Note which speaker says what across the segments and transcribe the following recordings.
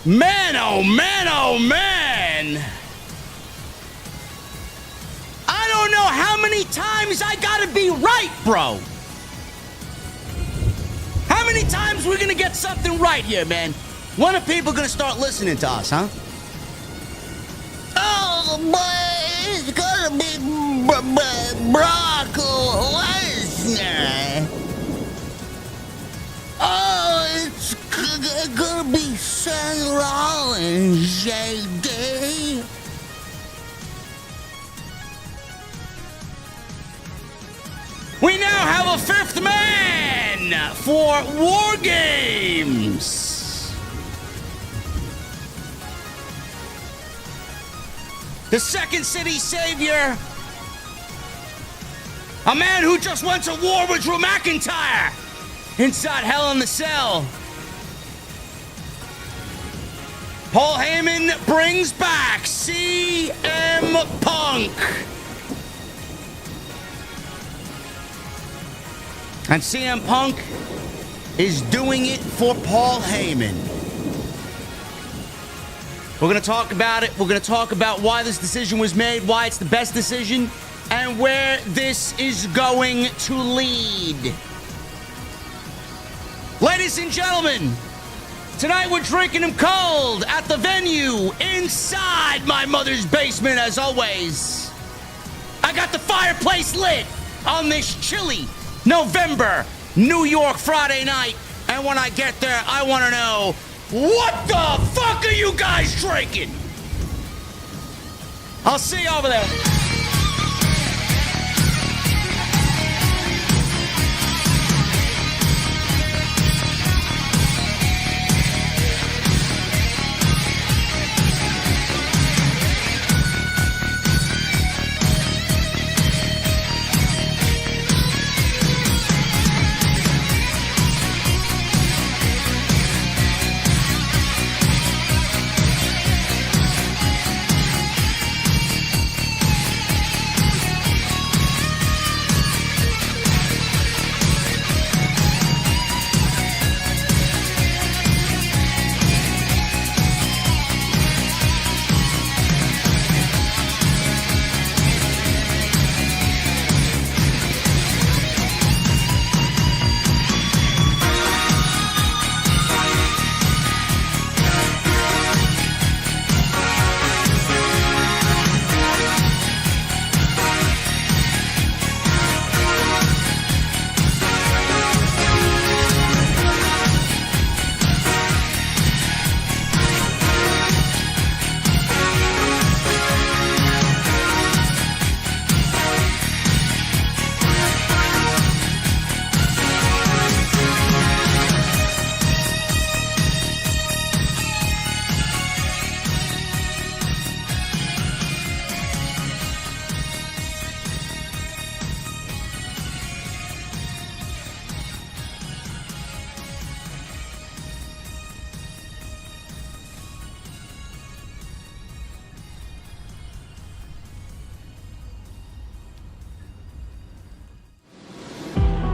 Speaker 1: Man, oh man, oh man. I don't know how many times I gotta be right, bro. How many times we're gonna get something right here, man? When are people gonna start listening to us, huh?
Speaker 2: Oh, but it's gonna be Brock Lesnar. Oh, it's gonna be Seth Rollins, Jade.
Speaker 1: We now have a fifth man for War Games. The Second City Savior. A man who just went to war with Drew McIntyre inside Hell in the Cell. Paul Heyman brings back CM Punk. And CM Punk is doing it for Paul Heyman. We're going to talk about it. We're going to talk about why this decision was made, why it's the best decision, and where this is going to lead. Ladies and gentlemen, tonight we're drinking them cold at the venue inside my mother's basement, as always. I got the fireplace lit on this chilly November New York Friday night. And when I get there, I want to know, what the fuck are you guys drinking? I'll see you over there.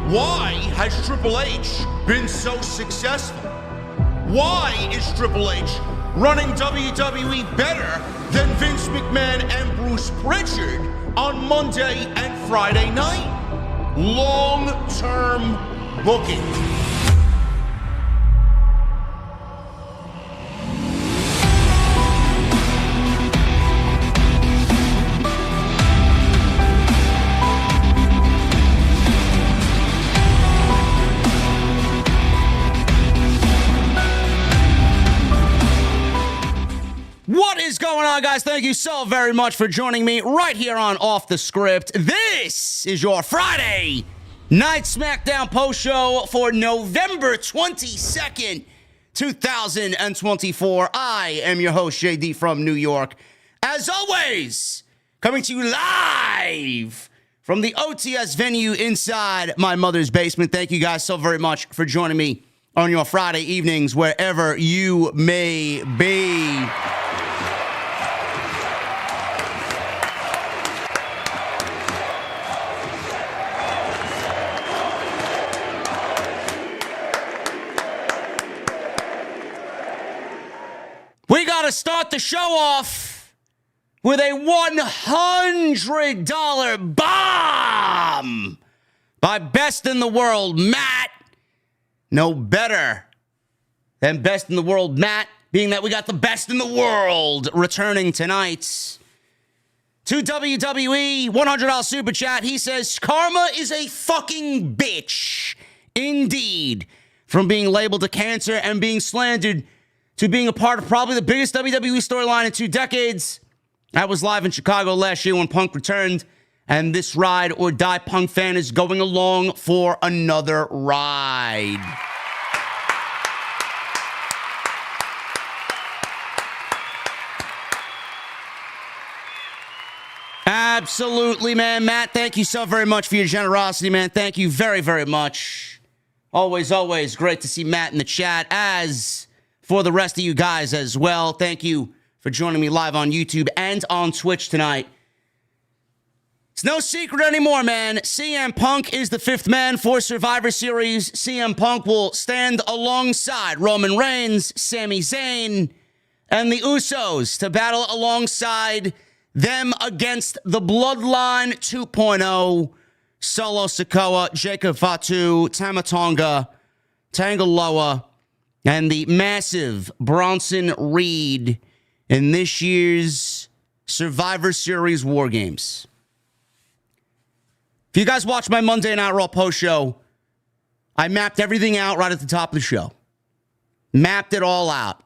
Speaker 3: Why has Triple H been so successful? Why is Triple H running WWE better than Vince McMahon and Bruce Pritchard on Monday and Friday night? Long-term booking.
Speaker 1: What is going on, guys? Thank you so very much for joining me right here on Off the Script. This is your Friday Night SmackDown post show for November 22nd, 2024. I am your host, JD from New York. As always, coming to you live from the OTS venue inside my mother's basement. Thank you guys so very much for joining me on your Friday evenings, wherever you may be. got to start the show off with a $100 bomb by Best in the World, Matt. No better than Best in the World, Matt, being that we got the best in the world returning tonight. To WWE, $100 super chat. He says, karma is a fucking bitch. Indeed. From being labeled a cancer and being slandered to being a part of probably the biggest WWE storyline in 2 decades. I was live in Chicago last year when Punk returned, and this ride or die Punk fan is going along for another ride. Absolutely, man. Matt, thank you so very much for your generosity, man. Thank you very, very much. Always great to see Matt in the chat, as for the rest of you guys as well. Thank you for joining me live on YouTube and on Twitch tonight. It's no secret anymore, man. CM Punk is the 5th man for Survivor Series. CM Punk will stand alongside Roman Reigns, Sami Zayn, and the Usos to battle alongside them against the Bloodline 2.0, Solo Sikoa, Jacob Fatu, Tama Tonga, Tangaloa, and the massive Bronson Reed in this year's Survivor Series War Games. If you guys watch my Monday Night Raw post show, I mapped everything out right at the top of the show. Mapped it all out.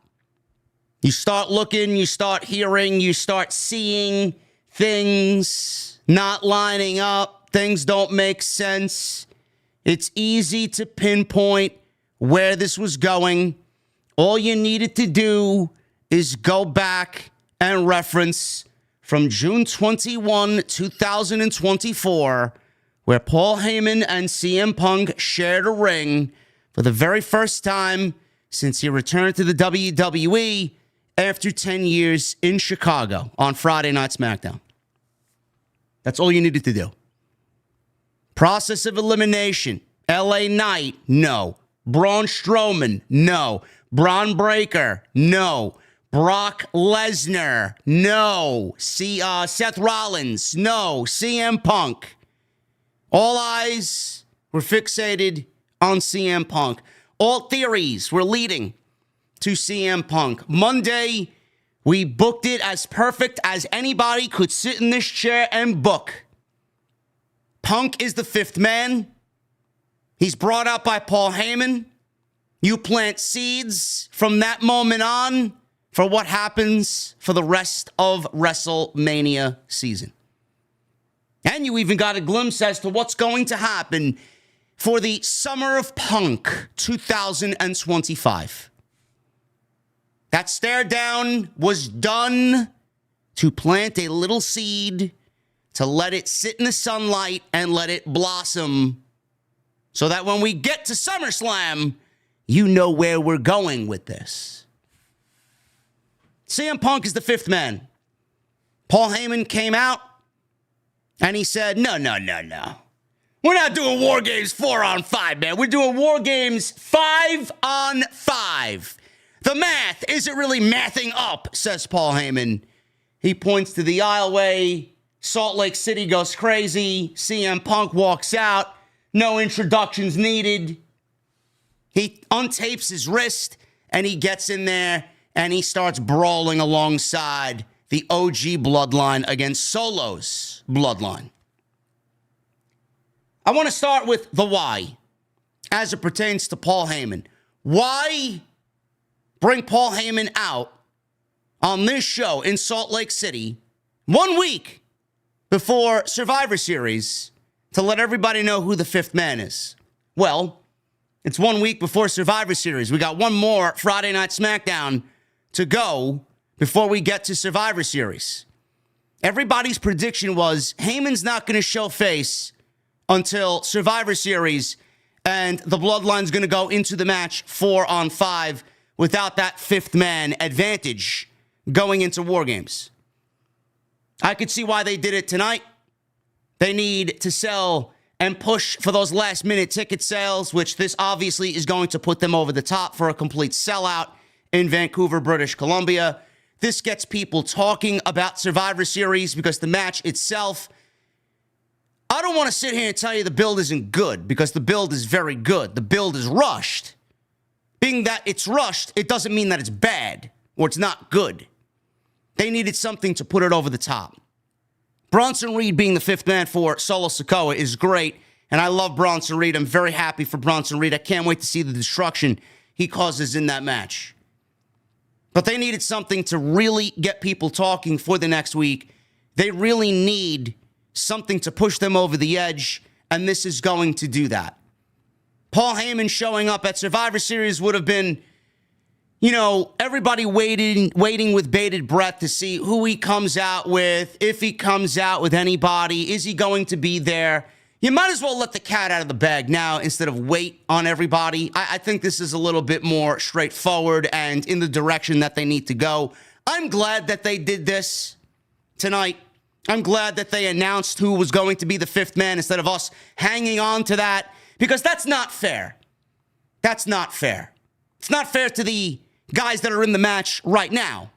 Speaker 1: You start looking, you start hearing, you start seeing things not lining up. Things don't make sense. It's easy to pinpoint where this was going. All you needed to do is go back and reference from June 21, 2024, where Paul Heyman and CM Punk shared a ring for the very first time since he returned to the WWE after 10 years in Chicago on Friday Night SmackDown. That's all you needed to do. Process of elimination. LA Knight, no. Braun Strowman, no. Braun Breaker, no. Brock Lesnar, no. Seth Rollins, no. CM Punk. All eyes were fixated on CM Punk. All theories were leading to CM Punk. Monday, we booked it as perfect as anybody could sit in this chair and book. Punk is the 5th man. He's brought out by Paul Heyman. You plant seeds from that moment on for what happens for the rest of WrestleMania season. And you even got a glimpse as to what's going to happen for the Summer of Punk 2025. That stare down was done to plant a little seed, to let it sit in the sunlight and let it blossom, so that when we get to SummerSlam, you know where we're going with this. CM Punk is the 5th man. Paul Heyman came out and he said, no. We're not doing War Games 4-on-5, man. We're doing War Games 5-on-5. The math isn't really mathing up, says Paul Heyman. He points to the aisleway. Salt Lake City goes crazy. CM Punk walks out. No introductions needed. He untapes his wrist and he gets in there and he starts brawling alongside the OG Bloodline against Solo's Bloodline. I want to start with the why as it pertains to Paul Heyman. Why bring Paul Heyman out on this show in Salt Lake City 1 week before Survivor Series to let everybody know who the 5th man is? Well, it's 1 week before Survivor Series. We got one more Friday Night SmackDown to go before we get to Survivor Series. Everybody's prediction was Heyman's not going to show face until Survivor Series, and the Bloodline's going to go into the match 4-on-5 without that 5th man advantage going into War Games. I could see why they did it tonight. They need to sell and push for those last-minute ticket sales, which this obviously is going to put them over the top for a complete sellout in Vancouver, British Columbia. This gets people talking about Survivor Series because the match itself, I don't want to sit here and tell you the build isn't good because the build is very good. The build is rushed. Being that it's rushed, it doesn't mean that it's bad or it's not good. They needed something to put it over the top. Bronson Reed being the fifth man for Solo Sikoa is great, and I love Bronson Reed. I'm very happy for Bronson Reed. I can't wait to see the destruction he causes in that match. But they needed something to really get people talking for the next week. They really need something to push them over the edge, and this is going to do that. Paul Heyman showing up at Survivor Series would have been, everybody waiting with bated breath to see who he comes out with, if he comes out with anybody, is he going to be there? You might as well let the cat out of the bag now instead of wait on everybody. I think this is a little bit more straightforward and in the direction that they need to go. I'm glad that they did this tonight. I'm glad that they announced who was going to be the fifth man instead of us hanging on to that, because that's not fair. That's not fair. It's not fair to the guys that are in the match right now.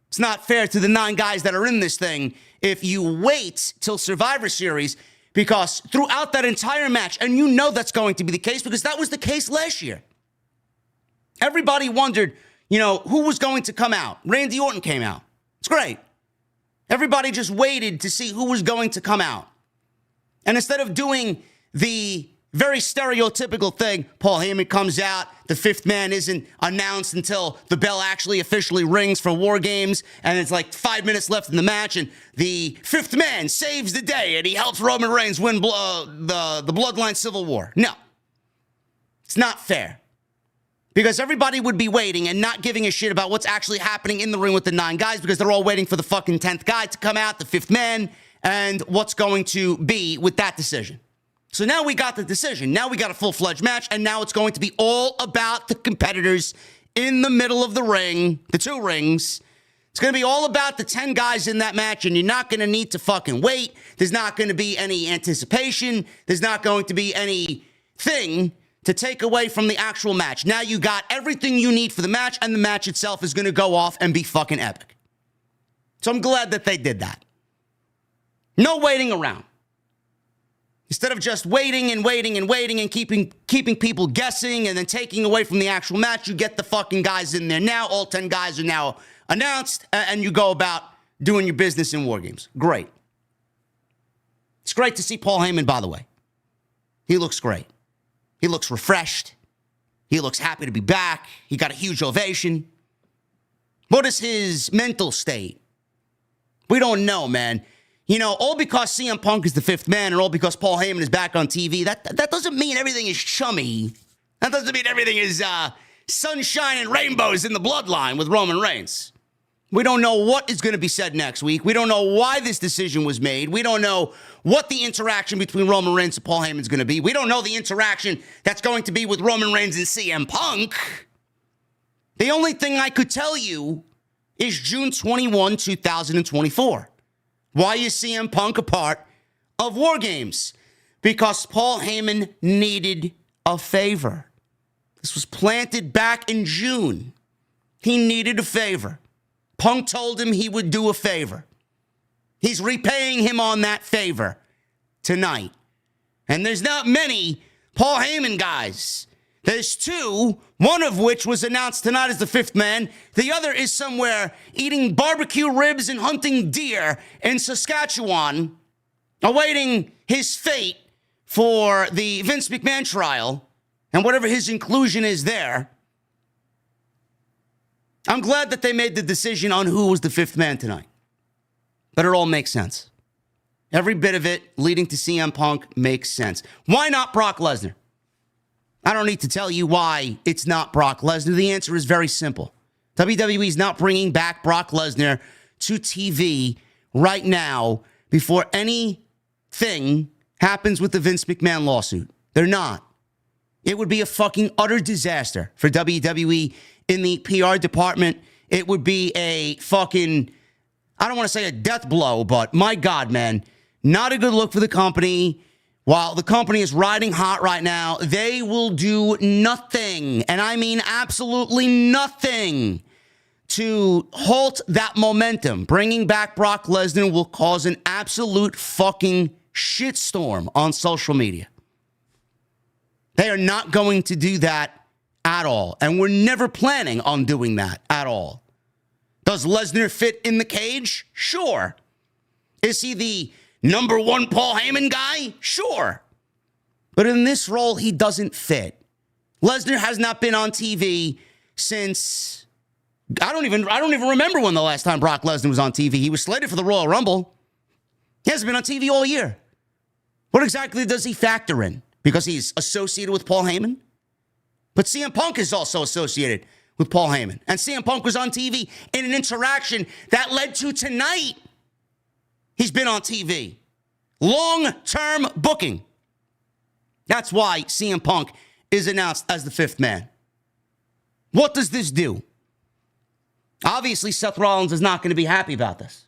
Speaker 1: It's not fair to the 9 guys that are in this thing if you wait till Survivor Series, because throughout that entire match, and you know that's going to be the case because that was the case last year. Everybody wondered, who was going to come out. Randy Orton came out. It's great. Everybody just waited to see who was going to come out. And instead of doing the very stereotypical thing, Paul Heyman comes out, the fifth man isn't announced until the bell actually officially rings for War Games, and it's like 5 minutes left in the match, and the fifth man saves the day, and he helps Roman Reigns win the Bloodline Civil War. No. It's not fair. Because everybody would be waiting and not giving a shit about what's actually happening in the ring with the 9 guys, because they're all waiting for the fucking 10th guy to come out, the fifth man, and what's going to be with that decision. So now we got the decision. Now we got a full-fledged match, and now it's going to be all about the competitors in the middle of the ring, the 2 rings. It's going to be all about the 10 guys in that match, and you're not going to need to fucking wait. There's not going to be any anticipation. There's not going to be anything to take away from the actual match. Now you got everything you need for the match, and the match itself is going to go off and be fucking epic. So I'm glad that they did that. No waiting around. Instead of just waiting and keeping people guessing and then taking away from the actual match, you get the fucking guys in there now. All 10 guys are now announced, and you go about doing your business in War Games. Great. It's great to see Paul Heyman, by the way. He looks great. He looks refreshed. He looks happy to be back. He got a huge ovation. What is his mental state? We don't know, man. All because CM Punk is the fifth man and all because Paul Heyman is back on TV, that doesn't mean everything is chummy. That doesn't mean everything is sunshine and rainbows in the bloodline with Roman Reigns. We don't know what is going to be said next week. We don't know why this decision was made. We don't know what the interaction between Roman Reigns and Paul Heyman is going to be. We don't know the interaction that's going to be with Roman Reigns and CM Punk. The only thing I could tell you is June 21, 2024. Why is CM Punk a part of War Games? Because Paul Heyman needed a favor. This was planted back in June. He needed a favor. Punk told him he would do a favor. He's repaying him on that favor tonight. And there's not many Paul Heyman guys. There's 2, one of which was announced tonight as the fifth man. The other is somewhere eating barbecue ribs and hunting deer in Saskatchewan, awaiting his fate for the Vince McMahon trial and whatever his inclusion is there. I'm glad that they made the decision on who was the fifth man tonight. But it all makes sense. Every bit of it leading to CM Punk makes sense. Why not Brock Lesnar? I don't need to tell you why it's not Brock Lesnar. The answer is very simple. WWE is not bringing back Brock Lesnar to TV right now before anything happens with the Vince McMahon lawsuit. They're not. It would be a fucking utter disaster for WWE in the PR department. It would be a fucking, I don't want to say a death blow, but my God, man, not a good look for the company. While the company is riding hot right now, they will do nothing, and I mean absolutely nothing, to halt that momentum. Bringing back Brock Lesnar will cause an absolute fucking shitstorm on social media. They are not going to do that at all. And we're never planning on doing that at all. Does Lesnar fit in the cage? Sure. Is he the number one Paul Heyman guy? Sure. But in this role, he doesn't fit. Lesnar has not been on TV since, I don't even remember when the last time Brock Lesnar was on TV. He was slated for the Royal Rumble. He hasn't been on TV all year. What exactly does he factor in? Because he's associated with Paul Heyman? But CM Punk is also associated with Paul Heyman. And CM Punk was on TV in an interaction that led to tonight. He's been on TV. Long-term booking. That's why CM Punk is announced as the fifth man. What does this do? Obviously, Seth Rollins is not going to be happy about this.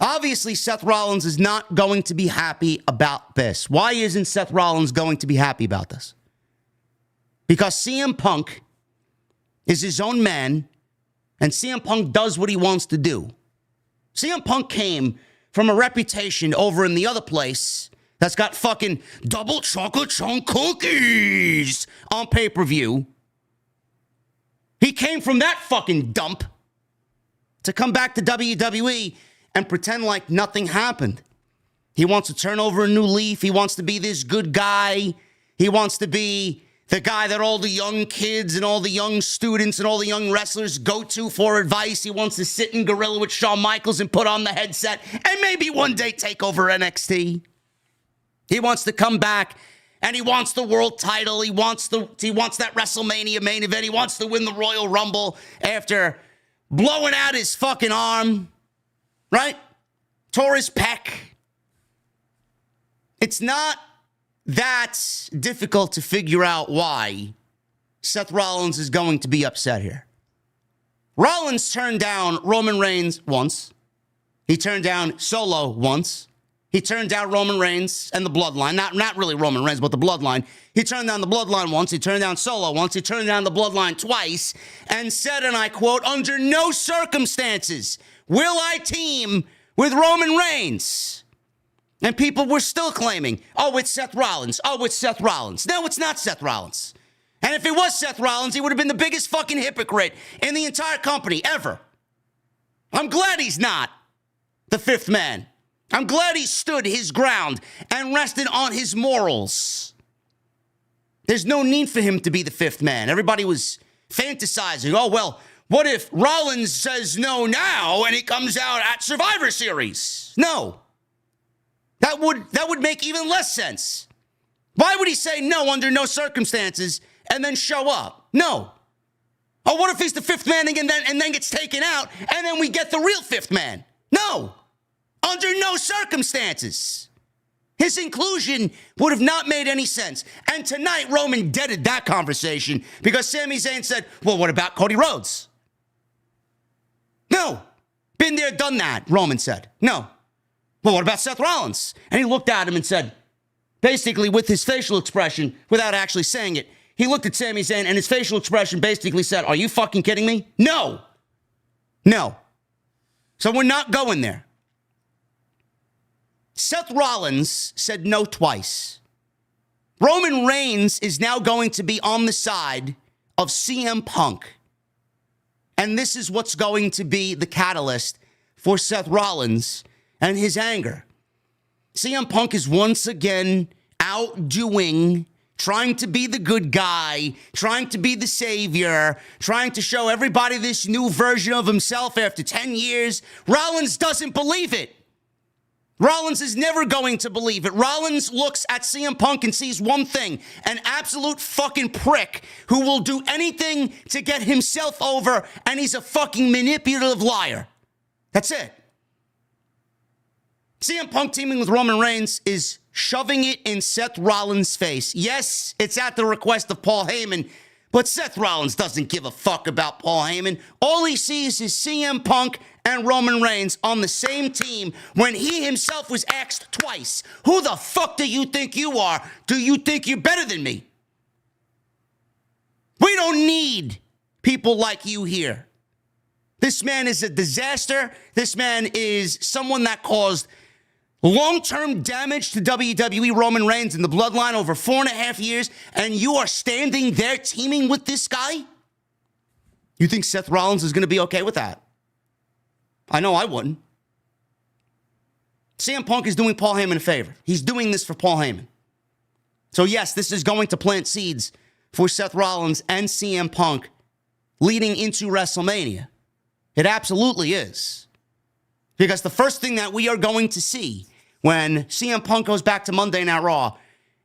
Speaker 1: Obviously, Seth Rollins is not going to be happy about this. Why isn't Seth Rollins going to be happy about this? Because CM Punk is his own man, and CM Punk does what he wants to do. CM Punk came from a reputation over in the other place that's got fucking double chocolate chunk cookies on pay-per-view. He came from that fucking dump to come back to WWE and pretend like nothing happened. He wants to turn over a new leaf. He wants to be this good guy. He wants to be the guy that all the young kids and all the young students and all the young wrestlers go to for advice. He wants to sit in Gorilla with Shawn Michaels and put on the headset and maybe one day take over NXT. He wants to come back and he wants the world title. He wants that WrestleMania main event. He wants to win the Royal Rumble after blowing out his fucking arm, right? Tore his pec. It's not that difficult to figure out why Seth Rollins is going to be upset here. Rollins turned down Roman Reigns once. He turned down Solo once. He turned down Roman Reigns and the Bloodline. Not really Roman Reigns, but the Bloodline. He turned down the Bloodline once. He turned down Solo once. He turned down the Bloodline twice and said, and I quote, "Under no circumstances will I team with Roman Reigns." And people were still claiming, oh, it's Seth Rollins. Oh, it's Seth Rollins. No, it's not Seth Rollins. And if it was Seth Rollins, he would have been the biggest fucking hypocrite in the entire company ever. I'm glad he's not the fifth man. I'm glad he stood his ground and rested on his morals. There's no need for him to be the fifth man. Everybody was fantasizing, oh, well, what if Rollins says no now and he comes out at Survivor Series? No. That would make even less sense. Why would he say no under no circumstances and then show up? No. Oh, what if he's the fifth man and then gets taken out and then we get the real fifth man? No. Under no circumstances. His inclusion would have not made any sense. And tonight, Roman deaded that conversation because Sami Zayn said, well, what about Cody Rhodes? No. Been there, done that, Roman said. No. Well, what about Seth Rollins? And he looked at him and said, basically with his facial expression, without actually saying it, he looked at Sami Zayn and his facial expression basically said, are you fucking kidding me? No. No. So we're not going there. Seth Rollins said no twice. Roman Reigns is now going to be on the side of CM Punk. And this is what's going to be the catalyst for Seth Rollins and his anger. CM Punk is once again outdoing, trying to be the good guy, trying to be the savior, trying to show everybody this new version of himself after 10 years. Rollins doesn't believe it. Rollins is never going to believe it. Rollins looks at CM Punk and sees one thing, an absolute fucking prick who will do anything to get himself over, and he's a fucking manipulative liar. That's it. CM Punk teaming with Roman Reigns is shoving it in Seth Rollins' face. Yes, it's at the request of Paul Heyman, but Seth Rollins doesn't give a fuck about Paul Heyman. All he sees is CM Punk and Roman Reigns on the same team when he himself was asked twice, who the fuck do you think you are? Do you think you're better than me? We don't need people like you here. This man is a disaster. This man is someone that caused long-term damage to WWE Roman Reigns and the Bloodline over 4.5 years, and you are standing there teaming with this guy? You think Seth Rollins is going to be okay with that? I know I wouldn't. CM Punk is doing Paul Heyman a favor. He's doing this for Paul Heyman. So yes, this is going to plant seeds for Seth Rollins and CM Punk leading into WrestleMania. It absolutely is. Because the first thing that we are going to see when CM Punk goes back to Monday Night Raw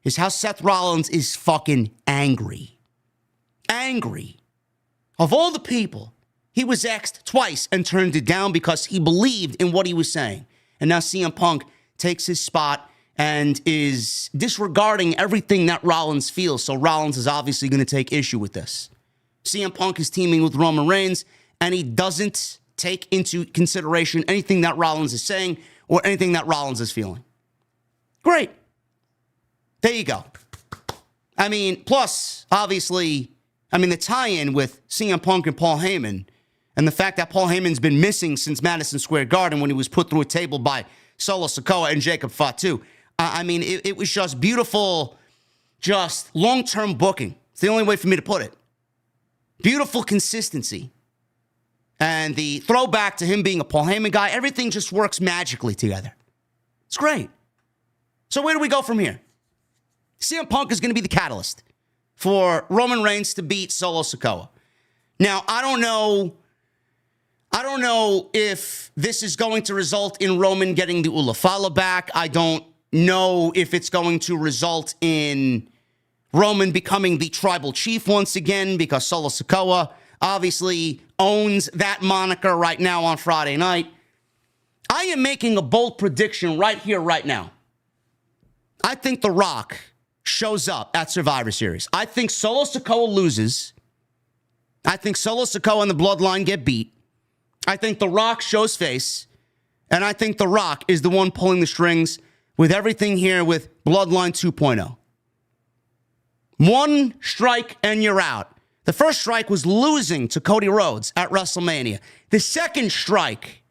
Speaker 1: is how Seth Rollins is fucking angry. Angry. Of all the people, he was asked twice and turned it down because he believed in what he was saying. And now CM Punk takes his spot and is disregarding everything that Rollins feels. So Rollins is obviously going to take issue with this. CM Punk is teaming with Roman Reigns, and he doesn't take into consideration anything that Rollins is saying or anything that Rollins is feeling. Great. There you go. I mean, plus, obviously, the tie-in with CM Punk and Paul Heyman and the fact that Paul Heyman's been missing since Madison Square Garden when he was put through a table by Solo Sikoa and Jacob Fatu. It was just beautiful, just long-term booking. It's the only way for me to put it. Beautiful consistency. And the throwback to him being a Paul Heyman guy, everything just works magically together. It's great. So where do we go from here? CM Punk is going to be the catalyst for Roman Reigns to beat Solo Sikoa. Now, I don't know if this is going to result in Roman getting the Ulafala back. I don't know if it's going to result in Roman becoming the tribal chief once again, because Solo Sikoa obviously owns that moniker right now on Friday night. I am making a bold prediction right here, right now. I think The Rock shows up at Survivor Series. I think Solo Sikoa loses. I think Solo Sikoa and the Bloodline get beat. I think The Rock shows face. And I think The Rock is the one pulling the strings with everything here with Bloodline 2.0. One strike and you're out. The first strike was losing to Cody Rhodes at WrestleMania. The second strike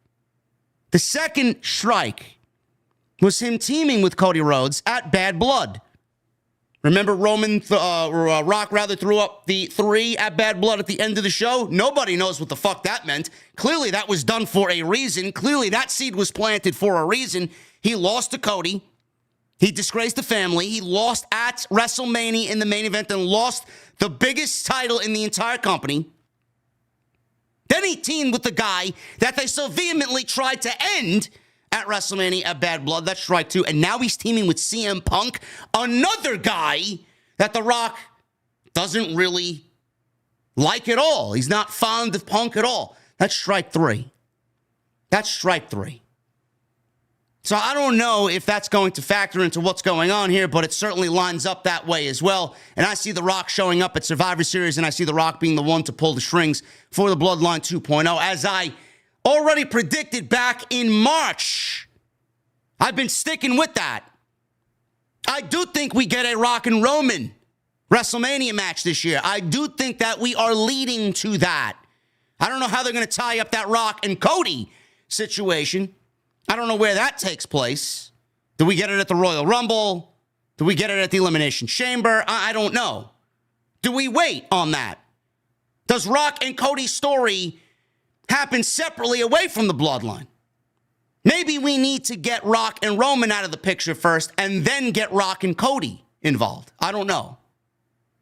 Speaker 1: was him teaming with Cody Rhodes at Bad Blood. Remember Rock threw up the 3 at Bad Blood at the end of the show? Nobody knows what the fuck that meant. Clearly that was done for a reason. Clearly that seed was planted for a reason. He lost to Cody. He disgraced the family. He lost at WrestleMania in the main event and lost the biggest title in the entire company. Then he teamed with the guy that they so vehemently tried to end at WrestleMania at Bad Blood. That's strike 2. And now he's teaming with CM Punk, another guy that The Rock doesn't really like at all. He's not fond of Punk at all. That's strike 3. So I don't know if that's going to factor into what's going on here, but it certainly lines up that way as well. And I see The Rock showing up at Survivor Series, and I see The Rock being the one to pull the strings for the Bloodline 2.0, as I already predicted back in March. I've been sticking with that. I do think we get a Rock and Roman WrestleMania match this year. I do think that we are leading to that. I don't know how they're going to tie up that Rock and Cody situation. I don't know where that takes place. Do we get it at the Royal Rumble? Do we get it at the Elimination Chamber? I don't know. Do we wait on that? Does Rock and Cody's story happen separately away from the Bloodline? Maybe we need to get Rock and Roman out of the picture first and then get Rock and Cody involved. I don't know.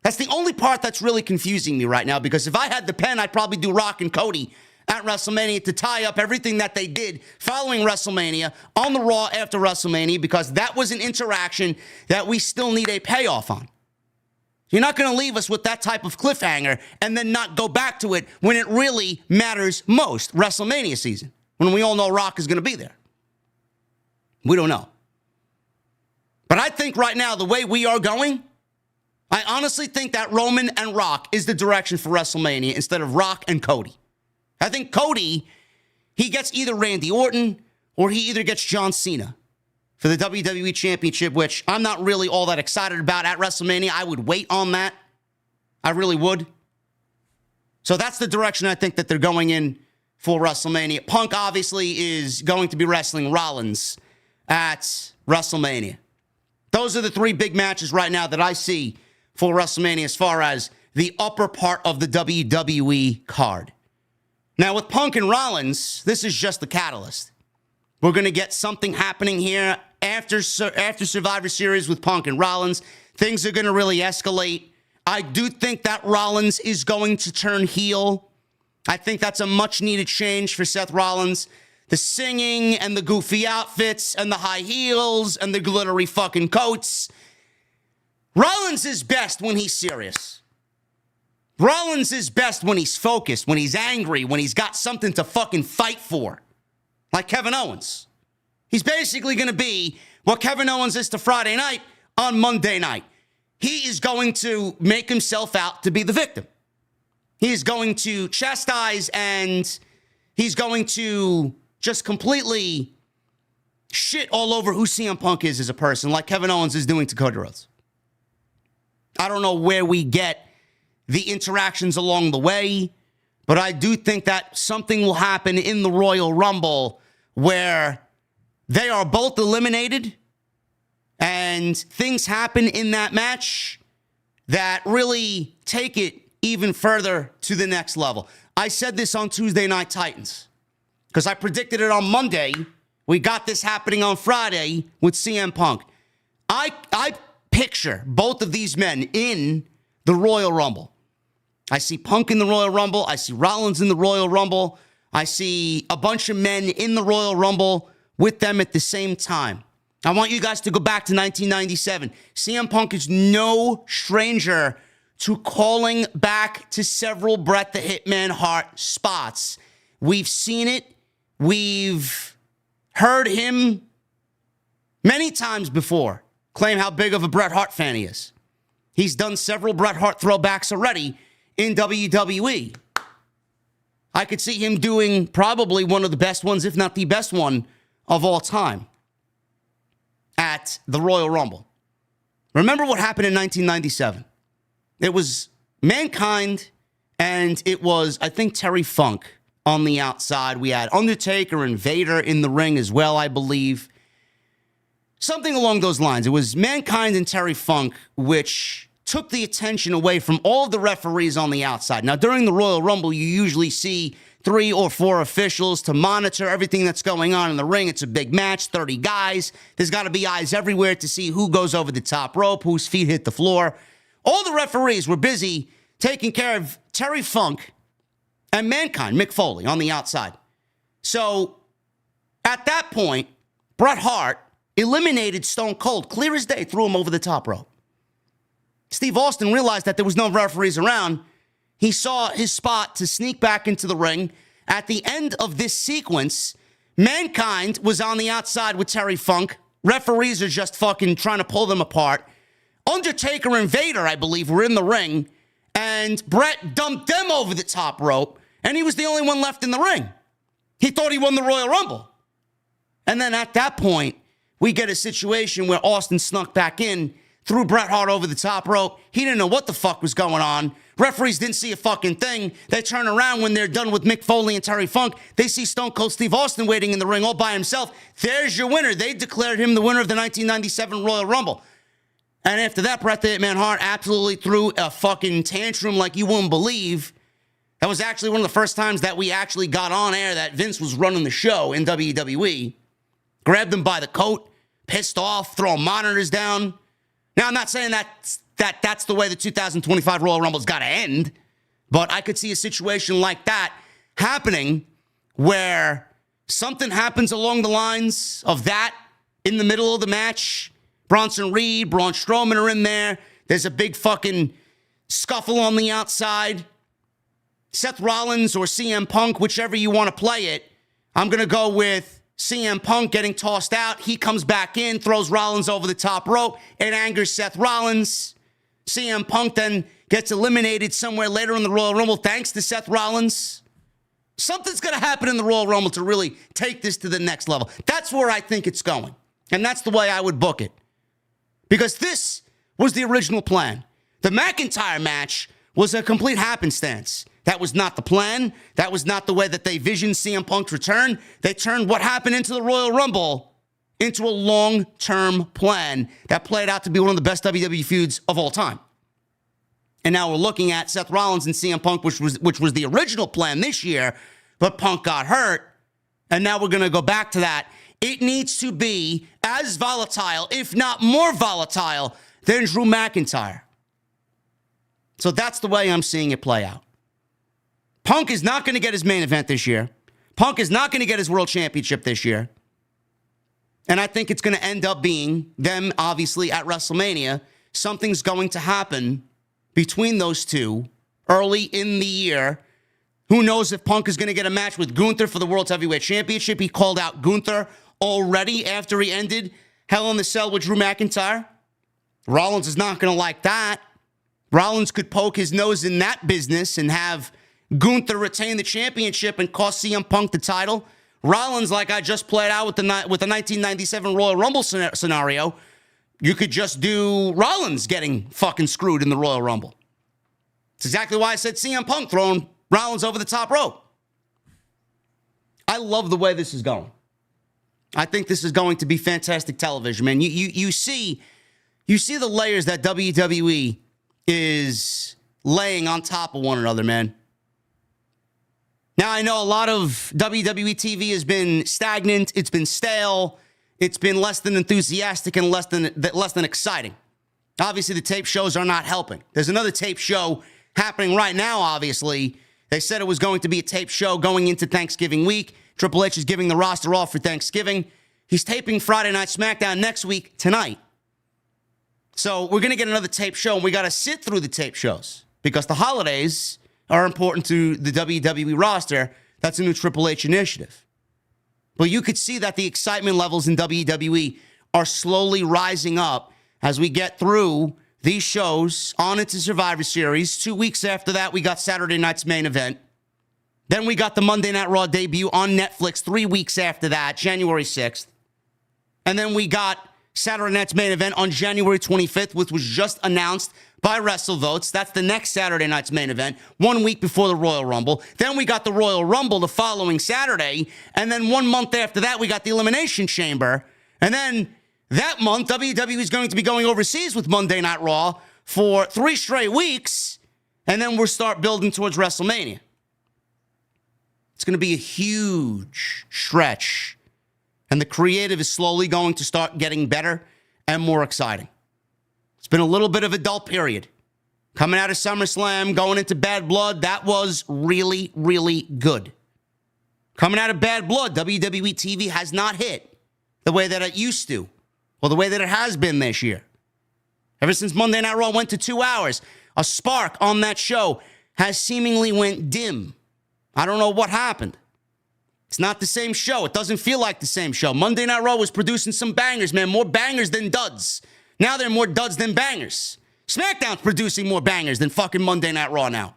Speaker 1: That's the only part that's really confusing me right now, because if I had the pen, I'd probably do Rock and Cody at WrestleMania to tie up everything that they did following WrestleMania on the Raw after WrestleMania, because that was an interaction that we still need a payoff on. You're not going to leave us with that type of cliffhanger and then not go back to it when it really matters most, WrestleMania season, when we all know Rock is going to be there. We don't know. But I think right now, the way we are going, I honestly think that Roman and Rock is the direction for WrestleMania instead of Rock and Cody. I think Cody, he gets either Randy Orton or he either gets John Cena for the WWE Championship, which I'm not really all that excited about at WrestleMania. I would wait on that. I really would. So that's the direction I think that they're going in for WrestleMania. Punk obviously is going to be wrestling Rollins at WrestleMania. Those are the three big matches right now that I see for WrestleMania as far as the upper part of the WWE card. Now, with Punk and Rollins, this is just the catalyst. We're going to get something happening here after Survivor Series with Punk and Rollins. Things are going to really escalate. I do think that Rollins is going to turn heel. I think that's a much-needed change for Seth Rollins. The singing and the goofy outfits and the high heels and the glittery fucking coats. Rollins is best when he's serious. Rollins is best when he's focused, when he's angry, when he's got something to fucking fight for. Like Kevin Owens. He's basically going to be what Kevin Owens is to Friday night on Monday night. He is going to make himself out to be the victim. He's going to chastise and he's going to just completely shit all over who CM Punk is as a person, like Kevin Owens is doing to Cody Rhodes. I don't know where we get the interactions along the way, but I do think that something will happen in the Royal Rumble where they are both eliminated and things happen in that match that really take it even further to the next level. I said this on Tuesday Night Titans because I predicted it on Monday. We got this happening on Friday with CM Punk. I picture both of these men in the Royal Rumble. I see Punk in the Royal Rumble. I see Rollins in the Royal Rumble. I see a bunch of men in the Royal Rumble with them at the same time. I want you guys to go back to 1997. CM Punk is no stranger to calling back to several Bret the Hitman Hart spots. We've seen it. We've heard him many times before claim how big of a Bret Hart fan he is. He's done several Bret Hart throwbacks already in WWE. I could see him doing probably one of the best ones, if not the best one of all time at the Royal Rumble. Remember what happened in 1997? It was Mankind and it was, I think, Terry Funk on the outside. We had Undertaker and Vader in the ring as well, I believe. Something along those lines. It was Mankind and Terry Funk, which took the attention away from all of the referees on the outside. Now, during the Royal Rumble, you usually see 3 or 4 officials to monitor everything that's going on in the ring. It's a big match, 30 guys. There's got to be eyes everywhere to see who goes over the top rope, whose feet hit the floor. All the referees were busy taking care of Terry Funk and Mankind, Mick Foley, on the outside. So, at that point, Bret Hart eliminated Stone Cold, clear as day, threw him over the top rope. Steve Austin realized that there was no referees around. He saw his spot to sneak back into the ring. At the end of this sequence, Mankind was on the outside with Terry Funk. Referees are just fucking trying to pull them apart. Undertaker and Vader, I believe, were in the ring, and Bret dumped them over the top rope, and he was the only one left in the ring. He thought he won the Royal Rumble. And then at that point, we get a situation where Austin snuck back in, threw Bret Hart over the top rope. He didn't know what the fuck was going on. Referees didn't see a fucking thing. They turn around when they're done with Mick Foley and Terry Funk. They see Stone Cold Steve Austin waiting in the ring all by himself. There's your winner. They declared him the winner of the 1997 Royal Rumble. And after that, Bret the Hitman Hart absolutely threw a fucking tantrum like you wouldn't believe. That was actually one of the first times that we actually got on air that Vince was running the show in WWE. Grabbed him by the coat, pissed off, throwing monitors down. Now, I'm not saying that's the way the 2025 Royal Rumble's got to end, but I could see a situation like that happening where something happens along the lines of that in the middle of the match. Bronson Reed, Braun Strowman are in there. There's a big fucking scuffle on the outside. Seth Rollins or CM Punk, whichever you want to play it. I'm going to go with CM Punk getting tossed out. He comes back in, throws Rollins over the top rope. It angers Seth Rollins. CM Punk then gets eliminated somewhere later in the Royal Rumble thanks to Seth Rollins. Something's going to happen in the Royal Rumble to really take this to the next level. That's where I think it's going. And that's the way I would book it. Because this was the original plan. The McIntyre match was a complete happenstance. That was not the plan. That was not the way that they visioned CM Punk's return. They turned what happened into the Royal Rumble into a long-term plan that played out to be one of the best WWE feuds of all time. And now we're looking at Seth Rollins and CM Punk, which was the original plan this year, but Punk got hurt. And now we're going to go back to that. It needs to be as volatile, if not more volatile, than Drew McIntyre. So that's the way I'm seeing it play out. Punk is not going to get his main event this year. Punk is not going to get his world championship this year. And I think it's going to end up being them, obviously, at WrestleMania. Something's going to happen between those two early in the year. Who knows if Punk is going to get a match with Gunther for the World Heavyweight Championship. He called out Gunther already after he ended Hell in the Cell with Drew McIntyre. Rollins is not going to like that. Rollins could poke his nose in that business and have Gunther retain the championship and cost CM Punk the title. Rollins, like I just played out with the 1997 Royal Rumble scenario, you could just do Rollins getting fucking screwed in the Royal Rumble. It's exactly why I said CM Punk throwing Rollins over the top rope. I love the way this is going. I think this is going to be fantastic television, man. You see the layers that WWE is laying on top of one another, man. Now, I know a lot of WWE TV has been stagnant. It's been stale. It's been less than enthusiastic and less than exciting. Obviously, the tape shows are not helping. There's another tape show happening right now, obviously. They said it was going to be a tape show going into Thanksgiving week. Triple H is giving the roster off for Thanksgiving. He's taping Friday Night SmackDown next week tonight. So we're going to get another tape show, and we got to sit through the tape shows because the holidays are important to the WWE roster. That's a new Triple H initiative. But you could see that the excitement levels in WWE are slowly rising up as we get through these shows on into Survivor Series. 2 weeks after that, we got Saturday night's main event. Then we got the Monday Night Raw debut on Netflix 3 weeks after that, January 6th. And then we got Saturday night's main event on January 25th, which was just announced by WrestleVotes. That's the next Saturday night's main event, 1 week before the Royal Rumble. Then we got the Royal Rumble the following Saturday. And then 1 month after that, we got the Elimination Chamber. And then that month, WWE is going to be going overseas with Monday Night Raw for 3 straight weeks. And then we'll start building towards WrestleMania. It's going to be a huge stretch. And the creative is slowly going to start getting better and more exciting. It's been a little bit of a dull period. Coming out of SummerSlam, going into Bad Blood, that was really, really good. Coming out of Bad Blood, WWE TV has not hit the way that it used to, or the way that it has been this year. Ever since Monday Night Raw went to 2 hours, a spark on that show has seemingly went dim. I don't know what happened. It's not the same show. It doesn't feel like the same show. Monday Night Raw was producing some bangers, man. More bangers than duds. Now they're more duds than bangers. SmackDown's producing more bangers than fucking Monday Night Raw now.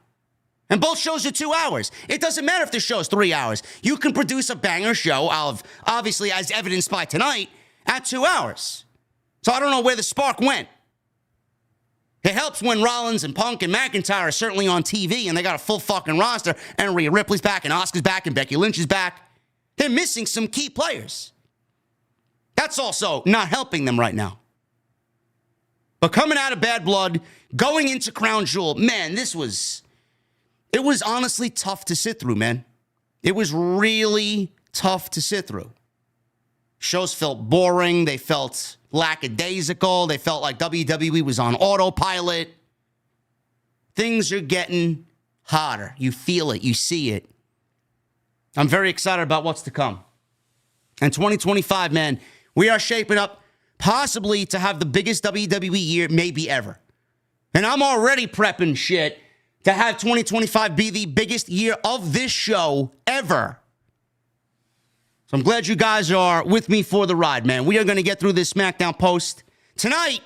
Speaker 1: And both shows are 2 hours. It doesn't matter if the show's 3 hours. You can produce a banger show, obviously as evidenced by tonight, at 2 hours. So I don't know where the spark went. It helps when Rollins and Punk and McIntyre are certainly on TV and they got a full fucking roster and Rhea Ripley's back and Asuka's back and Becky Lynch is back. They're missing some key players. That's also not helping them right now. But coming out of Bad Blood, going into Crown Jewel, man, it was honestly tough to sit through, man. It was really tough to sit through. Shows felt boring. They felt lackadaisical. They felt like WWE was on autopilot. Things are getting hotter. You feel it. You see it. I'm very excited about what's to come. And 2025, man, we are shaping up possibly to have the biggest WWE year maybe ever. And I'm already prepping shit to have 2025 be the biggest year of this show ever. So I'm glad you guys are with me for the ride, man. We are going to get through this SmackDown post. Tonight,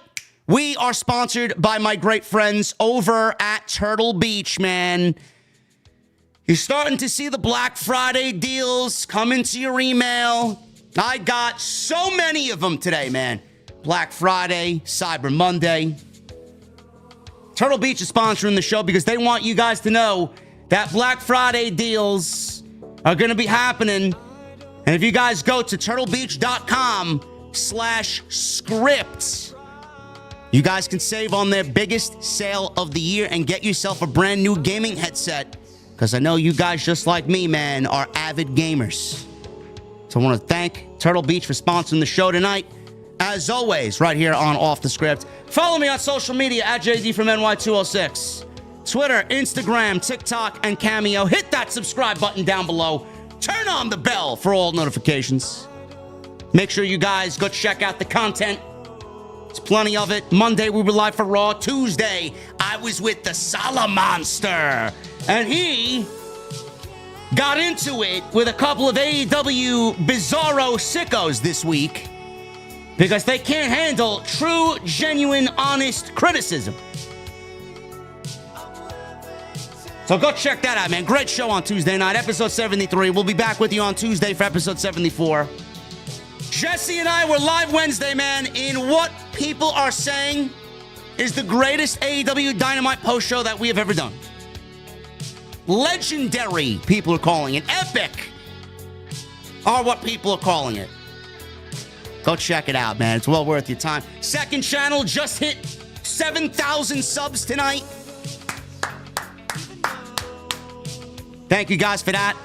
Speaker 1: we are sponsored by my great friends over at Turtle Beach, man. You're starting to see the Black Friday deals come into your email. I got so many of them today, man. Black Friday, Cyber Monday. Turtle Beach is sponsoring the show because they want you guys to know that Black Friday deals are going to be happening. And if you guys go to turtlebeach.com/script, you guys can save on their biggest sale of the year and get yourself a brand new gaming headset. Because I know you guys, just like me, man, are avid gamers. So I want to thank Turtle Beach for sponsoring the show tonight. As always, right here on Off the Script. Follow me on social media at JD from NY206. Twitter, Instagram, TikTok, and Cameo. Hit that subscribe button down below. Turn on the bell for all notifications. Make sure you guys go check out the content. There's plenty of it. Monday, we were live for Raw. Tuesday, I was with the Salamonster. And he got into it with a couple of AEW Bizarro sickos this week because they can't handle true, genuine, honest criticism. So go check that out, man. Great show on Tuesday night, episode 73. We'll be back with you on Tuesday for episode 74. Jesse and I were live Wednesday, man, in what people are saying is the greatest AEW Dynamite post show that we have ever done. Legendary, people are calling it. Epic are what people are calling it. Go check it out, man. It's well worth your time. Second channel just hit 7,000 subs tonight. Thank you guys for that.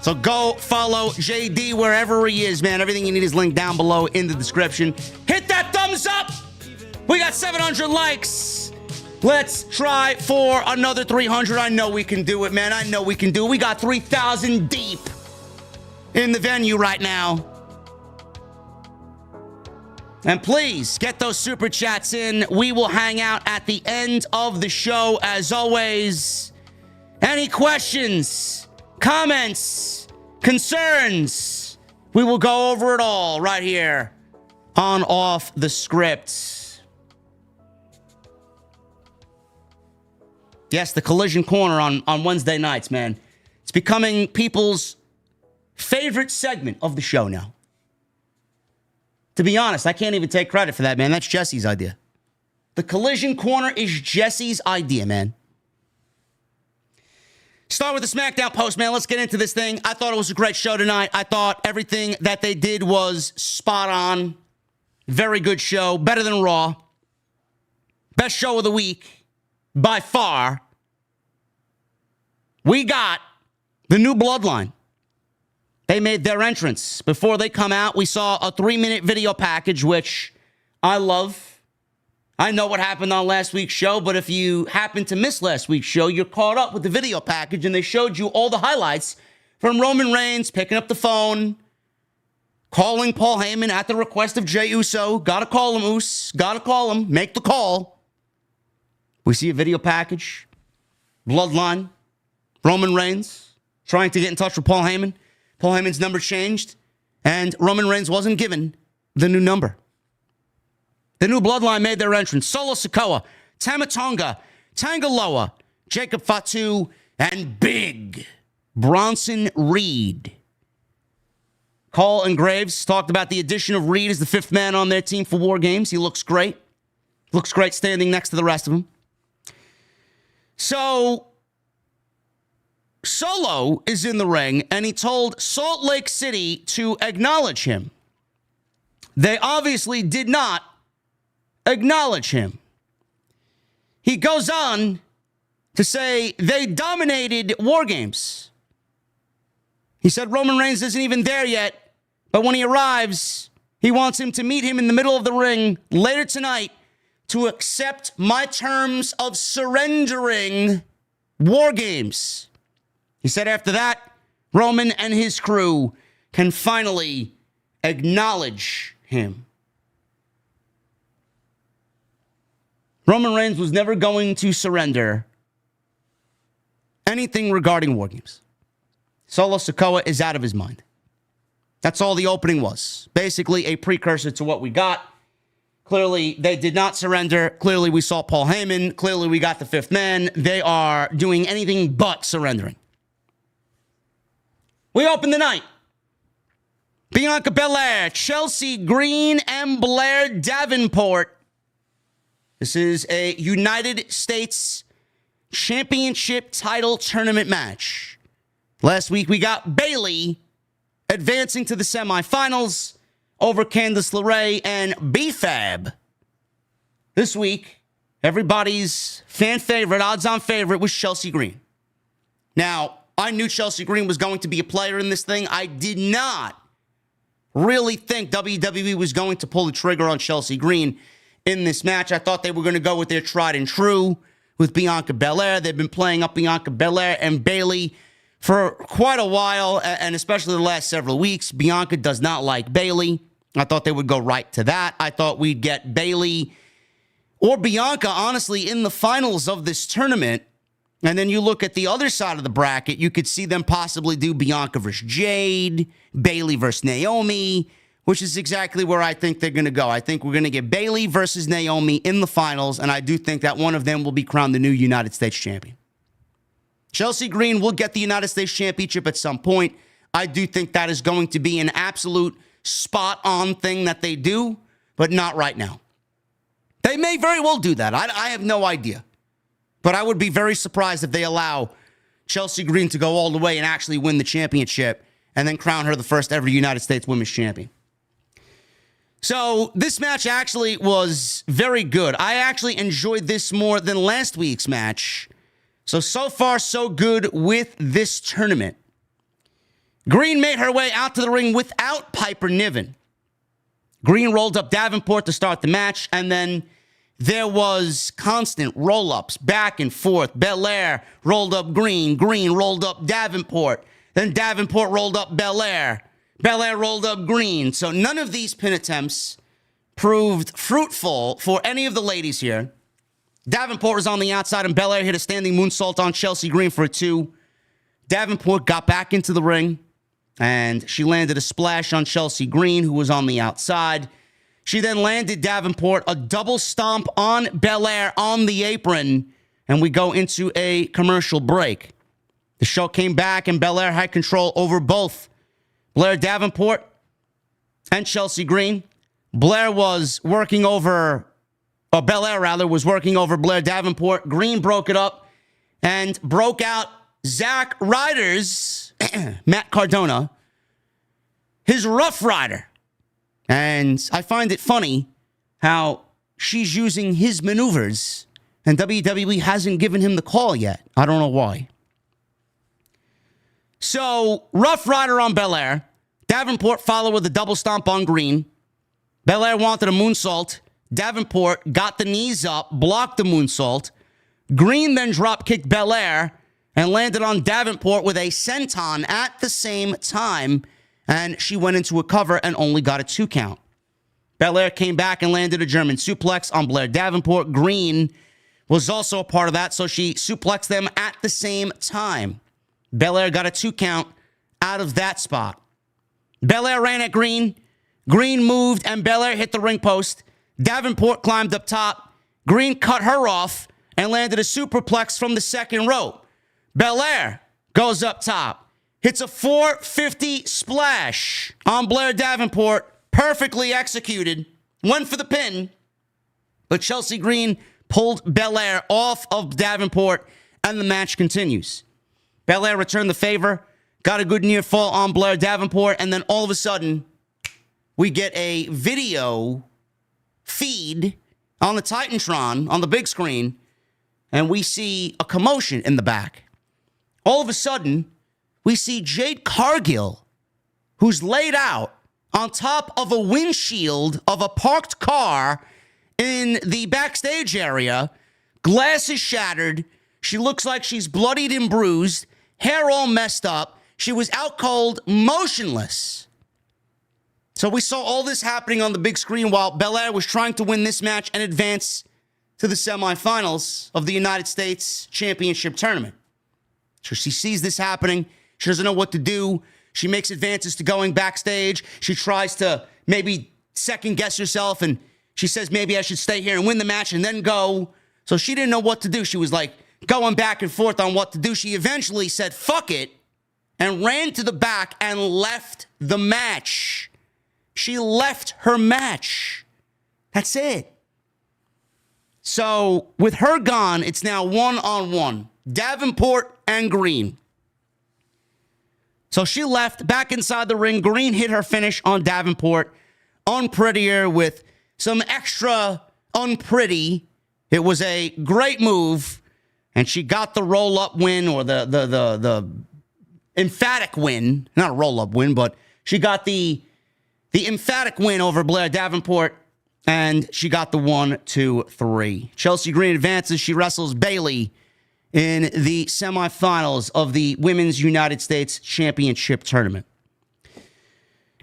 Speaker 1: So go follow JD wherever he is, man. Everything you need is linked down below in the description. Hit that thumbs up. We got 700 likes. Let's try for another 300. I know we can do it, man. I know we can do it. We got 3,000 deep in the venue right now. And please get those super chats in. We will hang out at the end of the show as always. Any questions, comments, concerns, we will go over it all right here on Off the Script. Yes, the Collision Corner on Wednesday nights, man. It's becoming people's favorite segment of the show now. To be honest, I can't even take credit for that, man. That's Jesse's idea. The Collision Corner is Jesse's idea, man. Start with the SmackDown post, man. Let's get into this thing. I thought it was a great show tonight. I thought everything that they did was spot on. Very good show. Better than Raw. Best show of the week. By far. We got the new Bloodline. They made their entrance. Before they come out, we saw a 3-minute video package, which I love. I know what happened on last week's show, but if you happen to miss last week's show, you're caught up with the video package, and they showed you all the highlights from Roman Reigns picking up the phone, calling Paul Heyman at the request of Jey Uso. Gotta call him, Uso. Gotta call him. Make the call. We see a video package. Bloodline. Roman Reigns trying to get in touch with Paul Heyman. Paul Heyman's number changed, and Roman Reigns wasn't given the new number. The new Bloodline made their entrance. Solo Sikoa, Tama Tonga, Tangaloa, Jacob Fatu, and Big Bronson Reed. Cole and Graves talked about the addition of Reed as the 5th man on their team for War Games. He looks great. Looks great standing next to the rest of them. So Solo is in the ring, and he told Salt Lake City to acknowledge him. They obviously did not acknowledge him. He goes on to say they dominated War Games. He said Roman Reigns isn't even there yet, but when he arrives, he wants him to meet him in the middle of the ring later tonight to accept my terms of surrendering War Games. He said after that, Roman and his crew can finally acknowledge him. Roman Reigns was never going to surrender anything regarding War Games. Solo Sikoa is out of his mind. That's all the opening was. Basically a precursor to what we got. Clearly, they did not surrender. Clearly, we saw Paul Heyman. Clearly, we got the 5th man. They are doing anything but surrendering. We open the night. Bianca Belair, Chelsea Green, and Blair Davenport. This is a United States Championship title tournament match. Last week, we got Bayley advancing to the semifinals over Candice LeRae and B-Fab. This week, everybody's fan favorite, odds-on favorite was Chelsea Green. Now, I knew Chelsea Green was going to be a player in this thing. I did not really think WWE was going to pull the trigger on Chelsea Green in this match. I thought they were going to go with their tried and true with Bianca Belair. They've been playing up Bianca Belair and Bayley for quite a while, and especially the last several weeks. Bianca does not like Bayley. I thought they would go right to that. I thought we'd get Bayley or Bianca, honestly, in the finals of this tournament. And then you look at the other side of the bracket, you could see them possibly do Bianca versus Jade, Bayley versus Naomi, which is exactly where I think they're going to go. I think we're going to get Bayley versus Naomi in the finals, and I do think that one of them will be crowned the new United States champion. Chelsea Green will get the United States Championship at some point. I do think that is going to be an absolute spot-on thing that they do, but not right now. They may very well do that. I have no idea. But I would be very surprised if they allow Chelsea Green to go all the way and actually win the championship and then crown her the first ever United States Women's Champion. So this match actually was very good. I actually enjoyed this more than last week's match. So far, so good with this tournament. Green made her way out to the ring without Piper Niven. Green rolled up Davenport to start the match, and then there was constant roll-ups back and forth. Belair rolled up Green. Green rolled up Davenport. Then Davenport rolled up Belair. Belair rolled up Green. So none of these pin attempts proved fruitful for any of the ladies here. Davenport was on the outside, and Belair hit a standing moonsault on Chelsea Green for a 2. Davenport got back into the ring, and she landed a splash on Chelsea Green, who was on the outside. She then landed Davenport a double stomp on Belair on the apron, and we go into a commercial break. The show came back, and Belair had control over both Blair Davenport and Chelsea Green. Belair was working over Blair Davenport. Green broke it up and broke out Zack Ryder's, Matt Cardona, his Rough Rider. And I find it funny how she's using his maneuvers and WWE hasn't given him the call yet. I don't know why. So, Rough Rider on Belair. Davenport followed with a double stomp on Green. Belair wanted a moonsault. Davenport got the knees up, blocked the moonsault. Green then drop-kicked Belair and landed on Davenport with a senton at the same time. And she went into a cover and only got a 2 count. Belair came back and landed a German suplex on Blair Davenport. Green was also a part of that, so she suplexed them at the same time. Belair got a 2 count out of that spot. Belair ran at Green. Green moved, and Belair hit the ring post. Davenport climbed up top. Green cut her off and landed a superplex from the second rope. Belair goes up top. Hits a 450 splash on Blair Davenport. Perfectly executed. Went for the pin. But Chelsea Green pulled Belair off of Davenport, and the match continues. Belair returned the favor. Got a good near fall on Blair Davenport, and then all of a sudden, we get a video feed on the Titantron, on the big screen, and we see a commotion in the back. All of a sudden, we see Jade Cargill, who's laid out on top of a windshield of a parked car in the backstage area. Glass is shattered. She looks like she's bloodied and bruised. Hair all messed up. She was out cold, motionless. So we saw all this happening on the big screen while Belair was trying to win this match and advance to the semifinals of the United States Championship tournament. So she sees this happening. She doesn't know what to do. She makes advances to going backstage. She tries to maybe second guess herself, and she says, maybe I should stay here and win the match and then go. So she didn't know what to do. She was like going back and forth on what to do. She eventually said, fuck it, and ran to the back and left the match. She left her match. That's it. So with her gone, it's now one-on-one. Davenport and Green. So she left back inside the ring. Green hit her finish on Davenport. Unprettier with some extra unpretty. It was a great move. And she got the roll-up win, or the emphatic win. Not a roll-up win, but she got the emphatic win over Blair Davenport. And she got the 1, 2, 3. Chelsea Green advances. She wrestles Bayley in the semifinals of the Women's United States Championship tournament.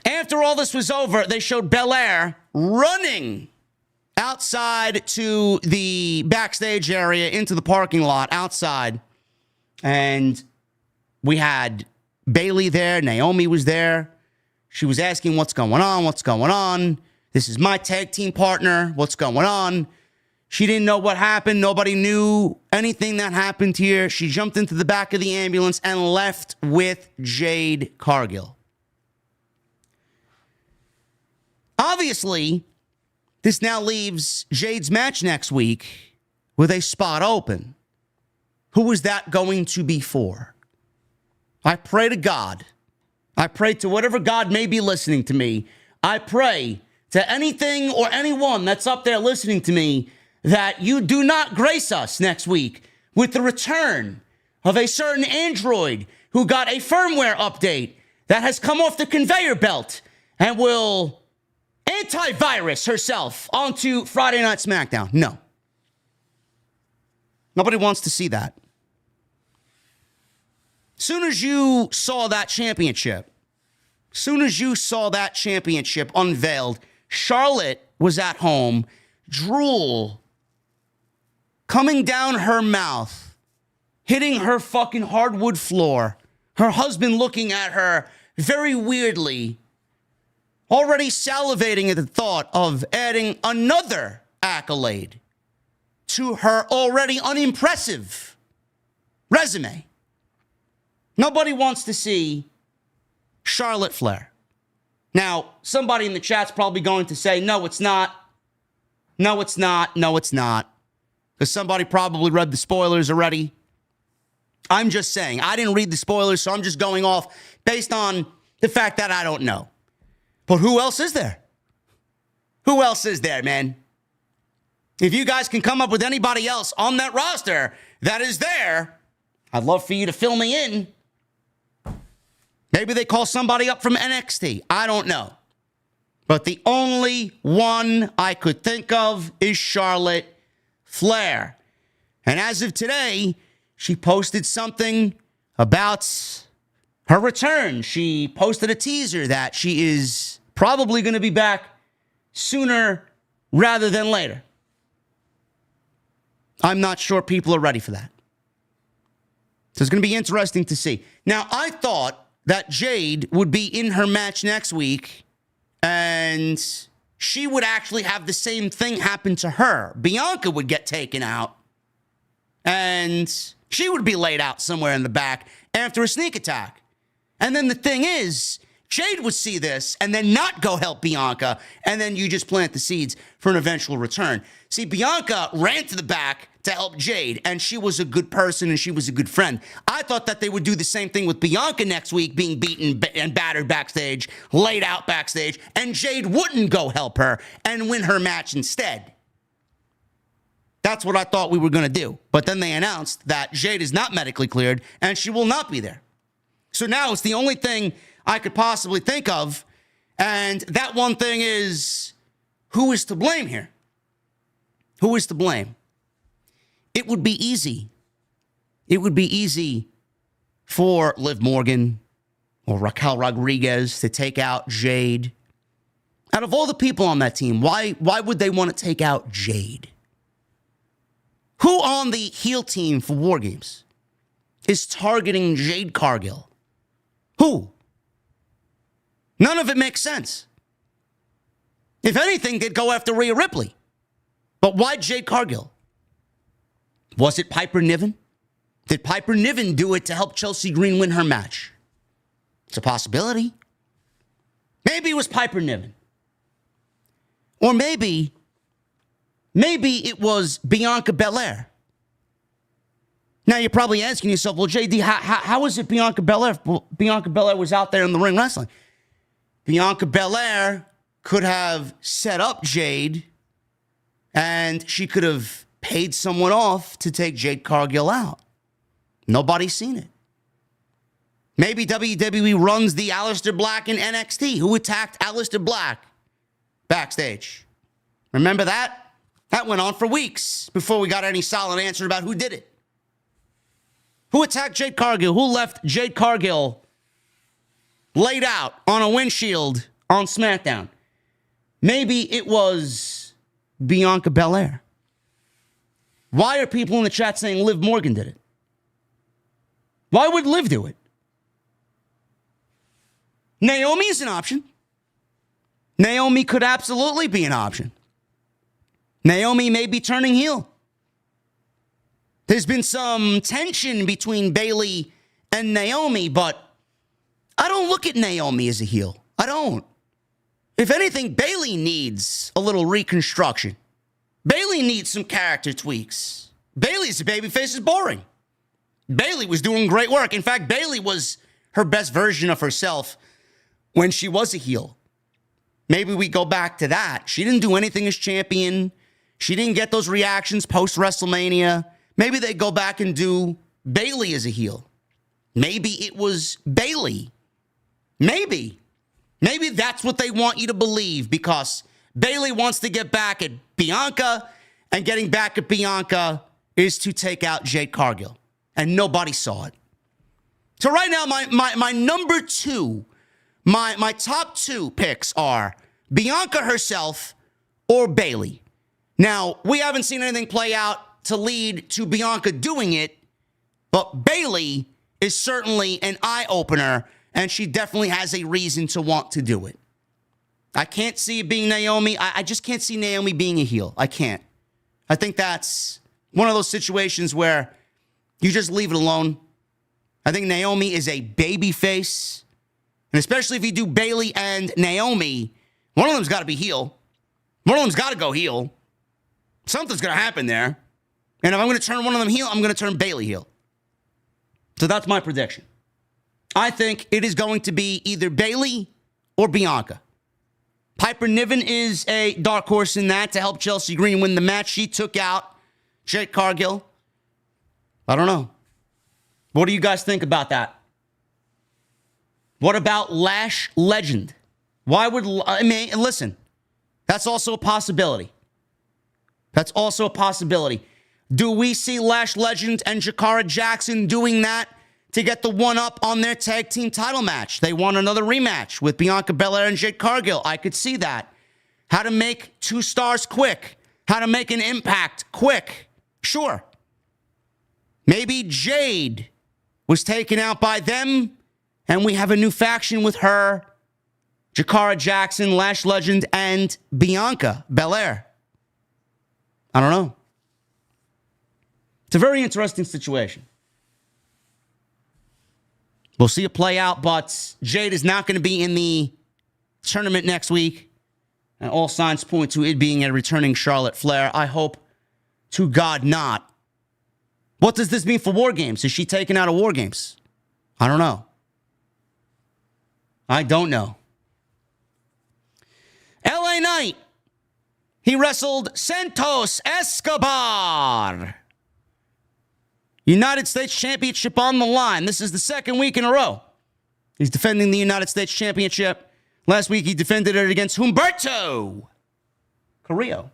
Speaker 1: After all this was over, they showed Belair running outside to the backstage area, into the parking lot outside. And we had Bayley there. Naomi was there. She was asking, what's going on? What's going on? This is my tag team partner. What's going on? She didn't know what happened. Nobody knew anything that happened here. She jumped into the back of the ambulance and left with Jade Cargill. Obviously, this now leaves Jade's match next week with a spot open. Who is that going to be for? I pray to God. I pray to whatever God may be listening to me. I pray to anything or anyone that's up there listening to me that you do not grace us next week with the return of a certain android who got a firmware update that has come off the conveyor belt and will antivirus herself onto Friday Night SmackDown. No. Nobody wants to see that. Soon as you saw that championship unveiled, Charlotte was at home, drool coming down her mouth, hitting her fucking hardwood floor, her husband looking at her very weirdly, already salivating at the thought of adding another accolade to her already unimpressive resume. Nobody wants to see Charlotte Flair. Now, somebody in the chat's probably going to say, no, it's not. No, it's not. No, it's not. Because somebody probably read the spoilers already. I'm just saying, I didn't read the spoilers, so I'm just going off based on the fact that I don't know. But who else is there? Who else is there, man? If you guys can come up with anybody else on that roster that is there, I'd love for you to fill me in. Maybe they call somebody up from NXT. I don't know. But the only one I could think of is Charlotte Flair. And as of today, she posted something about her return. She posted a teaser that she is probably going to be back sooner rather than later. I'm not sure people are ready for that. So it's going to be interesting to see. Now, I thought that Jade would be in her match next week and she would actually have the same thing happen to her. Bianca would get taken out and she would be laid out somewhere in the back after a sneak attack. And then the thing is, Jade would see this and then not go help Bianca, and then you just plant the seeds for an eventual return. See, Bianca ran to the back to help Jade, and she was a good person and she was a good friend. I thought that they would do the same thing with Bianca next week, being beaten and battered backstage, laid out backstage, and Jade wouldn't go help her and win her match instead. That's what I thought we were going to do. But then they announced that Jade is not medically cleared and she will not be there. So now it's the only thing I could possibly think of. And that one thing is, who is to blame here? Who is to blame? It would be easy. It would be easy for Liv Morgan or Raquel Rodriguez to take out Jade. Out of all the people on that team, why would they want to take out Jade? Who on the heel team for War Games is targeting Jade Cargill? Who? None of it makes sense. If anything, they'd go after Rhea Ripley. But why Jade Cargill? Was it Piper Niven? Did Piper Niven do it to help Chelsea Green win her match? It's a possibility. Maybe it was Piper Niven. Or maybe Maybe it was Bianca Belair. Now you're probably asking yourself, well, JD, how is it Bianca Belair? Well, Bianca Belair was out there in the ring wrestling. Bianca Belair could have set up Jade, and she could have paid someone off to take Jade Cargill out. Nobody's seen it. Maybe WWE runs the Aleister Black in NXT. Who attacked Aleister Black backstage? Remember that? That went on for weeks before we got any solid answer about who did it. Who attacked Jade Cargill? Who left Jade Cargill laid out on a windshield on SmackDown? Maybe it was Bianca Belair. Why are people in the chat saying Liv Morgan did it? Why would Liv do it? Naomi is an option. Naomi could absolutely be an option. Naomi may be turning heel. There's been some tension between Bayley and Naomi, but I don't look at Naomi as a heel. I don't. If anything, Bayley needs a little reconstruction. Bayley needs some character tweaks. Bayley's a babyface is boring. Bayley was doing great work. In fact, Bayley was her best version of herself when she was a heel. Maybe we go back to that. She didn't do anything as champion. She didn't get those reactions post-WrestleMania. Maybe they go back and do Bayley as a heel. Maybe it was Bayley. Maybe. Maybe that's what they want you to believe, because Bayley wants to get back at Bianca, and getting back at Bianca is to take out Jade Cargill. And nobody saw it. So right now, my number two, my top two picks are Bianca herself or Bayley. Now, we haven't seen anything play out to lead to Bianca doing it, but Bayley is certainly an eye-opener, and she definitely has a reason to want to do it. I can't see it being Naomi. I just can't see Naomi being a heel. I can't. I think that's one of those situations where you just leave it alone. I think Naomi is a baby face, and especially if you do Bayley and Naomi, one of them's got to be heel. One of them's got to go heel. Something's going to happen there. And if I'm going to turn one of them heel, I'm going to turn Bayley heel. So that's my prediction. I think it is going to be either Bayley or Bianca. Piper Niven is a dark horse in that to help Chelsea Green win the match. She took out Jade Cargill. I don't know. What do you guys think about that? What about Lash Legend? Why would, I mean, listen, that's also a possibility. That's also a possibility. Do we see Lash Legend and Jakara Jackson doing that to get the one-up on their tag team title match? They want another rematch with Bianca Belair and Jade Cargill. I could see that. How to make 2 stars quick. How to make an impact quick. Sure. Maybe Jade was taken out by them, and we have a new faction with her, Jakara Jackson, Lash Legend, and Bianca Belair. I don't know. It's a very interesting situation. We'll see it play out, but Jade is not going to be in the tournament next week, and all signs point to it being a returning Charlotte Flair. I hope to God not. What does this mean for War Games? Is she taken out of War Games? I don't know. I don't know. LA Knight. He wrestled Santos Escobar. United States Championship on the line. This is the second week in a row he's defending the United States Championship. Last week, he defended it against Humberto Carrillo.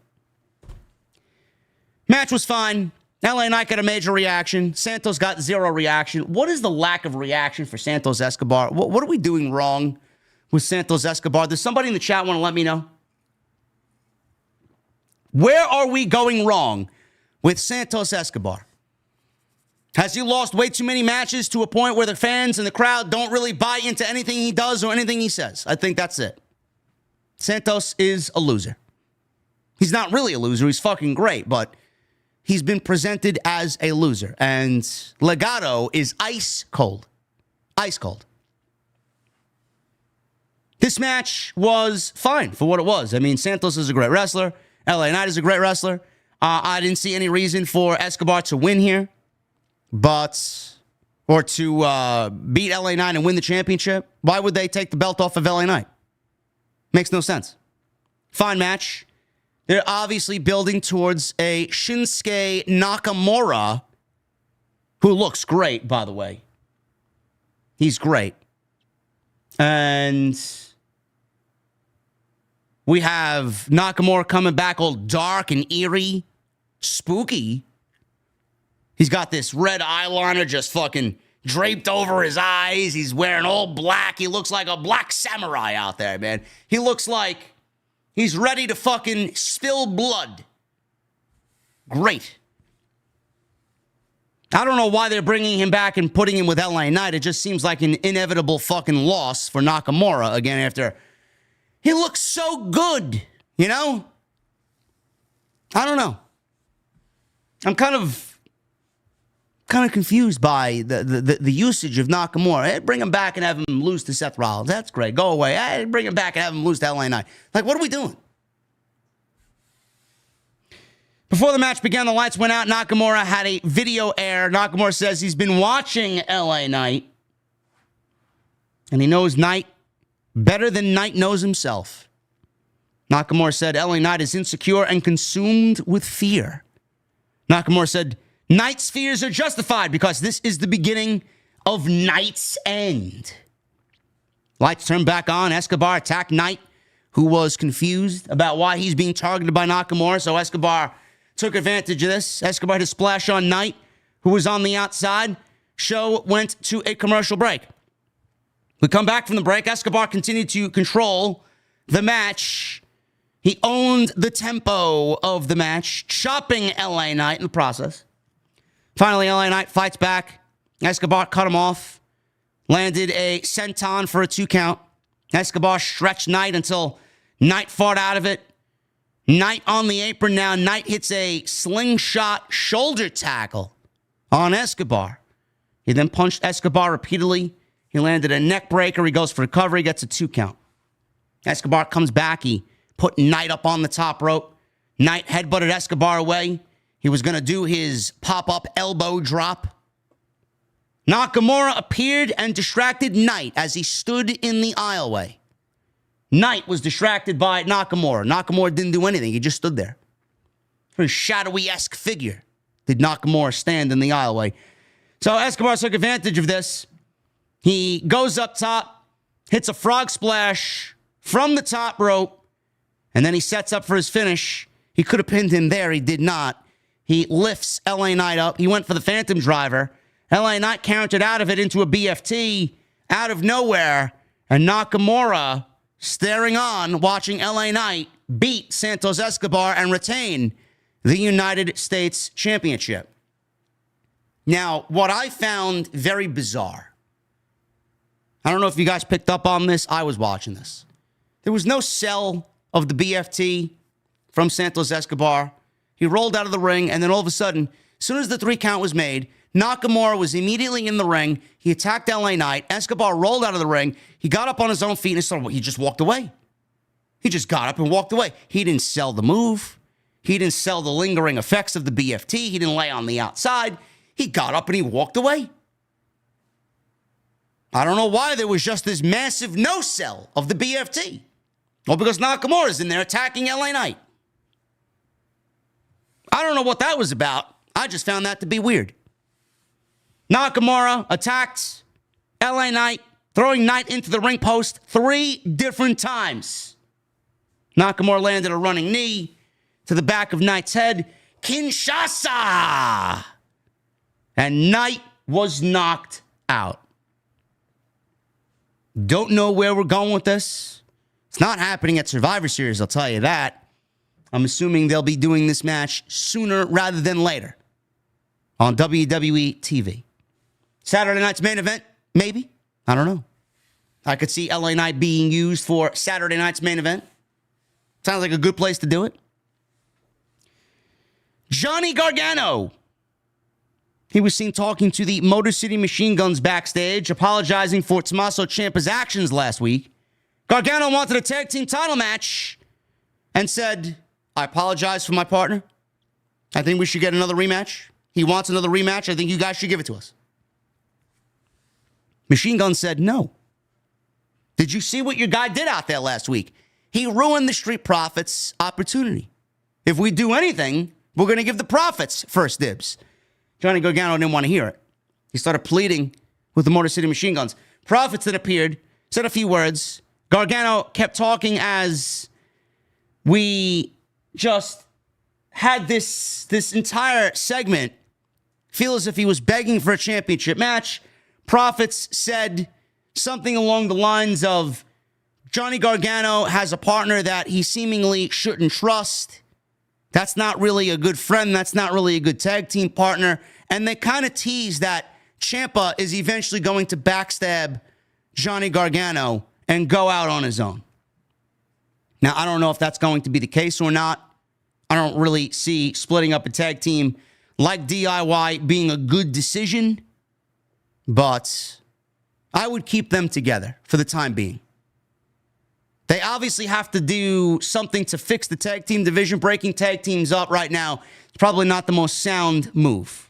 Speaker 1: Match was fine. LA Knight got a major reaction. Santos got 0 reaction. What is the lack of reaction for Santos Escobar? What are we doing wrong with Santos Escobar? Does somebody in the chat want to let me know? Where are we going wrong with Santos Escobar? Has he lost way too many matches to a point where the fans and the crowd don't really buy into anything he does or anything he says? I think that's it. Santos is a loser. He's not really a loser. He's fucking great, but he's been presented as a loser. And Legado is ice cold. Ice cold. This match was fine for what it was. I mean, Santos is a great wrestler. LA Knight is a great wrestler. I didn't see any reason for Escobar to win here, or to beat LA Knight and win the championship. Why would they take the belt off of LA Knight? Makes no sense. Fine match. They're obviously building towards a Shinsuke Nakamura, who looks great, by the way. He's great. And we have Nakamura coming back all dark and eerie, spooky. He's got this red eyeliner just fucking draped over his eyes. He's wearing all black. He looks like a black samurai out there, man. He looks like he's ready to fucking spill blood. Great. I don't know why they're bringing him back and putting him with LA Knight. It just seems like an inevitable fucking loss for Nakamura again after he looks so good, you know? I don't know. I'm kind of confused by the usage of Nakamura. Hey, bring him back and have him lose to Seth Rollins. That's great. Go away. Hey, bring him back and have him lose to LA Knight. Like, what are we doing? Before the match began, the lights went out. Nakamura had a video air. Nakamura says he's been watching LA Knight, and he knows Knight better than Knight knows himself. Nakamura said LA Knight is insecure and consumed with fear. Nakamura said Knight's fears are justified because this is the beginning of Knight's end. Lights turned back on. Escobar attacked Knight, who was confused about why he's being targeted by Nakamura. So Escobar took advantage of this. Escobar had a splash on Knight, who was on the outside. Show went to a commercial break. We come back from the break. Escobar continued to control the match. He owned the tempo of the match, chopping LA Knight in the process. Finally, LA Knight fights back. Escobar cut him off. Landed a senton for a 2 count. Escobar stretched Knight until Knight fought out of it. Knight on the apron now. Knight hits a slingshot shoulder tackle on Escobar. He then punched Escobar repeatedly. He landed a neck breaker. He goes for recovery, gets a 2 count. Escobar comes back. He put Knight up on the top rope. Knight headbutted Escobar away. He was going to do his pop-up elbow drop. Nakamura appeared and distracted Knight as he stood in the aisleway. Knight was distracted by Nakamura. Nakamura didn't do anything. He just stood there. For a shadowy-esque figure did Nakamura stand in the aisleway. So Escobar took advantage of this. He goes up top, hits a frog splash from the top rope, and then he sets up for his finish. He could have pinned him there. He did not. He lifts LA Knight up. He went for the Phantom Driver. LA Knight countered out of it into a BFT out of nowhere. And Nakamura, staring on, watching LA Knight beat Santos Escobar and retain the United States Championship. Now, what I found very bizarre, I don't know if you guys picked up on this. I was watching this. There was no sell of the BFT from Santos Escobar. He rolled out of the ring, and then all of a sudden, as soon as the 3 count was made, Nakamura was immediately in the ring. He attacked LA Knight. Escobar rolled out of the ring. He got up on his own feet and he just walked away. He just got up and walked away. He didn't sell the move. He didn't sell the lingering effects of the BFT. He didn't lay on the outside. He got up and he walked away. I don't know why there was just this massive no-sell of the BFT. Well, because Nakamura's in there attacking LA Knight. I don't know what that was about. I just found that to be weird. Nakamura attacked LA Knight, throwing Knight into the ring post 3 different times. Nakamura landed a running knee to the back of Knight's head. Kinshasa! And Knight was knocked out. Don't know where we're going with this. It's not happening at Survivor Series, I'll tell you that. I'm assuming they'll be doing this match sooner rather than later on WWE TV. Saturday night's main event, maybe. I don't know. I could see LA Knight being used for Saturday night's main event. Sounds like a good place to do it. Johnny Gargano. He was seen talking to the Motor City Machine Guns backstage, apologizing for Tommaso Ciampa's actions last week. Gargano wanted a tag team title match and said, I apologize for my partner. I think we should get another rematch. He wants another rematch. I think you guys should give it to us. Machine Gun said no. Did you see what your guy did out there last week? He ruined the Street Profits' opportunity. If we do anything, we're going to give the Profits first dibs. Johnny Gargano didn't want to hear it. He started pleading with the Motor City Machine Guns. Profits then appeared, said a few words. Gargano kept talking as we just had this entire segment feel as if he was begging for a championship match. Profits said something along the lines of Johnny Gargano has a partner that he seemingly shouldn't trust. That's not really a good friend. That's not really a good tag team partner. And they kind of tease that Champa is eventually going to backstab Johnny Gargano and go out on his own. Now, I don't know if that's going to be the case or not. I don't really see splitting up a tag team like DIY being a good decision, but I would keep them together for the time being. They obviously have to do something to fix the tag team division. Breaking tag teams up right now is probably not the most sound move.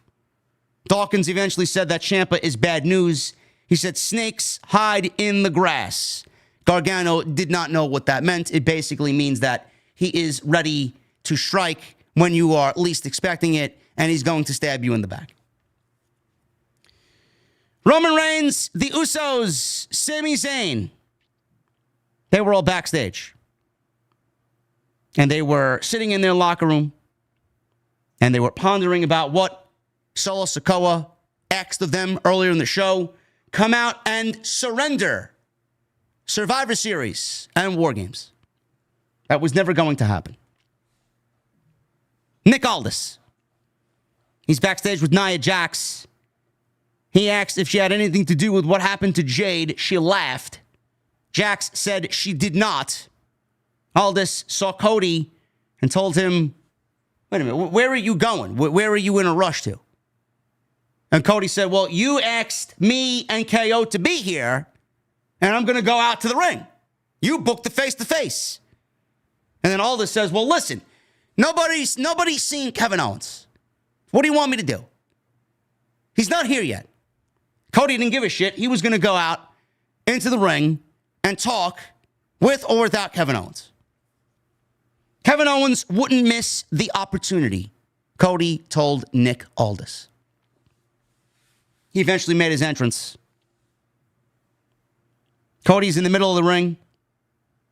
Speaker 1: Dawkins eventually said that Champa is bad news. He said snakes hide in the grass. Gargano did not know what that meant. It basically means that he is ready to strike when you are least expecting it, and he's going to stab you in the back. Roman Reigns, the Usos, Sami Zayn, they were all backstage. And they were sitting in their locker room, and they were pondering about what Solo Sikoa asked of them earlier in the show. Come out and surrender Survivor Series and War Games. That was never going to happen. Nick Aldis. He's backstage with Nia Jax. He asked if she had anything to do with what happened to Jade. She laughed. Jax said she did not. Aldis saw Cody and told him, wait a minute, where are you going? Where are you in a rush to? And Cody said, well, you asked me and KO to be here, and I'm going to go out to the ring. You booked the face-to-face. And then Aldis says, well, listen, nobody's seen Kevin Owens. What do you want me to do? He's not here yet. Cody didn't give a shit. He was going to go out into the ring and talk with or without Kevin Owens. Kevin Owens wouldn't miss the opportunity, Cody told Nick Aldis. He eventually made his entrance. Cody's in the middle of the ring.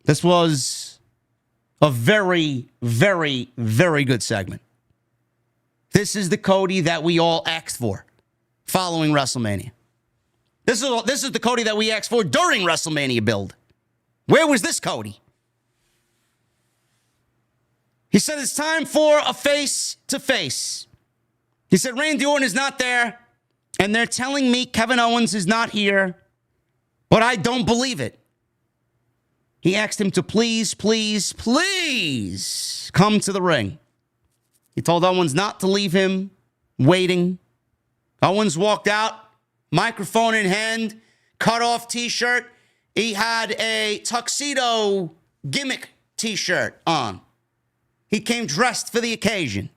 Speaker 1: This was a very, very, very good segment. This is the Cody that we all asked for following WrestleMania. This is the Cody that we asked for during WrestleMania build. Where was this Cody? He said it's time for a face-to-face. He said Randy Orton is not there, and they're telling me Kevin Owens is not here, but I don't believe it. He asked him to please, please, please come to the ring. He told Owens not to leave him waiting. Owens walked out, microphone in hand, cut-off T-shirt. He had a tuxedo gimmick T-shirt on. He came dressed for the occasion.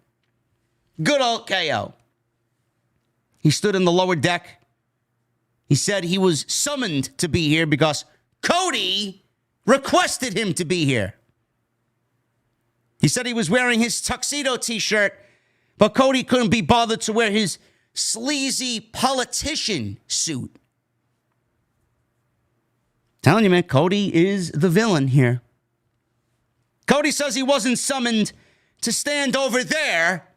Speaker 1: Good old KO. He stood in the lower deck. He said he was summoned to be here because Cody requested him to be here. He said he was wearing his tuxedo T-shirt, but Cody couldn't be bothered to wear his sleazy politician suit. Telling you, man, Cody is the villain here. Cody says he wasn't summoned to stand over there,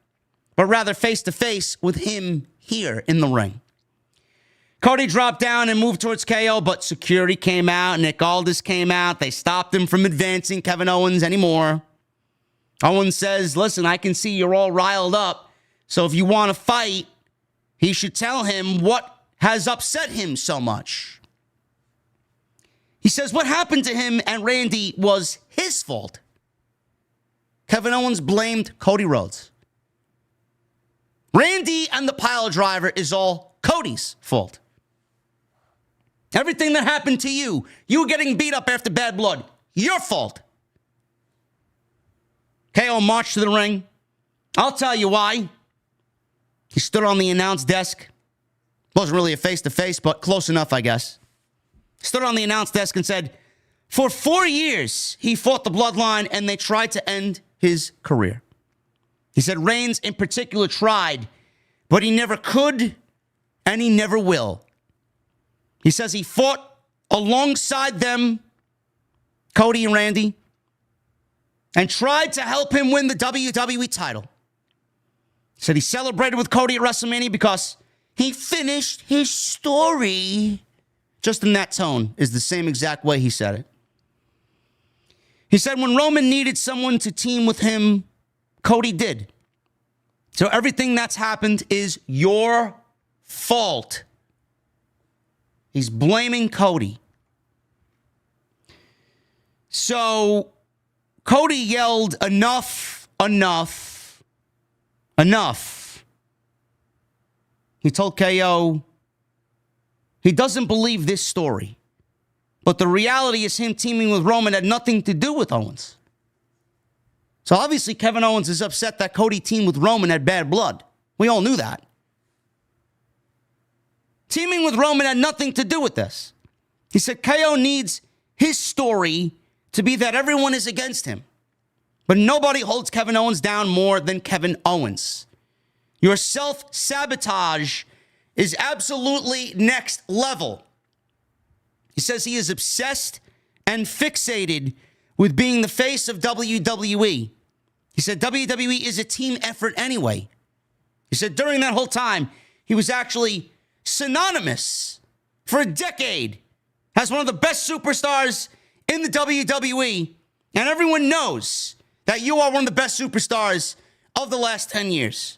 Speaker 1: but rather face-to-face with him here in the ring. Cody dropped down and moved towards KO, but security came out. Nick Aldis came out. They stopped him from advancing Kevin Owens anymore. Owens says, listen, I can see you're all riled up, so if you want to fight, he should tell him what has upset him so much. He says what happened to him and Randy was his fault. Kevin Owens blamed Cody Rhodes. Randy and the pile driver is all Cody's fault. Everything that happened to you getting beat up after Bad Blood, your fault. KO marched to the ring. I'll tell you why. He stood on the announce desk. Wasn't really a face-to-face, but close enough, I guess. Stood on the announce desk and said, for 4 years, he fought the Bloodline and they tried to end his career. He said Reigns in particular tried, but he never could and he never will. He says he fought alongside them, Cody and Randy, and tried to help him win the WWE title. He said he celebrated with Cody at WrestleMania because he finished his story. Just in that tone is the same exact way he said it. He said when Roman needed someone to team with him, Cody did. So everything that's happened is your fault. He's blaming Cody. So Cody yelled, enough, enough, enough. He told KO he doesn't believe this story. But the reality is him teaming with Roman had nothing to do with Owens. So obviously Kevin Owens is upset that Cody teamed with Roman had bad blood. We all knew that. Teaming with Roman had nothing to do with this. He said KO needs his story to be that everyone is against him. But nobody holds Kevin Owens down more than Kevin Owens. Your self-sabotage is absolutely next level. He says he is obsessed and fixated with being the face of WWE. He said WWE is a team effort anyway. He said during that whole time, he was actually synonymous for a decade as one of the best superstars in the WWE. And everyone knows that you are one of the best superstars of the last 10 years.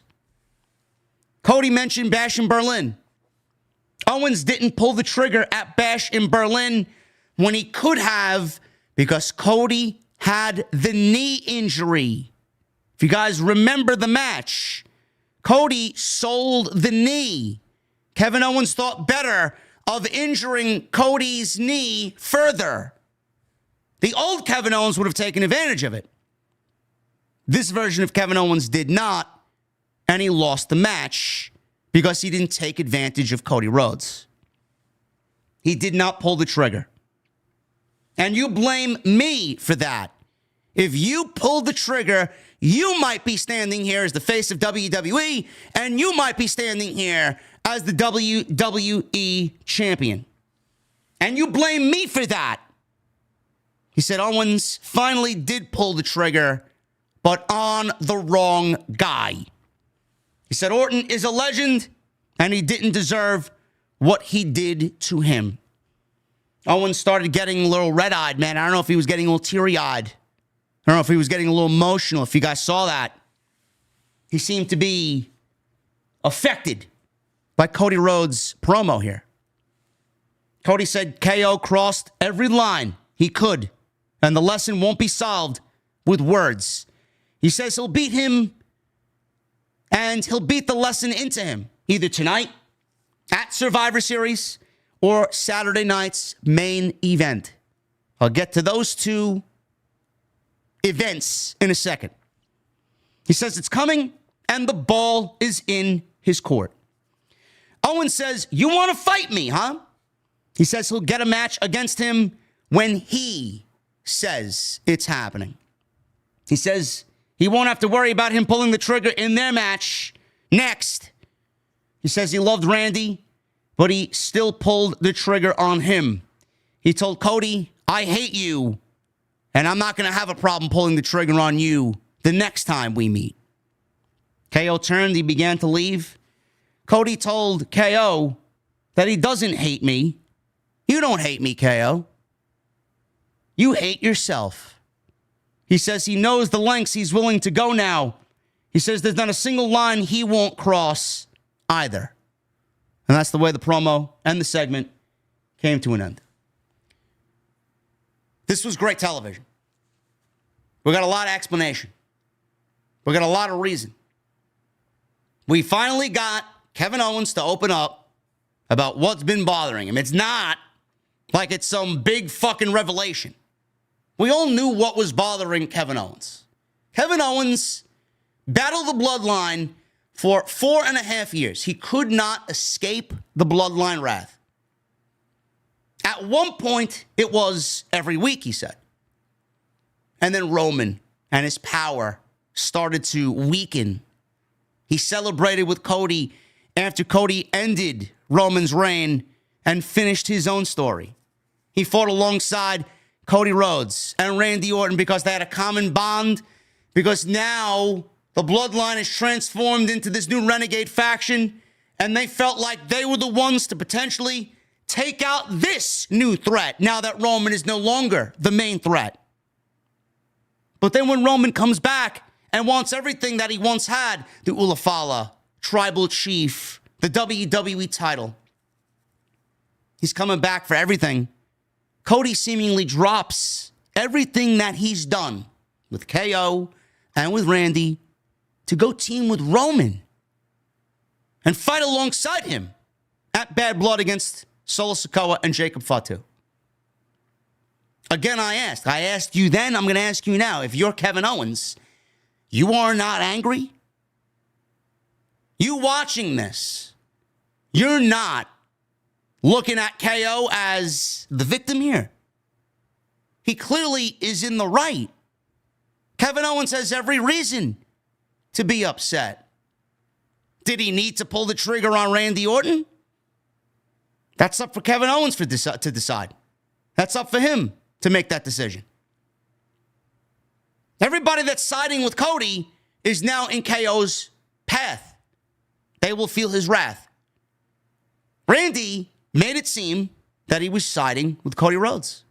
Speaker 1: Cody mentioned Bash in Berlin. Owens didn't pull the trigger at Bash in Berlin when he could have because Cody had the knee injury. If you guys remember the match, Cody sold the knee. Kevin Owens thought better of injuring Cody's knee further. The old Kevin Owens would have taken advantage of it. This version of Kevin Owens did not, and he lost the match because he didn't take advantage of Cody Rhodes. He did not pull the trigger. And you blame me for that. If you pulled the trigger, you might be standing here as the face of WWE, and you might be standing here as the WWE champion. And you blame me for that. He said Owens finally did pull the trigger, but on the wrong guy. He said Orton is a legend, and he didn't deserve what he did to him. Owens started getting a little red-eyed, man. I don't know if he was getting a little teary-eyed. I don't know if he was getting a little emotional, if you guys saw that. He seemed to be affected by Cody Rhodes' promo here. Cody said KO crossed every line he could, and the lesson won't be solved with words. He says he'll beat him, and he'll beat the lesson into him, either tonight, at Survivor Series, or Saturday night's main event. I'll get to those two events in a second. He says it's coming, and the ball is in his court. Owens says, you want to fight me, huh? He says he'll get a match against him when he says it's happening. He says he won't have to worry about him pulling the trigger in their match next. He says he loved Randy, but he still pulled the trigger on him. He told Cody, I hate you, and I'm not going to have a problem pulling the trigger on you the next time we meet. KO turned, he began to leave. Cody told KO that he doesn't hate me. You don't hate me, KO. You hate yourself. He says he knows the lengths he's willing to go now. He says there's not a single line he won't cross either. And that's the way the promo and the segment came to an end. This was great television. We got a lot of explanation. We got a lot of reason. We finally got Kevin Owens to open up about what's been bothering him. It's not like it's some big fucking revelation. We all knew what was bothering Kevin Owens. Kevin Owens battled the Bloodline for 4.5 years. He could not escape the Bloodline wrath. At one point, it was every week, he said. And then Roman and his power started to weaken. He celebrated with Cody after Cody ended Roman's reign and finished his own story. He fought alongside Cody Rhodes and Randy Orton because they had a common bond, because now the Bloodline is transformed into this new renegade faction, and they felt like they were the ones to potentially take out this new threat now that Roman is no longer the main threat. But then when Roman comes back and wants everything that he once had, the Ulafala, Tribal Chief, the WWE title, he's coming back for everything. Cody seemingly drops everything that he's done with KO and with Randy to go team with Roman and fight alongside him at Bad Blood against Solo Sikoa and Jacob Fatu. Again, I asked you then, I'm going to ask you now. If you're Kevin Owens, you are not angry? You watching this, you're not looking at KO as the victim here. He clearly is in the right. Kevin Owens has every reason to be upset. Did he need to pull the trigger on Randy Orton? That's up for Kevin Owens to decide. That's up for him to make that decision. Everybody that's siding with Cody is now in KO's path. They will feel his wrath. Randy made it seem that he was siding with Cody Rhodes.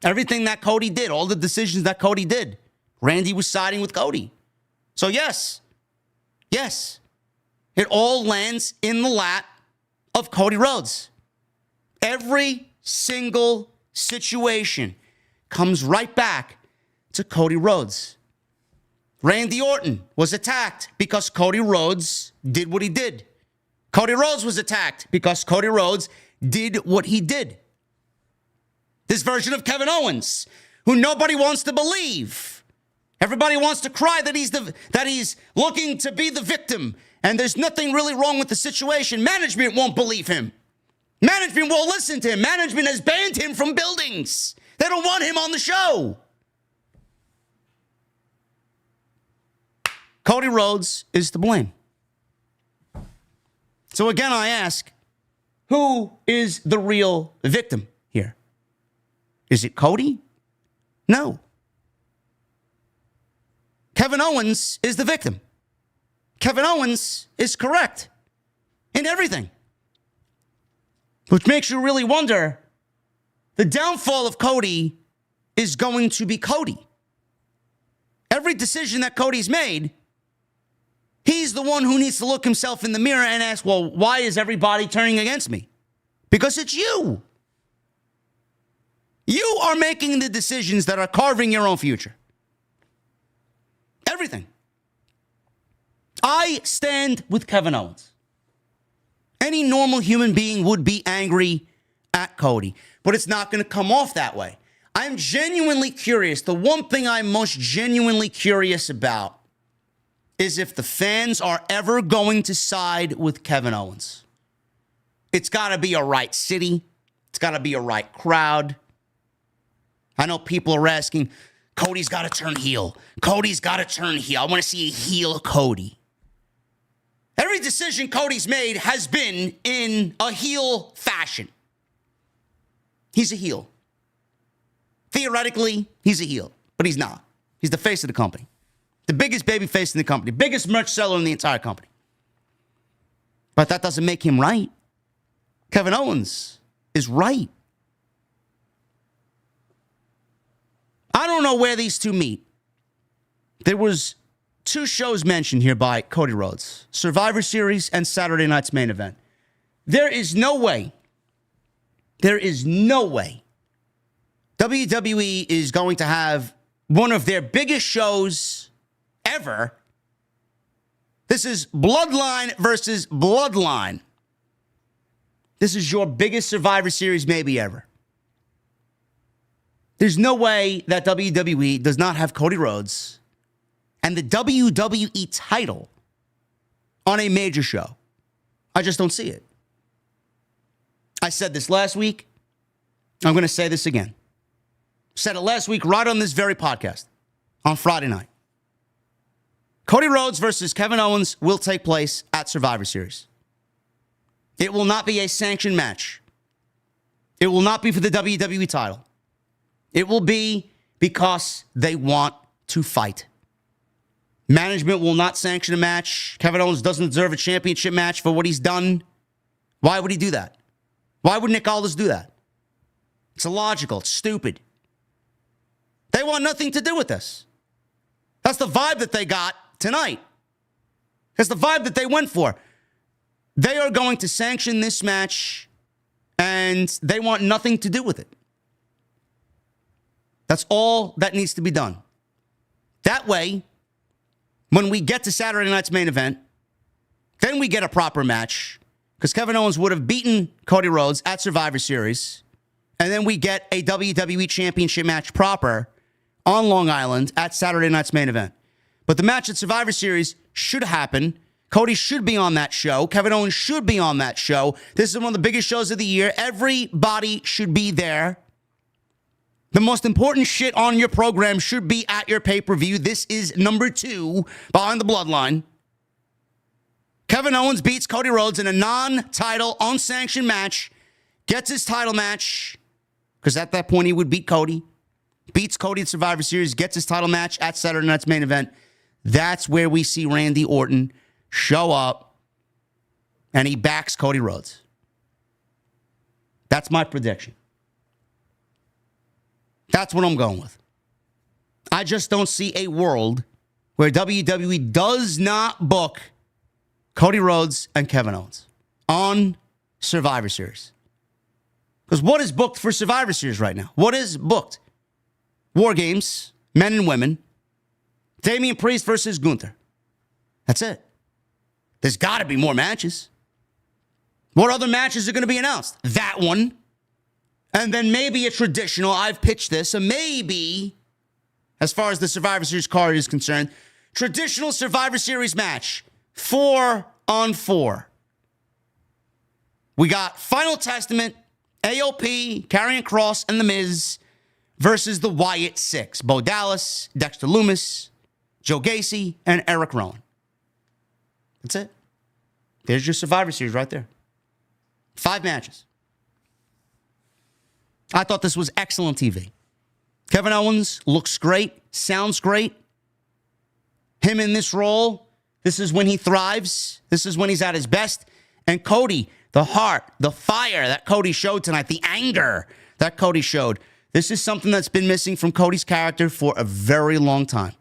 Speaker 1: Everything that Cody did, all the decisions that Cody did, Randy was siding with Cody. So yes, it all lands in the lap of Cody Rhodes. Every single situation comes right back to Cody Rhodes. Randy Orton was attacked because Cody Rhodes did what he did. Cody Rhodes was attacked because Cody Rhodes did what he did. This version of Kevin Owens, who nobody wants to believe. Everybody wants to cry that he's looking to be the victim, and there's nothing really wrong with the situation. Management won't believe him. Management won't listen to him. Management has banned him from buildings. They don't want him on the show. Cody Rhodes is to blame. So again, I ask, who is the real victim here? Is it Cody? No. Kevin Owens is the victim. Kevin Owens is correct in everything. Which makes you really wonder, the downfall of Cody is going to be Cody. Every decision that Cody's made, he's the one who needs to look himself in the mirror and ask, well, why is everybody turning against me? Because it's you. You are making the decisions that are carving your own future. Everything. I stand with Kevin Owens. Any normal human being would be angry at Cody, but it's not going to come off that way. I'm genuinely curious. The one thing I'm most genuinely curious about is if the fans are ever going to side with Kevin Owens. It's got to be a right city. It's got to be a right crowd. I know people are asking, Cody's got to turn heel. Cody's got to turn heel. I want to see a heel Cody. Every decision Cody's made has been in a heel fashion. He's a heel. Theoretically, he's a heel, but he's not. He's the face of the company. The biggest baby face in the company. Biggest merch seller in the entire company. But that doesn't make him right. Kevin Owens is right. I don't know where these two meet. There was 2 shows mentioned here by Cody Rhodes. Survivor Series and Saturday Night's Main Event. There is no way WWE is going to have one of their biggest shows ever. This is Bloodline versus Bloodline. This is your biggest Survivor Series maybe ever. There's no way that WWE does not have Cody Rhodes and the WWE title on a major show. I just don't see it. I said this last week. I'm going to say this again. Said it last week right on this very podcast on Friday night. Cody Rhodes versus Kevin Owens will take place at Survivor Series. It will not be a sanctioned match. It will not be for the WWE title. It will be because they want to fight. Management will not sanction a match. Kevin Owens doesn't deserve a championship match for what he's done. Why would he do that? Why would Nick Aldis do that? It's illogical. It's stupid. They want nothing to do with this. That's the vibe that they got tonight. That's the vibe that they went for. They are going to sanction this match, and they want nothing to do with it. That's all that needs to be done. That way, when we get to Saturday night's main event, then we get a proper match, because Kevin Owens would have beaten Cody Rhodes at Survivor Series, and then we get a WWE Championship match proper on Long Island at Saturday night's main event. But the match at Survivor Series should happen. Cody should be on that show. Kevin Owens should be on that show. This is one of the biggest shows of the year. Everybody should be there. The most important shit on your program should be at your pay-per-view. This is number 2 behind the Bloodline. Kevin Owens beats Cody Rhodes in a non-title, unsanctioned match. Gets his title match, because at that point he would beat Cody. Beats Cody at Survivor Series, gets his title match at Saturday night's main event. That's where we see Randy Orton show up, and he backs Cody Rhodes. That's my prediction. That's what I'm going with. I just don't see a world where WWE does not book Cody Rhodes and Kevin Owens on Survivor Series. Because what is booked for Survivor Series right now? What is booked? War Games, men and women. Damian Priest versus Gunther. That's it. There's got to be more matches. What other matches are going to be announced? That one. And then maybe a traditional, I've pitched this, a maybe, as far as the Survivor Series card is concerned, traditional Survivor Series match, 4-on-4. We got Final Testament, AOP, Karrion Kross, and The Miz versus the Wyatt Six, Bo Dallas, Dexter Lumis, Joe Gacy, and Eric Rowan. That's it. There's your Survivor Series right there. 5 matches. I thought this was excellent TV. Kevin Owens looks great, sounds great. Him in this role, this is when he thrives. This is when he's at his best. And Cody, the heart, the fire that Cody showed tonight, the anger that Cody showed. This is something that's been missing from Cody's character for a very long time.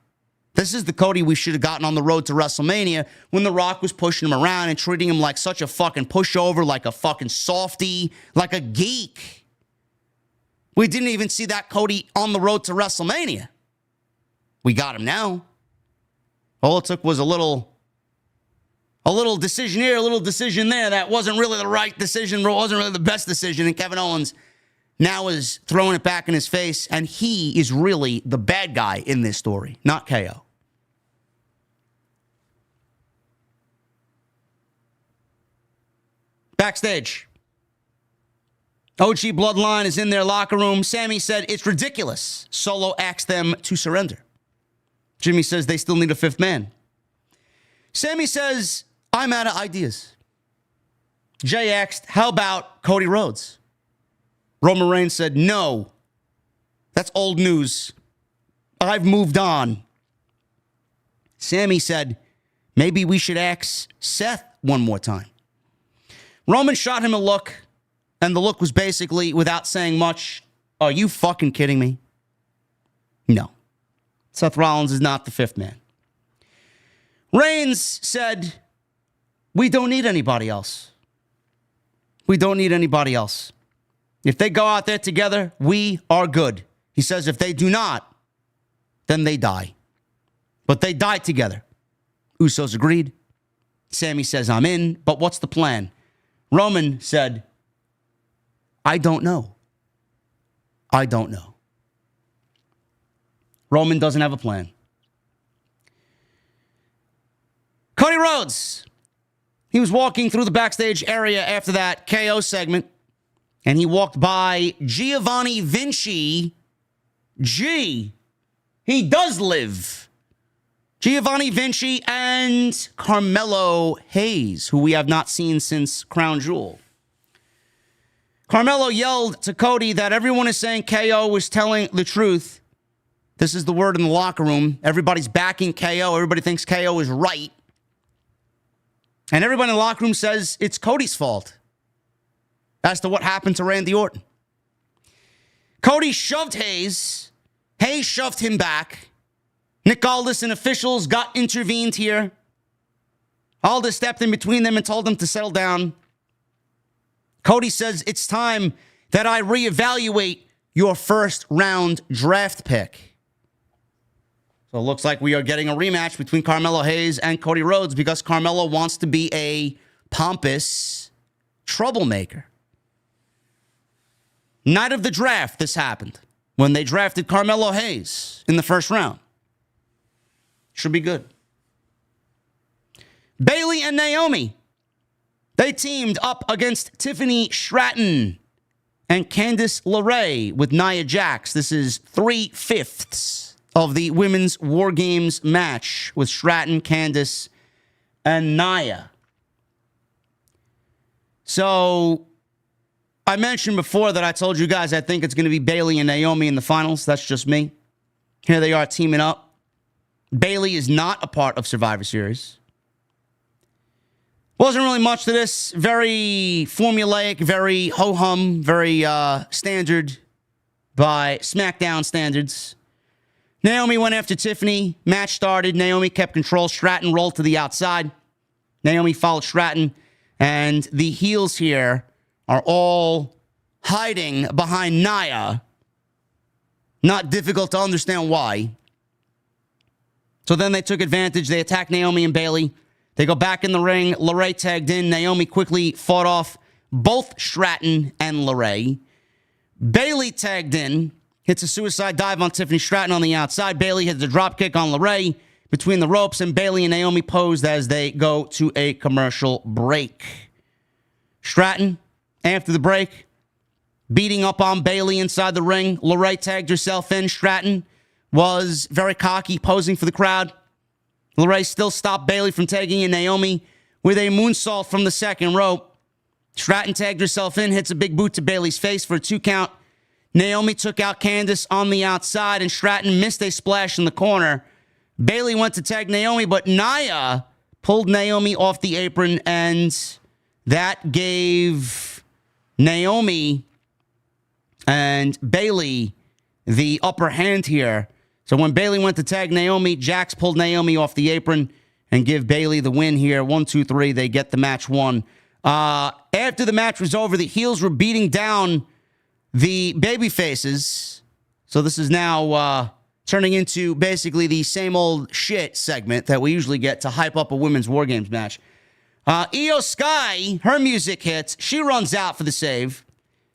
Speaker 1: This is the Cody we should have gotten on the road to WrestleMania when The Rock was pushing him around and treating him like such a fucking pushover, like a fucking softie, like a geek. We didn't even see that Cody on the road to WrestleMania. We got him now. All it took was a little decision here, a little decision there. That wasn't really the right decision, wasn't really the best decision. And Kevin Owens now is throwing it back in his face, and he is really the bad guy in this story, not KO. Backstage. OG Bloodline is in their locker room. Sammy said, it's ridiculous. Solo asked them to surrender. Jimmy says they still need a 5th man. Sammy says, I'm out of ideas. Jay asked, how about Cody Rhodes? Roman Reigns said, no. That's old news. I've moved on. Sammy said, maybe we should ask Seth one more time. Roman shot him a look. And the look was basically, without saying much, are you fucking kidding me? No. Seth Rollins is not the 5th man. Reigns said, we don't need anybody else. We don't need anybody else. If they go out there together, we are good. He says if they do not, then they die. But they died together. Usos agreed. Sammy says, I'm in, but what's the plan? Roman said, I don't know. I don't know. Roman doesn't have a plan. Cody Rhodes. He was walking through the backstage area after that KO segment, and he walked by Giovanni Vinci. He does live. Giovanni Vinci and Carmelo Hayes, who we have not seen since Crown Jewel. Carmelo yelled to Cody that everyone is saying KO was telling the truth. This is the word in the locker room. Everybody's backing KO. Everybody thinks KO is right. And everybody in the locker room says it's Cody's fault as to what happened to Randy Orton. Cody shoved Hayes. Hayes shoved him back. Nick Aldis and officials got intervened here. Aldis stepped in between them and told them to settle down. Cody says, it's time that I reevaluate your first round draft pick. So it looks like we are getting a rematch between Carmelo Hayes and Cody Rhodes because Carmelo wants to be a pompous troublemaker. Night of the draft, this happened when they drafted Carmelo Hayes in the first round. Should be good. Bayley and Naomi. They teamed up against Tiffany Stratton and Candice LeRae with Nia Jax. This is 3/5 of the Women's War Games match with Stratton, Candice, and Nia. So, I mentioned before that I told you guys I think it's going to be Bayley and Naomi in the finals. That's just me. Here they are teaming up. Bayley is not a part of Survivor Series. Wasn't really much to this. Very formulaic, very ho-hum, very standard by SmackDown standards. Naomi went after Tiffany. Match started. Naomi kept control. Stratton rolled to the outside. Naomi followed Stratton. And the heels here are all hiding behind Nia. Not difficult to understand why. So then they took advantage. They attacked Naomi and Bayley. They go back in the ring. LeRae tagged in. Naomi quickly fought off both Stratton and LeRae. Bayley tagged in. Hits a suicide dive on Tiffany Stratton on the outside. Bayley hits a drop kick on LeRae between the ropes. And Bayley and Naomi posed as they go to a commercial break. Stratton, after the break, beating up on Bayley inside the ring. LeRae tagged herself in. Stratton was very cocky, posing for the crowd. LeRae still stopped Bayley from tagging in Naomi with a moonsault from the second rope. Stratton tagged herself in, hits a big boot to Bayley's face for a 2 count. Naomi took out Candice on the outside, and Stratton missed a splash in the corner. Bayley went to tag Naomi, but Nia pulled Naomi off the apron, and that gave Naomi and Bayley the upper hand here. So when Bayley went to tag Naomi, Jax pulled Naomi off the apron and give Bayley the win here. 1, 2, 3. They get the match won. After the match was over, the heels were beating down the baby faces. So this is now turning into basically the same old shit segment that we usually get to hype up a women's War Games match. Io Sky, her music hits. She runs out for the save.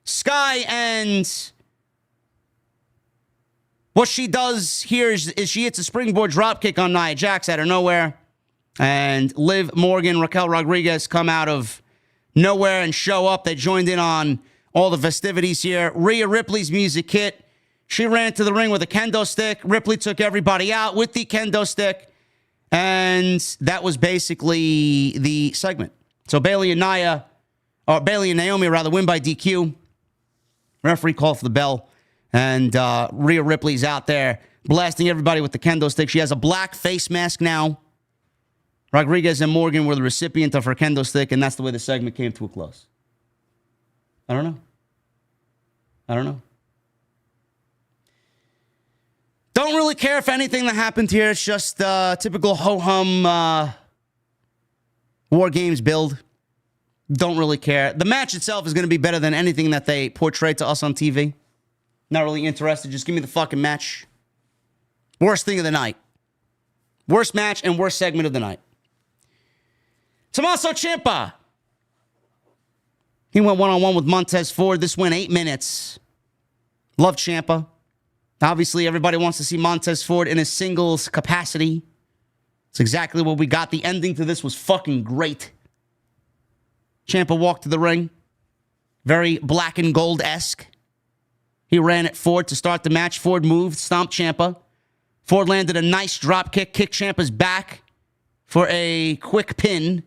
Speaker 1: Sky and... what she does here is she hits a springboard dropkick on Nia Jax out of nowhere. And Liv Morgan, Raquel Rodriguez come out of nowhere and show up. They joined in on all the festivities here. Rhea Ripley's music hit. She ran to the ring with a kendo stick. Ripley took everybody out with the kendo stick. And that was basically the segment. So Bayley and Naomi win by DQ. Referee called for the bell. And Rhea Ripley's out there blasting everybody with the kendo stick. She has a black face mask now. Rodriguez and Morgan were the recipient of her kendo stick, and that's the way the segment came to a close. I don't know. Don't really care if anything that happened here. It's just typical ho-hum War Games build. Don't really care. The match itself is going to be better than anything that they portrayed to us on TV. Not really interested. Just give me the fucking match. Worst thing of the night. Worst match and worst segment of the night. Tommaso Ciampa. He went one-on-one with Montez Ford. This went 8 minutes. Love Ciampa. Obviously, everybody wants to see Montez Ford in a singles capacity. It's exactly what we got. The ending to this was fucking great. Champa walked to the ring. Very black and gold-esque. He ran at Ford to start the match. Ford moved, stomped Champa. Ford landed a nice drop kick, kicked Ciampa's back for a quick pin.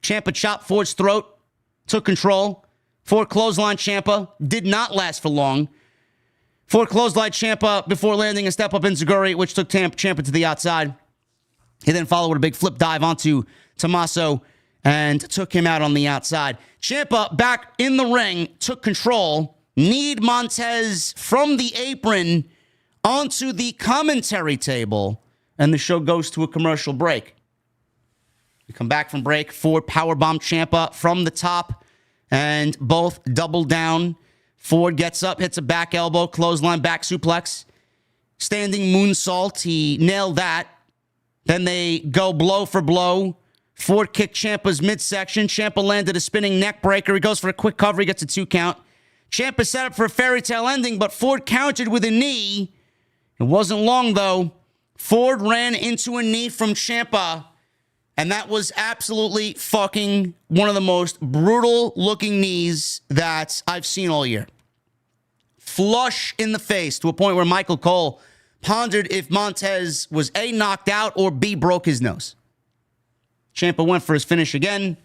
Speaker 1: Ciampa chopped Ford's throat, took control. Ford clotheslined Ciampa, did not last for long. Ford clotheslined Ciampa before landing a step-up enziguri, which took Ciampa to the outside. He then followed with a big flip dive onto Tommaso and took him out on the outside. Ciampa back in the ring, took control, kneed Montez from the apron onto the commentary table, and the show goes to a commercial break. We come back from break. Ford powerbomb Ciampa from the top, and both double down. Ford gets up, hits a back elbow, clothesline, back suplex. Standing moonsault, he nailed that. Then they go blow for blow. Ford kicked Ciampa's midsection. Ciampa landed a spinning neck breaker. He goes for a quick cover. He gets a 2 count. Ciampa set up for a fairy tale ending, but Ford countered with a knee. It wasn't long, though. Ford ran into a knee from Ciampa, and that was absolutely fucking one of the most brutal-looking knees that I've seen all year. Flush in the face to a point where Michael Cole pondered if Montez was A, knocked out, or B, broke his nose. Ciampa went for his finish again.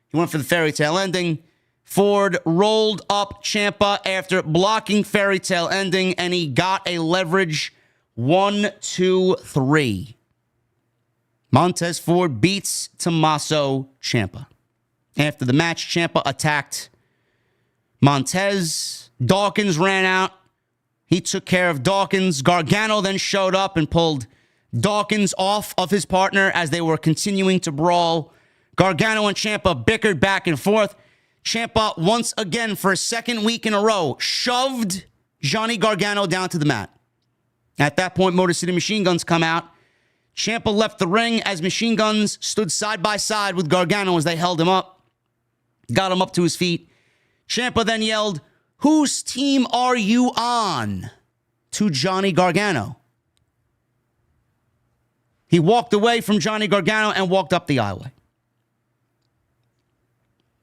Speaker 1: He went for the fairy tale ending. Ford rolled up Ciampa after blocking fairy tale ending, and he got a leverage 1, 2, 3. Montez Ford beats Tommaso Ciampa. After the match, Ciampa attacked Montez. Dawkins ran out. He took care of Dawkins. Gargano then showed up and pulled Dawkins off of his partner as they were continuing to brawl. Gargano and Ciampa bickered back and forth. Ciampa, once again for a second week in a row, shoved Johnny Gargano down to the mat. At that point, Motor City Machine Guns come out. Ciampa left the ring as Machine Guns stood side by side with Gargano as they held him up. Got him up to his feet. Ciampa then yelled, "Whose team are you on?" to Johnny Gargano. He walked away from Johnny Gargano and walked up the aisleway.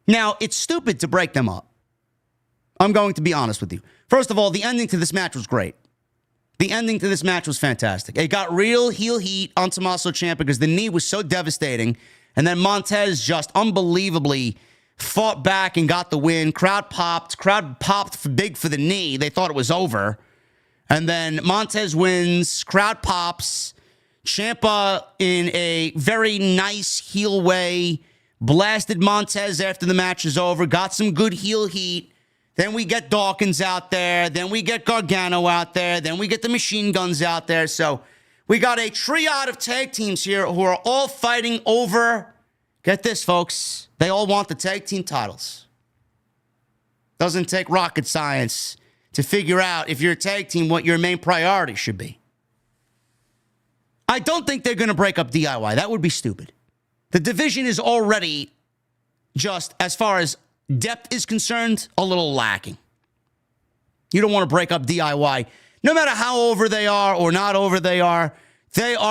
Speaker 1: Now, it's stupid to break them up. I'm going to be honest with you. First of all, the ending to this match was great. The ending to this match was fantastic. It got real heel heat on Tommaso Ciampa because the knee was so devastating. And then Montez just unbelievably fought back and got the win. Crowd popped. Crowd popped big for the knee. They thought it was over. And then Montez wins. Crowd pops. Ciampa, in a very nice heel way, blasted Montez after the match is over. Got some good heel heat. Then we get Dawkins out there. Then we get Gargano out there. Then we get the Machine Guns out there. So we got a triad of tag teams here who are all fighting over, get this, folks, they all want the tag team titles. Doesn't take rocket science to figure out, if you're a tag team, what your main priority should be. I don't think they're going to break up DIY. That would be stupid. The division is already, just as far as depth is concerned, a little lacking. You don't want to break up DIY. No matter how over they are or not over they are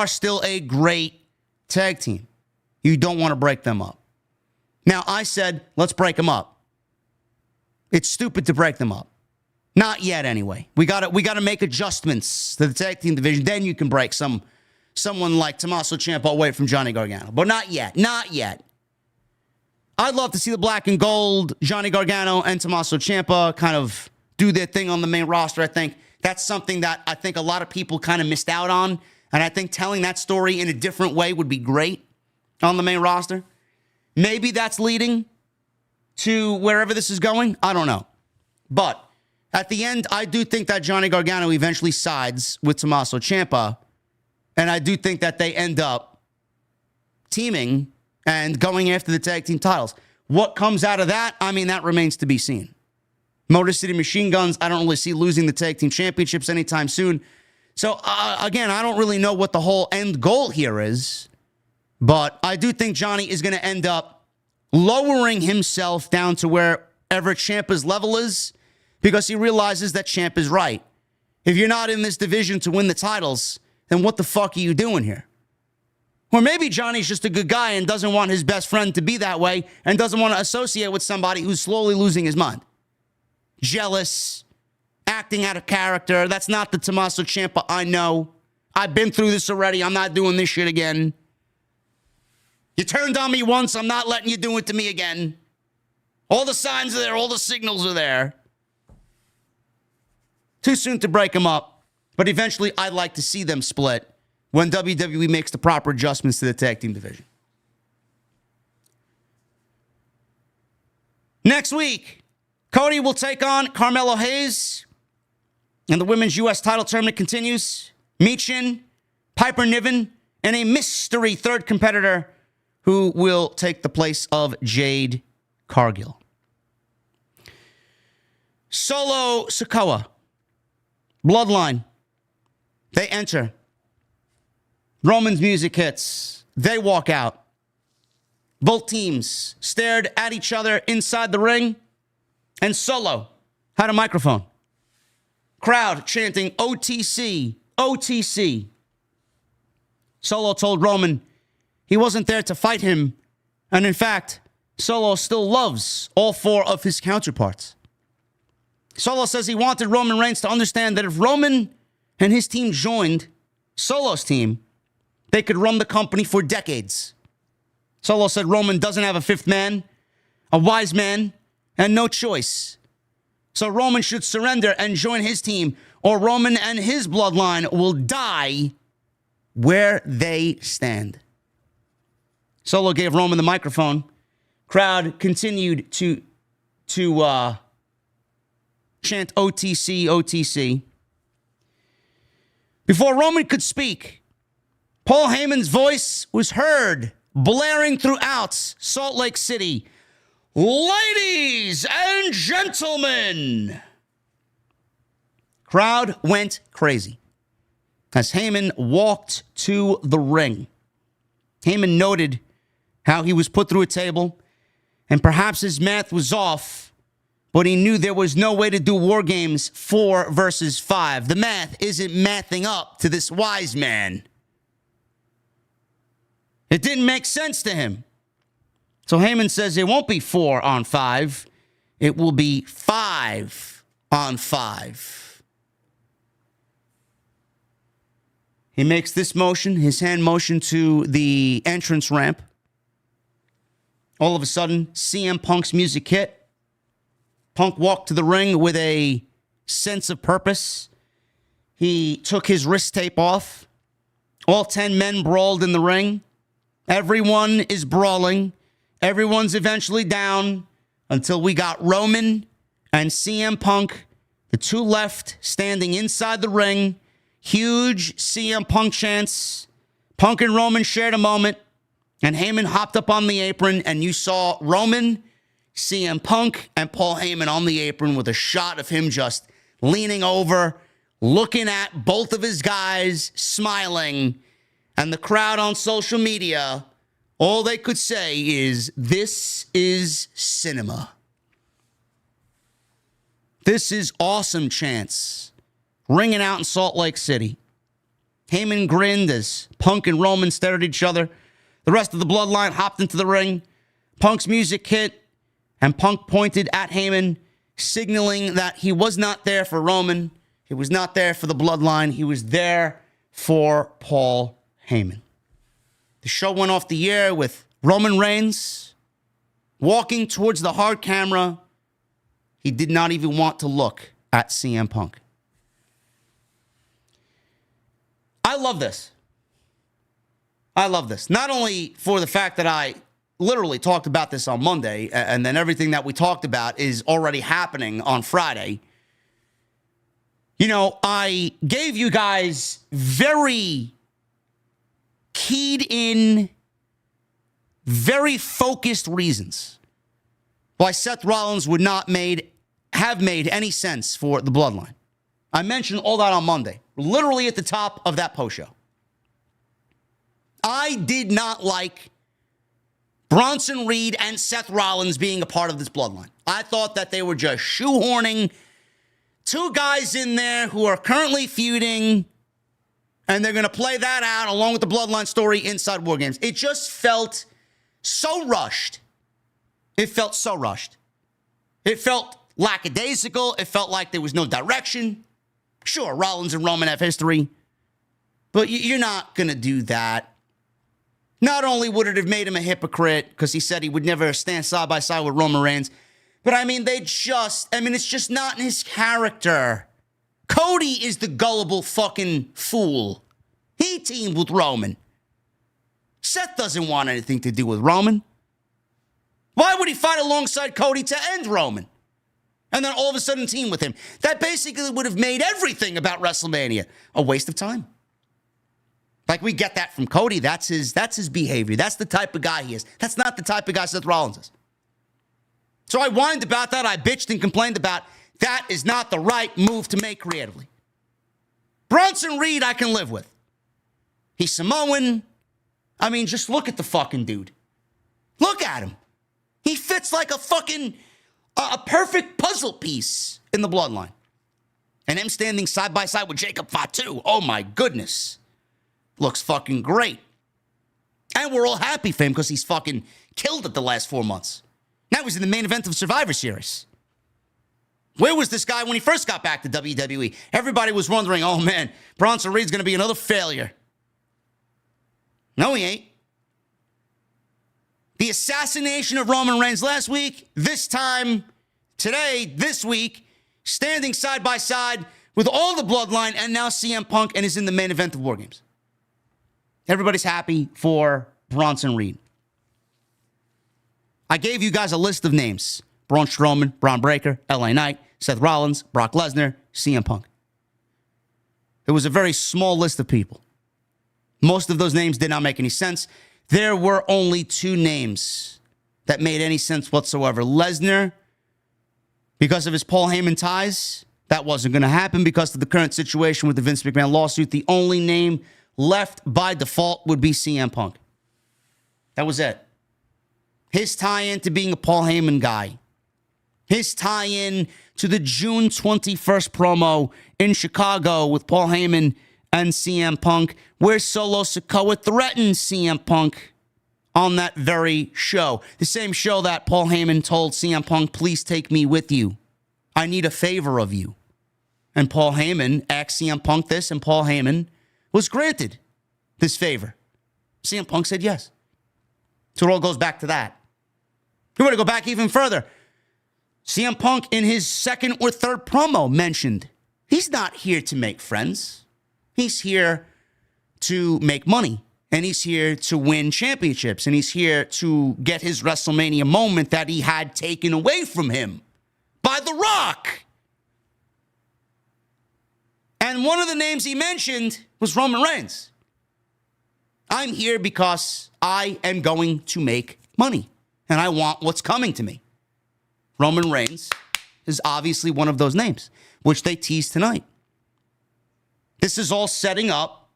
Speaker 1: still a great tag team. You don't want to break them up. Now, I said, let's break them up. It's stupid to break them up. Not yet, anyway. We got to make adjustments to the tag team division. Then you can break someone like Tommaso Ciampa away from Johnny Gargano. But not yet. Not yet. I'd love to see the black and gold, Johnny Gargano and Tommaso Ciampa, kind of do their thing on the main roster. I think that's something that I think a lot of people kind of missed out on. And I think telling that story in a different way would be great on the main roster. Maybe that's leading to wherever this is going. I don't know. But at the end, I do think that Johnny Gargano eventually sides with Tommaso Ciampa. And I do think that they end up teaming and going after the tag team titles. What comes out of that? I mean, that remains to be seen. Motor City Machine Guns, I don't really see losing the tag team championships anytime soon. So, again, I don't really know what the whole end goal here is. But I do think Johnny is going to end up lowering himself down to wherever Ciampa's level is, because he realizes that Ciampa's right. If you're not in this division to win the titles, then what the fuck are you doing here? Or maybe Johnny's just a good guy and doesn't want his best friend to be that way and doesn't want to associate with somebody who's slowly losing his mind. Jealous, acting out of character. That's not the Tommaso Ciampa I know. I've been through this already. I'm not doing this shit again. You turned on me once. I'm not letting you do it to me again. All the signs are there. All the signals are there. Too soon to break them up. But eventually, I'd like to see them split when WWE makes the proper adjustments to the tag team division. Next week, Cody will take on Carmelo Hayes. And the women's U.S. title tournament continues. Michin, Piper Niven, and a mystery third competitor who will take the place of Jade Cargill. Solo Sikoa, Bloodline. They enter. Roman's music hits. They walk out. Both teams stared at each other inside the ring. And Solo had a microphone. Crowd chanting OTC, OTC. Solo told Roman he wasn't there to fight him. And in fact, Solo still loves all four of his counterparts. Solo says he wanted Roman Reigns to understand that if Roman and his team joined Solo's team, they could run the company for decades. Solo said Roman doesn't have a fifth man, a wise man, and no choice. So Roman should surrender and join his team, or Roman and his bloodline will die where they stand. Solo gave Roman the microphone. Crowd continued to chant OTC, OTC. Before Roman could speak, Paul Heyman's voice was heard blaring throughout Salt Lake City. Ladies and gentlemen. Crowd went crazy as Heyman walked to the ring. Heyman noted how he was put through a table, and perhaps his math was off, but he knew there was no way to do War Games 4 versus 5. The math isn't mathing up to this wise man. It didn't make sense to him. So Heyman says it won't be 4 on 5. It will be 5 on 5. He makes this motion, his hand motion to the entrance ramp. All of a sudden, CM Punk's music hit. Punk walked to the ring with a sense of purpose. He took his wrist tape off. All 10 men brawled in the ring. Everyone is brawling. Everyone's eventually down until we got Roman and CM Punk, the two left, standing inside the ring. Huge CM Punk chants. Punk and Roman shared a moment, and Heyman hopped up on the apron, and you saw Roman, CM Punk, and Paul Heyman on the apron with a shot of him just leaning over, looking at both of his guys, smiling. And the crowd on social media, all they could say is, this is cinema. This is awesome chants ringing out in Salt Lake City. Heyman grinned as Punk and Roman stared at each other. The rest of the bloodline hopped into the ring. Punk's music hit, and Punk pointed at Heyman, signaling that he was not there for Roman. He was not there for the bloodline. He was there for Paul Heyman. The show went off the air with Roman Reigns walking towards the hard camera. He did not even want to look at CM Punk. I love this. I love this. Not only for the fact that I literally talked about this on Monday, and then everything that we talked about is already happening on Friday. You know, I gave you guys very keyed in, very focused reasons why Seth Rollins would not have made any sense for the bloodline. I mentioned all that on Monday, literally at the top of that post show. I did not like Bronson Reed and Seth Rollins being a part of this bloodline. I thought that they were just shoehorning two guys in there who are currently feuding And they're going to play that out along with the Bloodline story inside War Games. It just felt so rushed. It felt so rushed. It felt lackadaisical. It felt like there was no direction. Sure, Rollins and Roman have history, but you're not going to do that. Not only would it have made him a hypocrite because he said he would never stand side by side with Roman Reigns, but it's just not in his character. Cody is the gullible fucking fool. He teamed with Roman. Seth doesn't want anything to do with Roman. Why would he fight alongside Cody to end Roman? And then all of a sudden team with him? That basically would have made everything about WrestleMania a waste of time. Like, we get that from Cody. That's his behavior. That's the type of guy he is. That's not the type of guy Seth Rollins is. So I whined about that. I bitched and complained about that is not the right move to make creatively. Bronson Reed, I can live with. He's Samoan. I mean, just look at the fucking dude. Look at him. He fits like a fucking, a perfect puzzle piece in the Bloodline. And him standing side by side with Jacob Fatu. Oh my goodness. Looks fucking great. And we're all happy for him because he's fucking killed it the last 4 months. Now he's in the main event of Survivor Series. Where was this guy when he first got back to WWE? Everybody was wondering, oh man, Bronson Reed's going to be another failure. No, he ain't. The assassination of Roman Reigns last week, this time, today, this week, standing side by side with all the Bloodline and now CM Punk and is in the main event of War Games. Everybody's happy for Bronson Reed. I gave you guys a list of names. Braun Strowman, Braun Breaker, LA Knight, Seth Rollins, Brock Lesnar, CM Punk. It was a very small list of people. Most of those names did not make any sense. There were only 2 names that made any sense whatsoever. Lesnar, because of his Paul Heyman ties, that wasn't going to happen because of the current situation with the Vince McMahon lawsuit. The only name left by default would be CM Punk. That was it. His tie-in to being a Paul Heyman guy. His tie-in to the June 21st promo in Chicago with Paul Heyman and CM Punk, where Solo Sikoa threatened CM Punk on that very show. The same show that Paul Heyman told CM Punk, please take me with you. I need a favor of you. And Paul Heyman asked CM Punk this, and Paul Heyman was granted this favor. CM Punk said yes. So it all goes back to that. You want to go back even further. CM Punk, in his second or third promo, mentioned he's not here to make friends. He's here to make money. And he's here to win championships. And he's here to get his WrestleMania moment that he had taken away from him by The Rock. And one of the names he mentioned was Roman Reigns. I'm here because I am going to make money. And I want what's coming to me. Roman Reigns is obviously one of those names, which they teased tonight. This is all setting up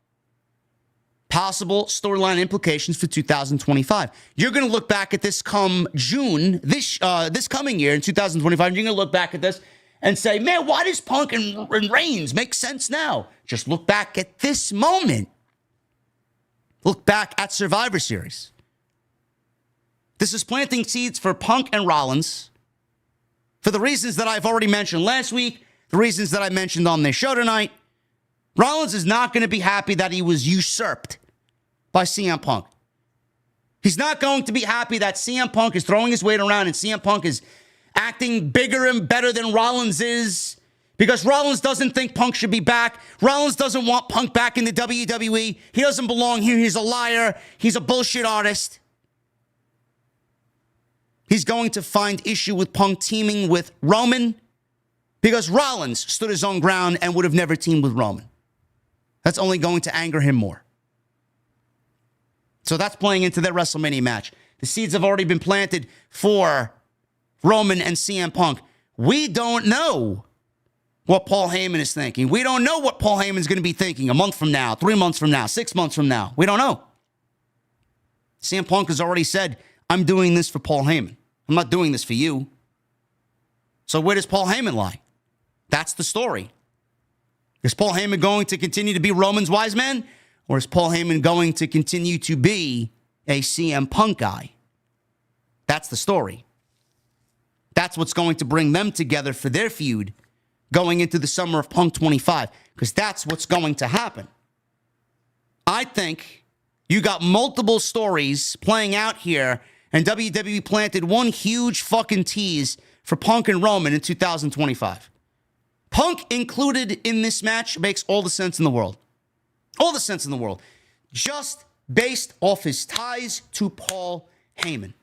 Speaker 1: possible storyline implications for 2025. You're going to look back at this come June, this coming year in 2025, you're going to look back at this and say, man, why does Punk and Reigns make sense now? Just look back at this moment. Look back at Survivor Series. This is planting seeds for Punk and Rollins for the reasons that I've already mentioned last week, the reasons that I mentioned on this show tonight. Rollins is not going to be happy that he was usurped by CM Punk. He's not going to be happy that CM Punk is throwing his weight around and CM Punk is acting bigger and better than Rollins is because Rollins doesn't think Punk should be back. Rollins doesn't want Punk back in the WWE. He doesn't belong here. He's a liar. He's a bullshit artist. He's going to find issue with Punk teaming with Roman because Rollins stood his own ground and would have never teamed with Roman. That's only going to anger him more. So that's playing into their WrestleMania match. The seeds have already been planted for Roman and CM Punk. We don't know what Paul Heyman is thinking. We don't know what Paul Heyman's going to be thinking a month from now, 3 months from now, 6 months from now. We don't know. CM Punk has already said, I'm doing this for Paul Heyman. I'm not doing this for you. So where does Paul Heyman lie? That's the story. Is Paul Heyman going to continue to be Roman's wise man? Or is Paul Heyman going to continue to be a CM Punk guy? That's the story. That's what's going to bring them together for their feud going into the summer of Punk 25, because that's what's going to happen. I think you got multiple stories playing out here, and WWE planted one huge fucking tease for Punk and Roman in 2025. Punk included in this match makes all the sense in the world. All the sense in the world. Just based off his ties to Paul Heyman.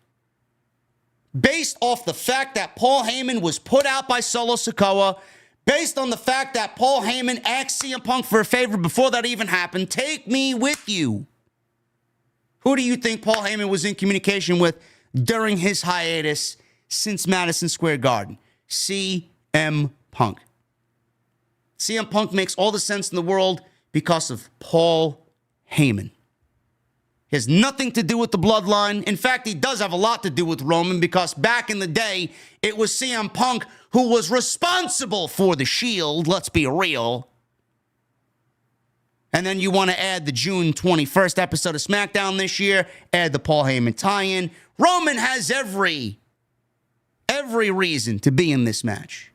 Speaker 1: Based off the fact that Paul Heyman was put out by Solo Sikoa. Based on the fact that Paul Heyman asked CM Punk for a favor before that even happened. Take me with you. Who do you think Paul Heyman was in communication with during his hiatus since Madison Square Garden? CM Punk. CM Punk makes all the sense in the world because of Paul Heyman. He has nothing to do with the bloodline. In fact, he does have a lot to do with Roman, because back in the day, it was CM Punk who was responsible for the Shield. Let's be real. And then you want to add the June 21st episode of SmackDown this year, add the Paul Heyman tie-in. Roman has every reason to be in this match.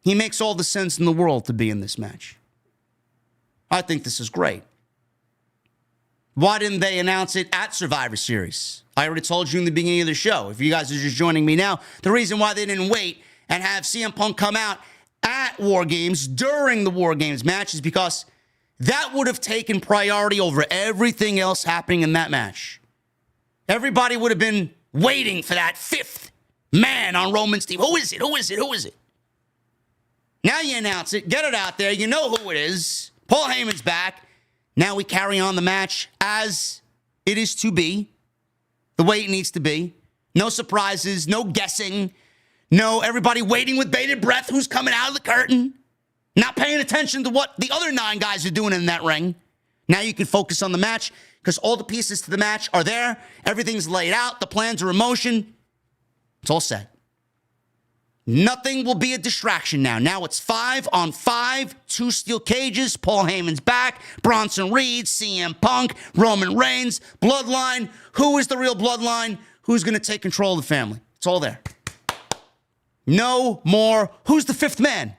Speaker 1: He makes all the sense in the world to be in this match. I think this is great. Why didn't they announce it at Survivor Series? I already told you in the beginning of the show. If you guys are just joining me now, the reason why they didn't wait and have CM Punk come out at War Games during the War Games match is because that would have taken priority over everything else happening in that match. Everybody would have been waiting for that fifth man on Roman's team. Who is it? Who is it? Who is it? Now you announce it. Get it out there. You know who it is. Paul Heyman's back. Now we carry on the match as it is to be, the way it needs to be. No surprises, no guessing, no everybody waiting with bated breath who's coming out of the curtain, not paying attention to what the other 9 guys are doing in that ring. Now you can focus on the match because all the pieces to the match are there. Everything's laid out. The plans are in motion. It's all set. Nothing will be a distraction now. Now it's 5-on-5, 2 steel cages. Paul Heyman's back. Bronson Reed, CM Punk, Roman Reigns, Bloodline. Who is the real Bloodline? Who's going to take control of the family? It's all there. No more. Who's the fifth man?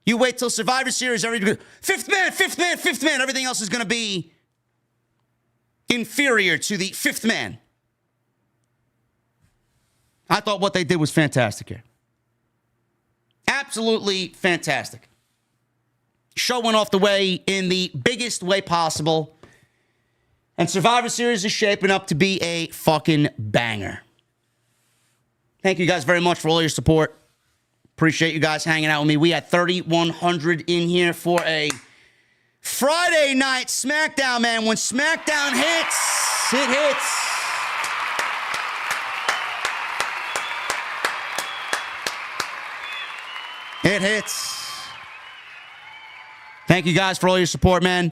Speaker 1: You wait till Survivor Series. Fifth man, fifth man, fifth man. Everything else is going to be inferior to the fifth man. I thought what they did was fantastic here. Absolutely fantastic. Show went off the way in the biggest way possible. And Survivor Series is shaping up to be a fucking banger. Thank you guys very much for all your support. Appreciate you guys hanging out with me. We had 3,100 in here for a Friday night SmackDown, man. When SmackDown hits, it hits. It hits. Thank you guys for all your support, man.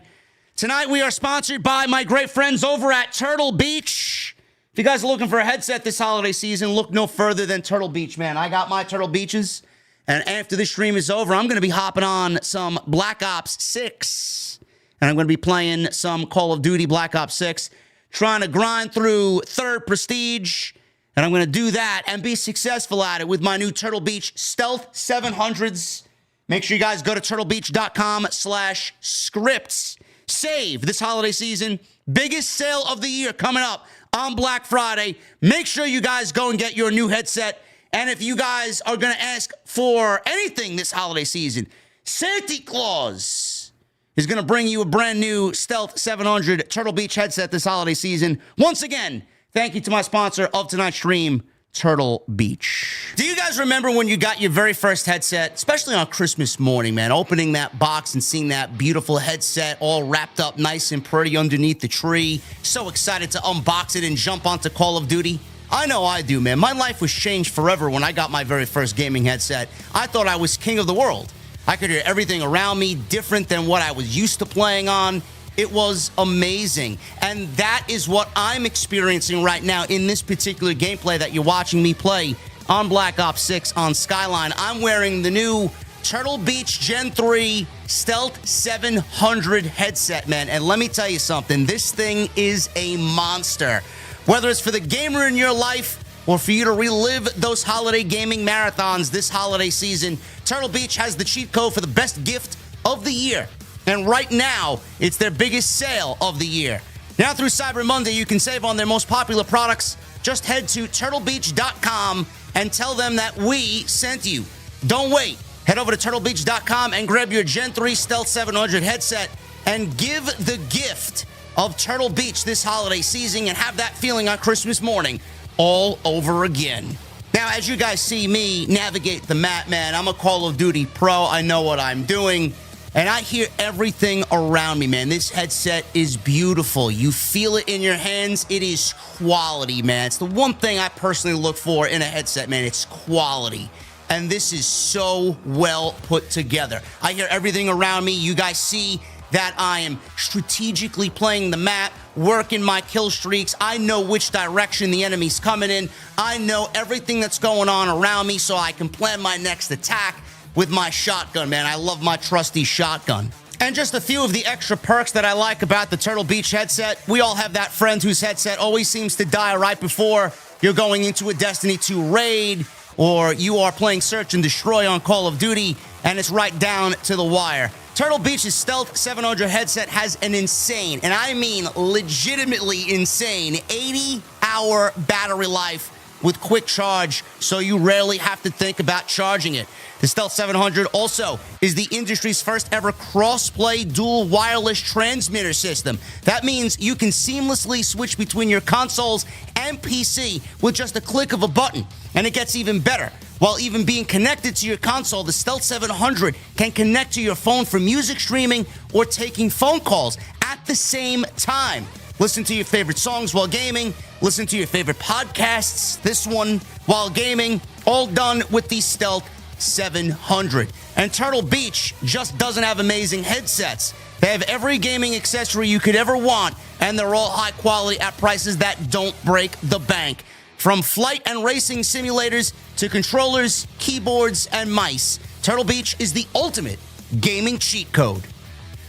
Speaker 1: Tonight we are sponsored by my great friends over at Turtle Beach. If you guys are looking for a headset this holiday season, look no further than Turtle Beach, man. I got my Turtle Beaches, and after this stream is over, I'm going to be hopping on some Black Ops 6, and I'm going to be playing some Call of Duty Black Ops 6, trying to grind through 3rd Prestige. And I'm going to do that and be successful at it with my new Turtle Beach Stealth 700s. Make sure you guys go to turtlebeach.com/scripts. Save this holiday season. Biggest sale of the year coming up on Black Friday. Make sure you guys go and get your new headset. And if you guys are going to ask for anything this holiday season, Santa Claus is going to bring you a brand new Stealth 700 Turtle Beach headset this holiday season. Once again, thank you to my sponsor of tonight's stream, Turtle Beach. Do you guys remember when you got your very first headset, especially on Christmas morning, man, opening that box and seeing that beautiful headset all wrapped up nice and pretty underneath the tree? So excited to unbox it and jump onto Call of Duty. I know I do, man. My life was changed forever when I got my very first gaming headset. I thought I was king of the world. I could hear everything around me different than what I was used to playing on. It was amazing. And that is what I'm experiencing right now in this particular gameplay that you're watching me play on Black Ops 6 on Skyline. I'm wearing the new Turtle Beach Gen 3 Stealth 700 headset, man. And let me tell you something. This thing is a monster. Whether it's for the gamer in your life or for you to relive those holiday gaming marathons this holiday season, Turtle Beach has the cheat code for the best gift of the year. And right now, it's their biggest sale of the year. Now through Cyber Monday, you can save on their most popular products. Just head to turtlebeach.com and tell them that we sent you. Don't wait. Head over to turtlebeach.com and grab your Gen 3 Stealth 700 headset and give the gift of Turtle Beach this holiday season and have that feeling on Christmas morning all over again. Now, as you guys see me navigate the mat, man, I'm a Call of Duty pro. I know what I'm doing. And I hear everything around me, man. This headset is beautiful. You feel it in your hands. It is quality, man. It's the one thing I personally look for in a headset, man. It's quality. And this is so well put together. I hear everything around me. You guys see that I am strategically playing the map, working my kill streaks. I know which direction the enemy's coming in. I know everything that's going on around me so I can plan my next attack with my shotgun, man. I love my trusty shotgun. And just a few of the extra perks that I like about the Turtle Beach headset. We all have that friend whose headset always seems to die right before you're going into a Destiny 2 raid, or you are playing Search and Destroy on Call of Duty, and it's right down to the wire. Turtle Beach's Stealth 700 headset has an insane, and I mean legitimately insane, 80-hour battery life with quick charge, so you rarely have to think about charging it. The Stealth 700 also is the industry's first ever cross-play dual wireless transmitter system. That means you can seamlessly switch between your consoles and PC with just a click of a button. And it gets even better. While even being connected to your console, the Stealth 700 can connect to your phone for music streaming or taking phone calls at the same time. Listen to your favorite songs while gaming. Listen to your favorite podcasts. This one while gaming. All done with the Stealth 700. And Turtle Beach just doesn't have amazing headsets. They have every gaming accessory you could ever want, and they're all high quality at prices that don't break the bank. From flight and racing simulators to controllers, keyboards, and mice, Turtle Beach is the ultimate gaming cheat code.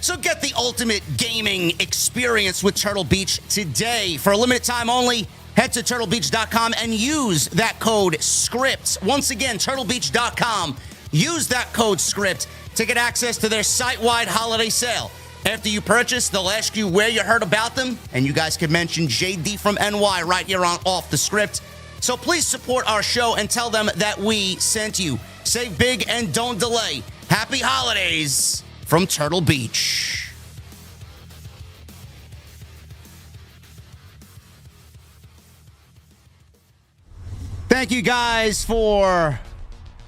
Speaker 1: So get the ultimate gaming experience with Turtle Beach today. For a limited time only, head to turtlebeach.com and use that code SCRIPT. Once again, turtlebeach.com. Use that code SCRIPT to get access to their site-wide holiday sale. After you purchase, they'll ask you where you heard about them, and you guys can mention JD from NY right here on Off the Script. So please support our show and tell them that we sent you. Save big and don't delay. Happy holidays from Turtle Beach. Thank you guys for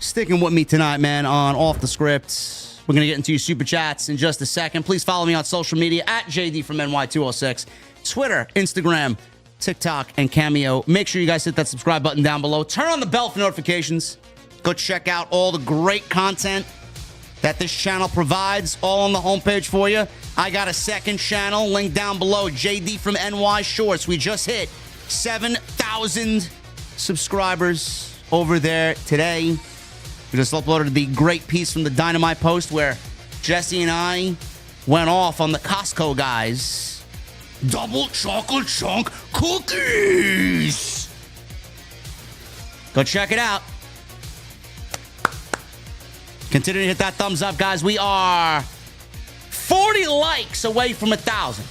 Speaker 1: sticking with me tonight, man, on Off the Script. We're going to get into your super chats in just a second. Please follow me on social media at JD from NY206, Twitter, Instagram, TikTok, and Cameo. Make sure you guys hit that subscribe button down below. Turn on the bell for notifications. Go check out all the great content that this channel provides, all on the homepage for you. I got a second channel, link down below, JD from NY Shorts. We just hit 7,000 subscribers over there today. We just uploaded the great piece from the Dynamite Post where Jesse and I went off on the Costco guys. Double chocolate chunk cookies. Go check it out. Continue to hit that thumbs up, guys. We are 40 likes away from 1,000.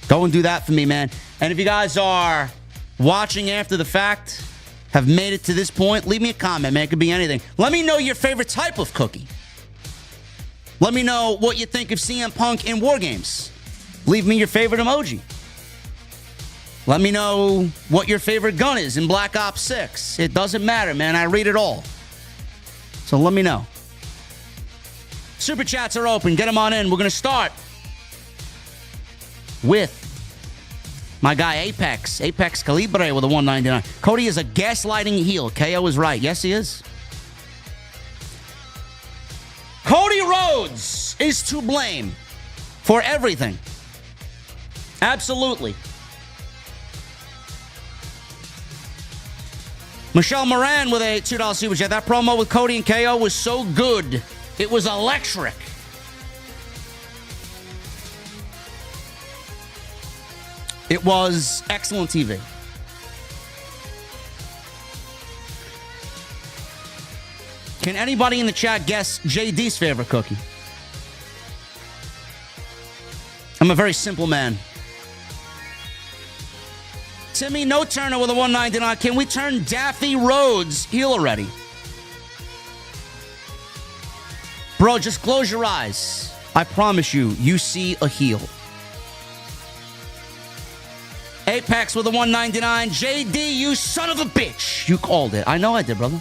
Speaker 1: Go and do that for me, man. And if you guys are watching after the fact, have made it to this point, leave me a comment, man. It could be anything. Let me know your favorite type of cookie. Let me know what you think of CM Punk in War Games. Leave me your favorite emoji. Let me know what your favorite gun is in Black Ops 6. It doesn't matter, man. I read it all. So let me know. Super chats are open. Get them on in. We're going to start with my guy Apex Calibre with a 199. Cody is a gaslighting heel. KO is right. Yes, he is. Cody Rhodes is to blame for everything. Absolutely. Michelle Moran with a $2 super chat. That promo with Cody and KO was so good. It was electric. It was excellent TV. Can anybody in the chat guess JD's favorite cookie? I'm a very simple man. Timmy No Turner with a $1.99. Can we turn Daffy Rhodes heel already? Bro, just close your eyes. I promise you, you see a heel. Apex with a $1.99. JD, you son of a bitch. You called it. I know I did, brother.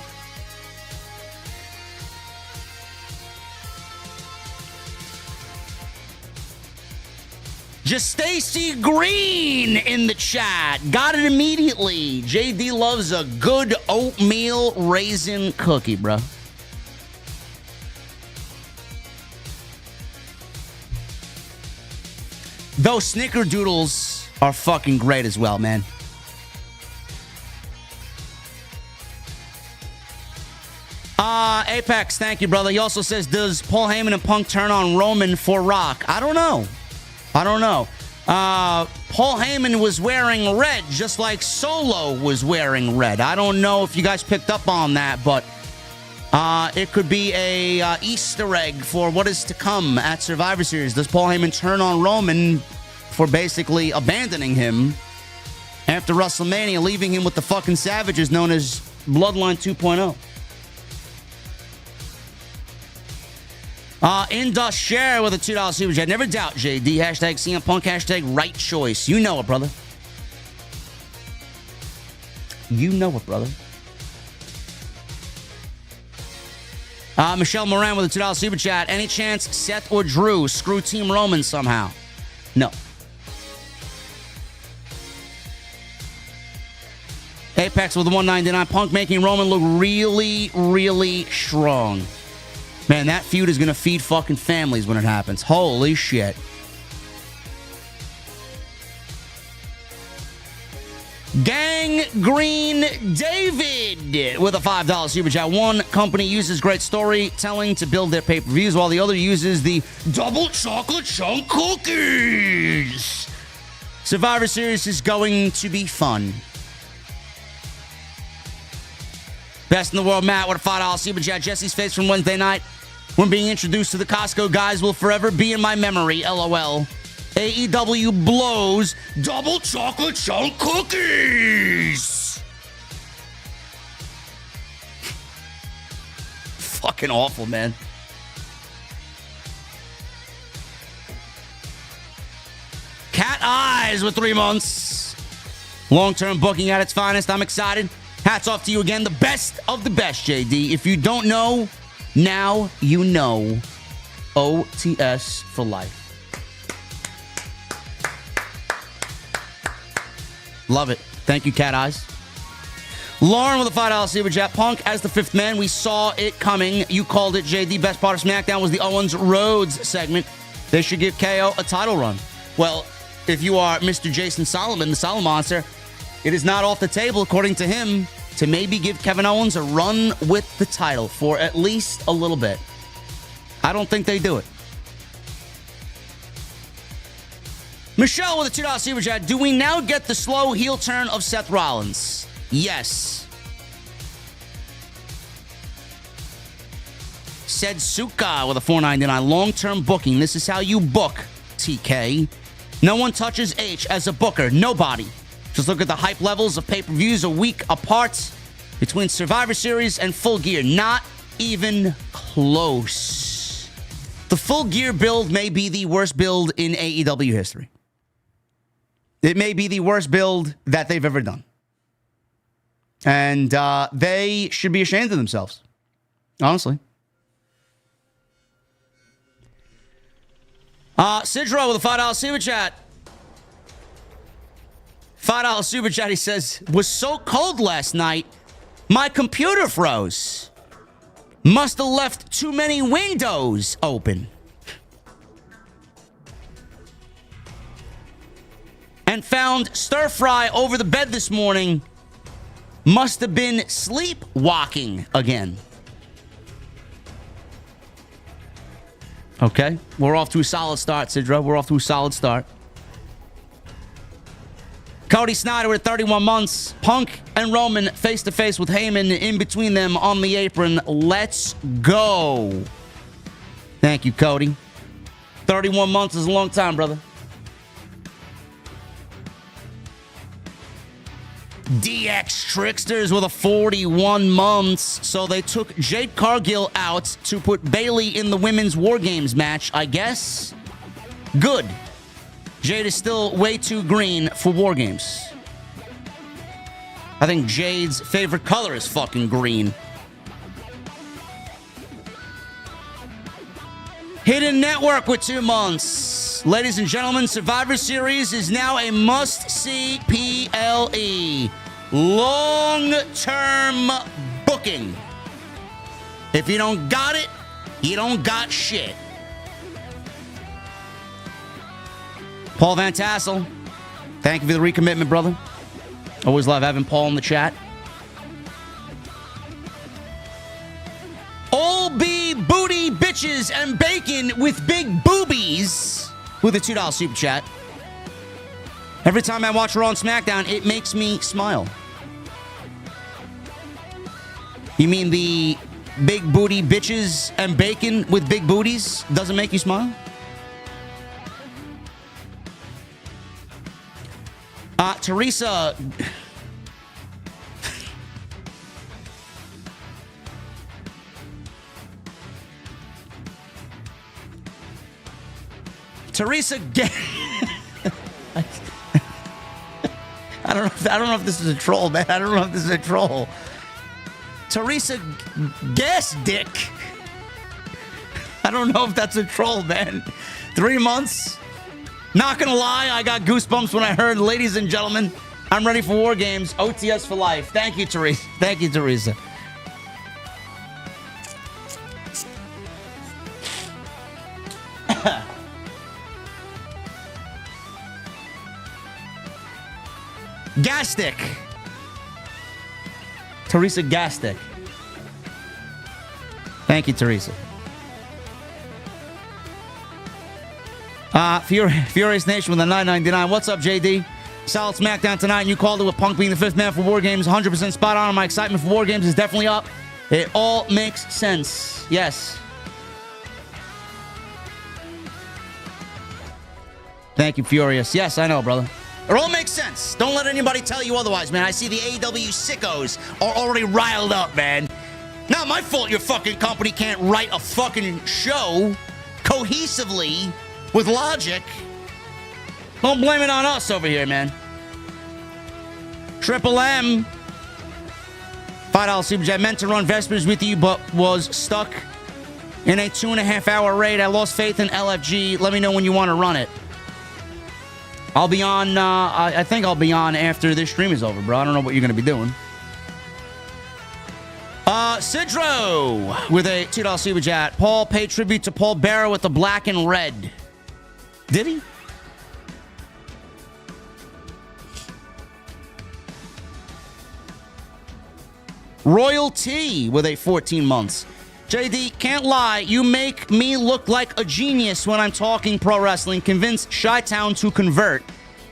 Speaker 1: Just Stacy Green in the chat. Got it immediately. JD loves a good oatmeal raisin cookie, bro. Those snickerdoodles are fucking great as well, man. Apex, thank you, brother. He also says, does Paul Heyman and Punk turn on Roman for Rock? I don't know. Paul Heyman was wearing red, just like Solo was wearing red. I don't know if you guys picked up on that, but it could be a Easter egg for what is to come at Survivor Series. Does Paul Heyman turn on Roman for basically abandoning him after WrestleMania, leaving him with the fucking savages known as Bloodline 2.0? Indus Share with a $2 super chat. Never doubt, JD. Hashtag CM Punk. Hashtag right choice. You know it, brother. You know it, brother. Michelle Moran with a $2 super chat. Any chance Seth or Drew screw Team Roman somehow? No. Apex with a $1.99. Punk making Roman look really, really strong. Man, that feud is going to feed fucking families when it happens. Holy shit. Gangrene David with a $5 super chat. One company uses great storytelling to build their pay-per-views, while the other uses the double chocolate chunk cookies. Survivor Series is going to be fun. Best in the world, Matt, with a $5 super chat. Jesse's face from Wednesday night when being introduced to the Costco guys will forever be in my memory. LOL. AEW blows double chocolate chunk cookies. Fucking awful, man. Cat Eyes with 3 months. Long-term booking at its finest. I'm excited. Hats off to you again. The best of the best, JD. If you don't know, now you know. OTS for life. Love it. Thank you, Cat Eyes. Lauren with a $5 super chat. Punk as the fifth man. We saw it coming. You called it, JD. Best part of SmackDown was the Owens Rhodes segment. They should give KO a title run. Well, if you are Mr. Jason Solomon, the Solomon Monster, it is not off the table, according to him, to maybe give Kevin Owens a run with the title for at least a little bit. I don't think they do it. Michelle with a $2 super chat. Do we now get the slow heel turn of Seth Rollins? Yes. Said Suka with a $4.99. Long-term booking. This is how you book, TK. No one touches H as a booker. Nobody. Just look at the hype levels of pay-per-views a week apart between Survivor Series and Full Gear. Not even close. The Full Gear build may be the worst build in AEW history. It may be the worst build that they've ever done. And they should be ashamed of themselves. Honestly. Sidro with a $5 super chat. $5 super chat, he says, was so cold last night, my computer froze. Must have left too many windows open. And found stir fry over the bed this morning. must have been sleepwalking again. Okay, we're off to a solid start, Sidra. We're off to a solid start. Cody Snyder with 31 months. Punk and Roman face-to-face with Heyman in between them on the apron. Let's go. Thank you, Cody. 31 months is a long time, brother. DX Tricksters with a 41 months. So they took Jade Cargill out to put Bayley in the women's War Games match, I guess. Good. Jade is still way too green for War Games. I think Jade's favorite color is fucking green. Hidden Network with 2 months. Ladies and gentlemen, Survivor Series is now a must-see PLE. Long-term booking. If you don't got it, you don't got shit. Paul Van Tassel, thank you for the recommitment, brother. Always love having Paul in the chat. All be booty bitches and bacon with big boobies with a $2 super chat. Every time I watch Raw and SmackDown, it makes me smile. You mean the big booty bitches and bacon with big booties doesn't make you smile? Teresa... Teresa I don't know if this is a troll, man. I don't know if this is a troll. Teresa Gas Dick. I don't know if that's a troll, man. 3 months. Not gonna lie, I got goosebumps when I heard, ladies and gentlemen, I'm ready for War Games. OTS for life. Thank you, Teresa. Thank you, Teresa. Gastick. Teresa Gastick. Thank you, Teresa. Furious Nation with a $9.99. What's up, JD? Solid SmackDown tonight, and you called it with Punk being the 5th man for War Games. 100% spot on. My excitement for War Games is definitely up. It all makes sense. Yes. Thank you, Furious. Yes, I know, brother. It all makes sense. Don't let anybody tell you otherwise, man. I see the AEW sickos are already riled up, man. Not my fault your fucking company can't write a fucking show cohesively with logic. Don't blame it on us over here, man. Triple M. $5 Super Chat. Meant to run Vespers with you, but was stuck in a 2.5-hour raid. I lost faith in LFG. Let me know when you want to run it. I'll be on, I think I'll be on after this stream is over, bro. I don't know what you're going to be doing. Sidro with a $2 Super Chat. Paul paid tribute to Paul Bearer with the black and red. Did he? Royalty with a 14 months. JD, can't lie, you make me look like a genius when I'm talking pro wrestling. Convince Chi-Town to convert.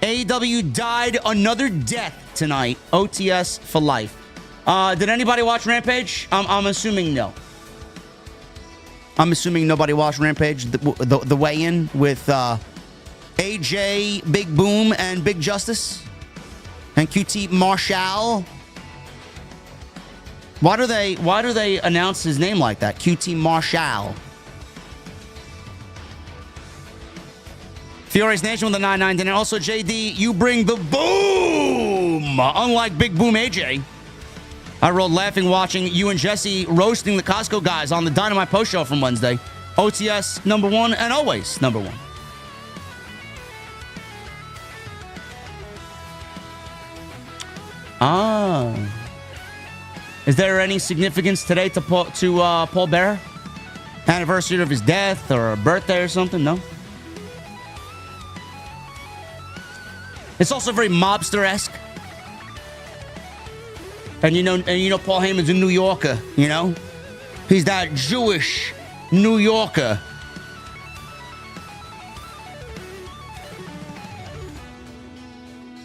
Speaker 1: AEW died another death tonight. OTS for life. Did anybody watch Rampage? I'm assuming no. I'm assuming nobody watched Rampage. The weigh-in with AJ, Big Boom, and Big Justice. And QT Marshall. Why do they announce his name like that? QT Marshall. Furious Nation with the 9.99. And also, JD, you bring the boom! Unlike Big Boom AJ. I rolled laughing watching you and Jesse roasting the Costco guys on the Dynamite Post Show from Wednesday. OTS #1 and always #1. Ah. Is there any significance today to Paul Bearer? Anniversary of his death or a birthday or something? No? It's also very mobster-esque. And you know Paul Heyman's a New Yorker, you know? He's that Jewish New Yorker.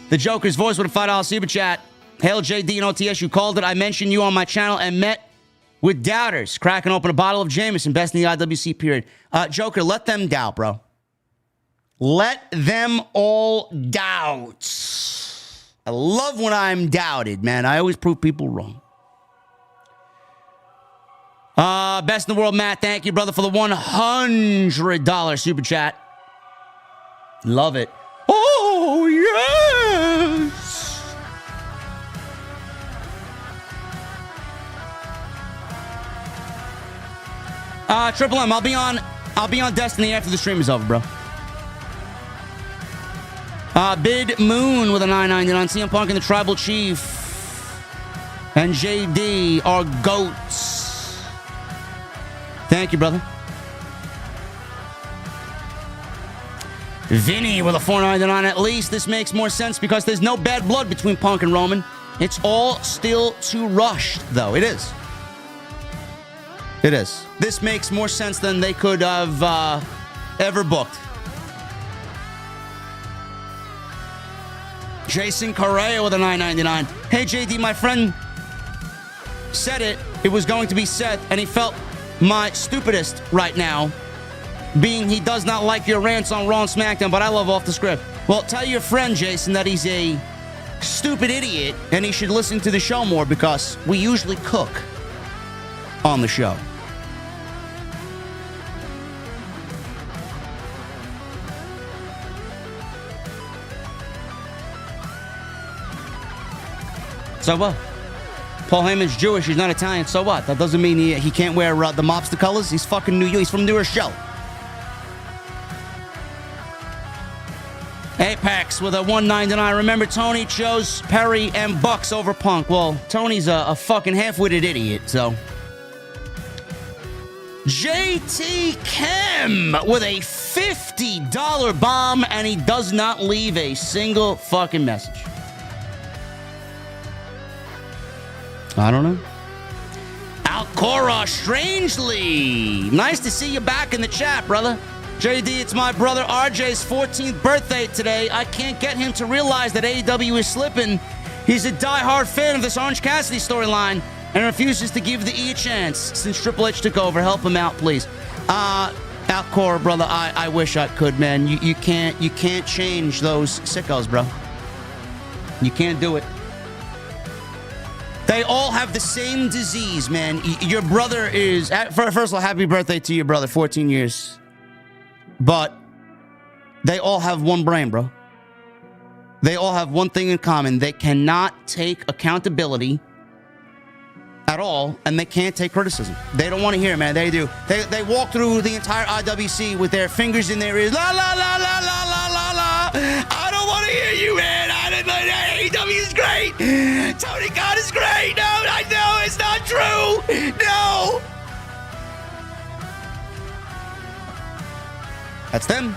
Speaker 1: The Joker's voice with a $5 super chat. Hail JD and OTS, you called it. I mentioned you on my channel and met with doubters. Cracking open a bottle of Jameson, best in the IWC period. Joker, let them doubt, bro. Let them all doubt. I love when I'm doubted, man. I always prove people wrong. Best in the world, Matt. Thank you, brother, for the $100 super chat. Love it. Oh, yes. Triple M, I'll be on Destiny after the stream is over, bro. Bid Moon with a $9.99. CM Punk and the Tribal Chief and JD are goats. Thank you, brother. Vinny with a $4.99. At least this makes more sense because there's no bad blood between Punk and Roman. It's all still too rushed, though. It is. It is. This makes more sense than they could have ever booked. Jason Correa with a $9.99. Hey, JD, my friend said it was going to be Seth, and he felt my stupidest right now, being he does not like your rants on Raw and SmackDown, but I love off the script. Well, tell your friend, Jason, that he's a stupid idiot, and he should listen to the show more because we usually cook on the show. So what? Paul Heyman's Jewish. He's not Italian. So what? That doesn't mean he can't wear the mobster colors. He's fucking New York. He's from New Rochelle. Apex with a $1.99. Remember, Tony chose Perry and Bucks over Punk. Well, Tony's a fucking half-witted idiot, so. JT Kim with a $50 bomb, and he does not leave a single fucking message. I don't know. Alcora, strangely. Nice to see you back in the chat, brother. JD, it's my brother RJ's 14th birthday today. I can't get him to realize that AEW is slipping. He's a diehard fan of this Orange Cassidy storyline and refuses to give the E a chance since Triple H took over. Help him out, please. Alcora, brother, I wish I could, man. You can't change those sickos, bro. You can't do it. They all have the same disease, man. Your brother is... First of all, happy birthday to your brother, 14 years. But they all have one brain, bro. They all have one thing in common. They cannot take accountability at all, and they can't take criticism. They don't want to hear it, man. They do. They walk through the entire IWC with their fingers in their ears. La, la, la, la, la, la, la, la. I don't want to hear you, man. AEW is great. Tony Khan is great. No, I know it's not true. No. That's them.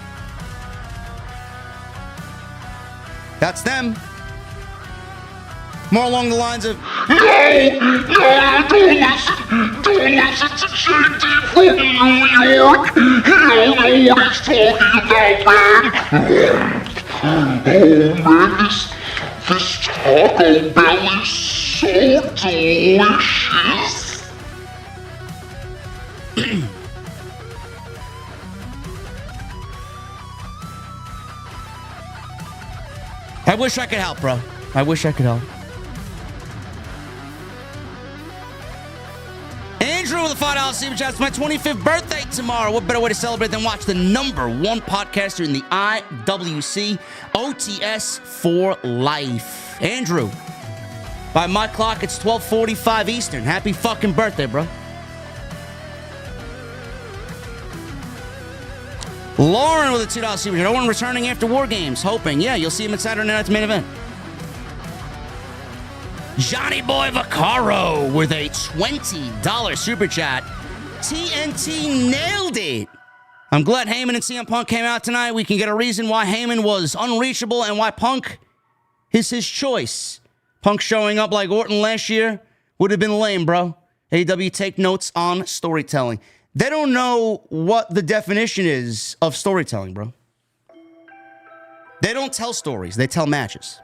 Speaker 1: That's them. More along the lines of,
Speaker 4: No, don't listen to JD from New York. He don't know what he's talking about, man. Oh, man, this Taco Bell is so delicious.
Speaker 1: I wish I could help, bro. I wish I could help. Andrew with a $5 super chat. It's my 25th birthday tomorrow. What better way to celebrate than watch the #1 podcaster in the IWC, OTS for life. Andrew, by my clock, it's 12:45 Eastern. Happy fucking birthday, bro. Lauren with a $2 super chat. No one returning after War Games. Hoping. Yeah, you'll see him at Saturday night's main event. Johnny Boy Vaccaro with a $20 super chat. TNT nailed it. I'm glad Heyman and CM Punk came out tonight. We can get a reason why Heyman was unreachable and why Punk is his choice. Punk showing up like Orton last year would have been lame, bro. AEW, take notes on storytelling. They don't know what the definition is of storytelling, bro. They don't tell stories. They tell matches.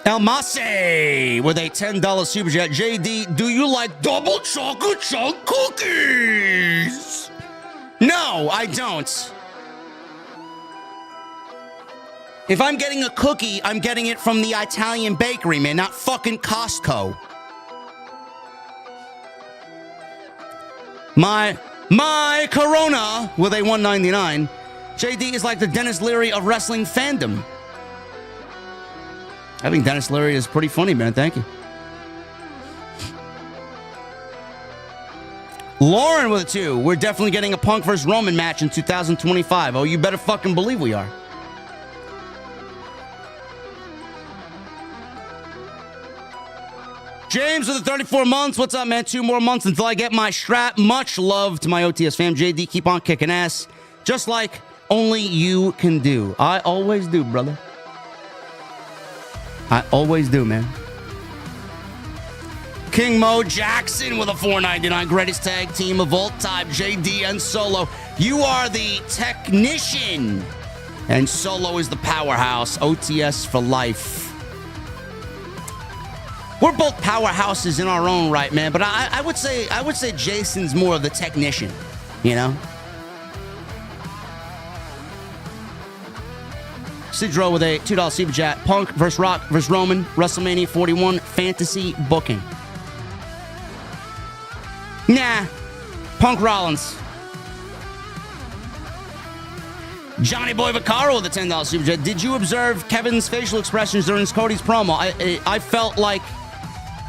Speaker 1: El Mase with a $10 super chat. JD, do you like double chocolate chunk cookies? No, I don't. If I'm getting a cookie, I'm getting it from the Italian bakery, man, not fucking Costco. My Corona with a $1.99. JD is like the Dennis Leary of wrestling fandom. I think Dennis Leary is pretty funny, man. Thank you. Lauren with a 2. We're definitely getting a Punk versus Roman match in 2025. Oh, you better fucking believe we are. James with the 34 months. What's up, man? 2 more months until I get my strap. Much love to my OTS fam. JD, keep on kicking ass. Just like only you can do. I always do, brother. I always do, man. King Mo Jackson with a $4.99. Greatest tag team of all time. JD and Solo. You are the technician. And Solo is the powerhouse. OTS for life. We're both powerhouses in our own right, man. But I would say Jason's more of the technician, you know? Sidro with a $2 super chat. Punk versus Rock versus Roman. WrestleMania 41 fantasy booking. Nah. Punk Rollins. Johnny Boy Vaccaro with a $10 super chat. Did you observe Kevin's facial expressions during Cody's promo? I felt like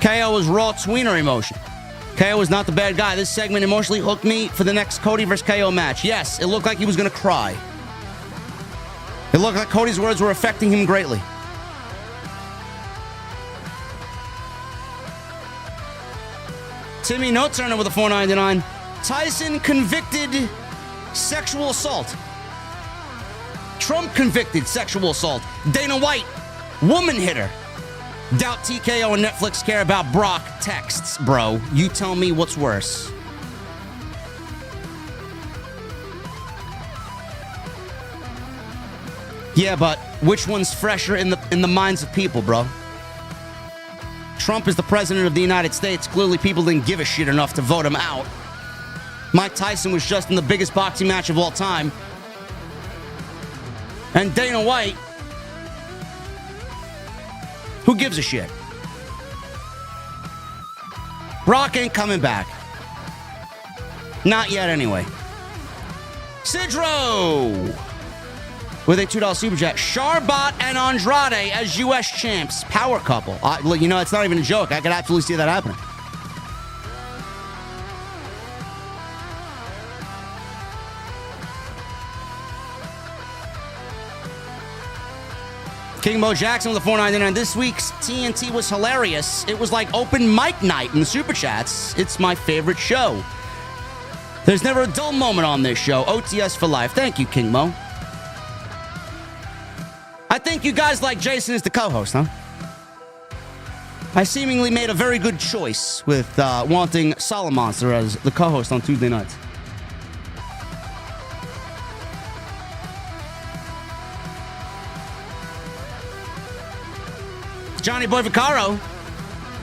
Speaker 1: KO was raw tweener emotion. KO was not the bad guy. This segment emotionally hooked me for the next Cody versus KO match. Yes, it looked like he was going to cry. It looked like Cody's words were affecting him greatly. Timmy No Turner with a $4.99. Tyson convicted sexual assault. Trump convicted sexual assault. Dana White, woman hitter. Doubt TKO and Netflix care about Brock. Texts, bro. You tell me what's worse. Yeah, but which one's fresher in the minds of people, bro? Trump is the president of the United States. Clearly, people didn't give a shit enough to vote him out. Mike Tyson was just in the biggest boxing match of all time. And Dana White, who gives a shit? Brock ain't coming back. Not yet, anyway. Sidro with a $2 super chat. Charbot and Andrade as U.S. champs. Power couple. You know, it's not even a joke. I could absolutely see that happening. King Mo Jackson with a $4.99. This week's TNT was hilarious. It was like open mic night in the Super Chats. It's my favorite show. There's never a dull moment on this show. OTS for life. Thank you, King Mo. I think you guys like Jason as the co-host, huh? I seemingly made a very good choice with wanting Solomonster as the co-host on Tuesday nights. Johnny Boy Vaccaro,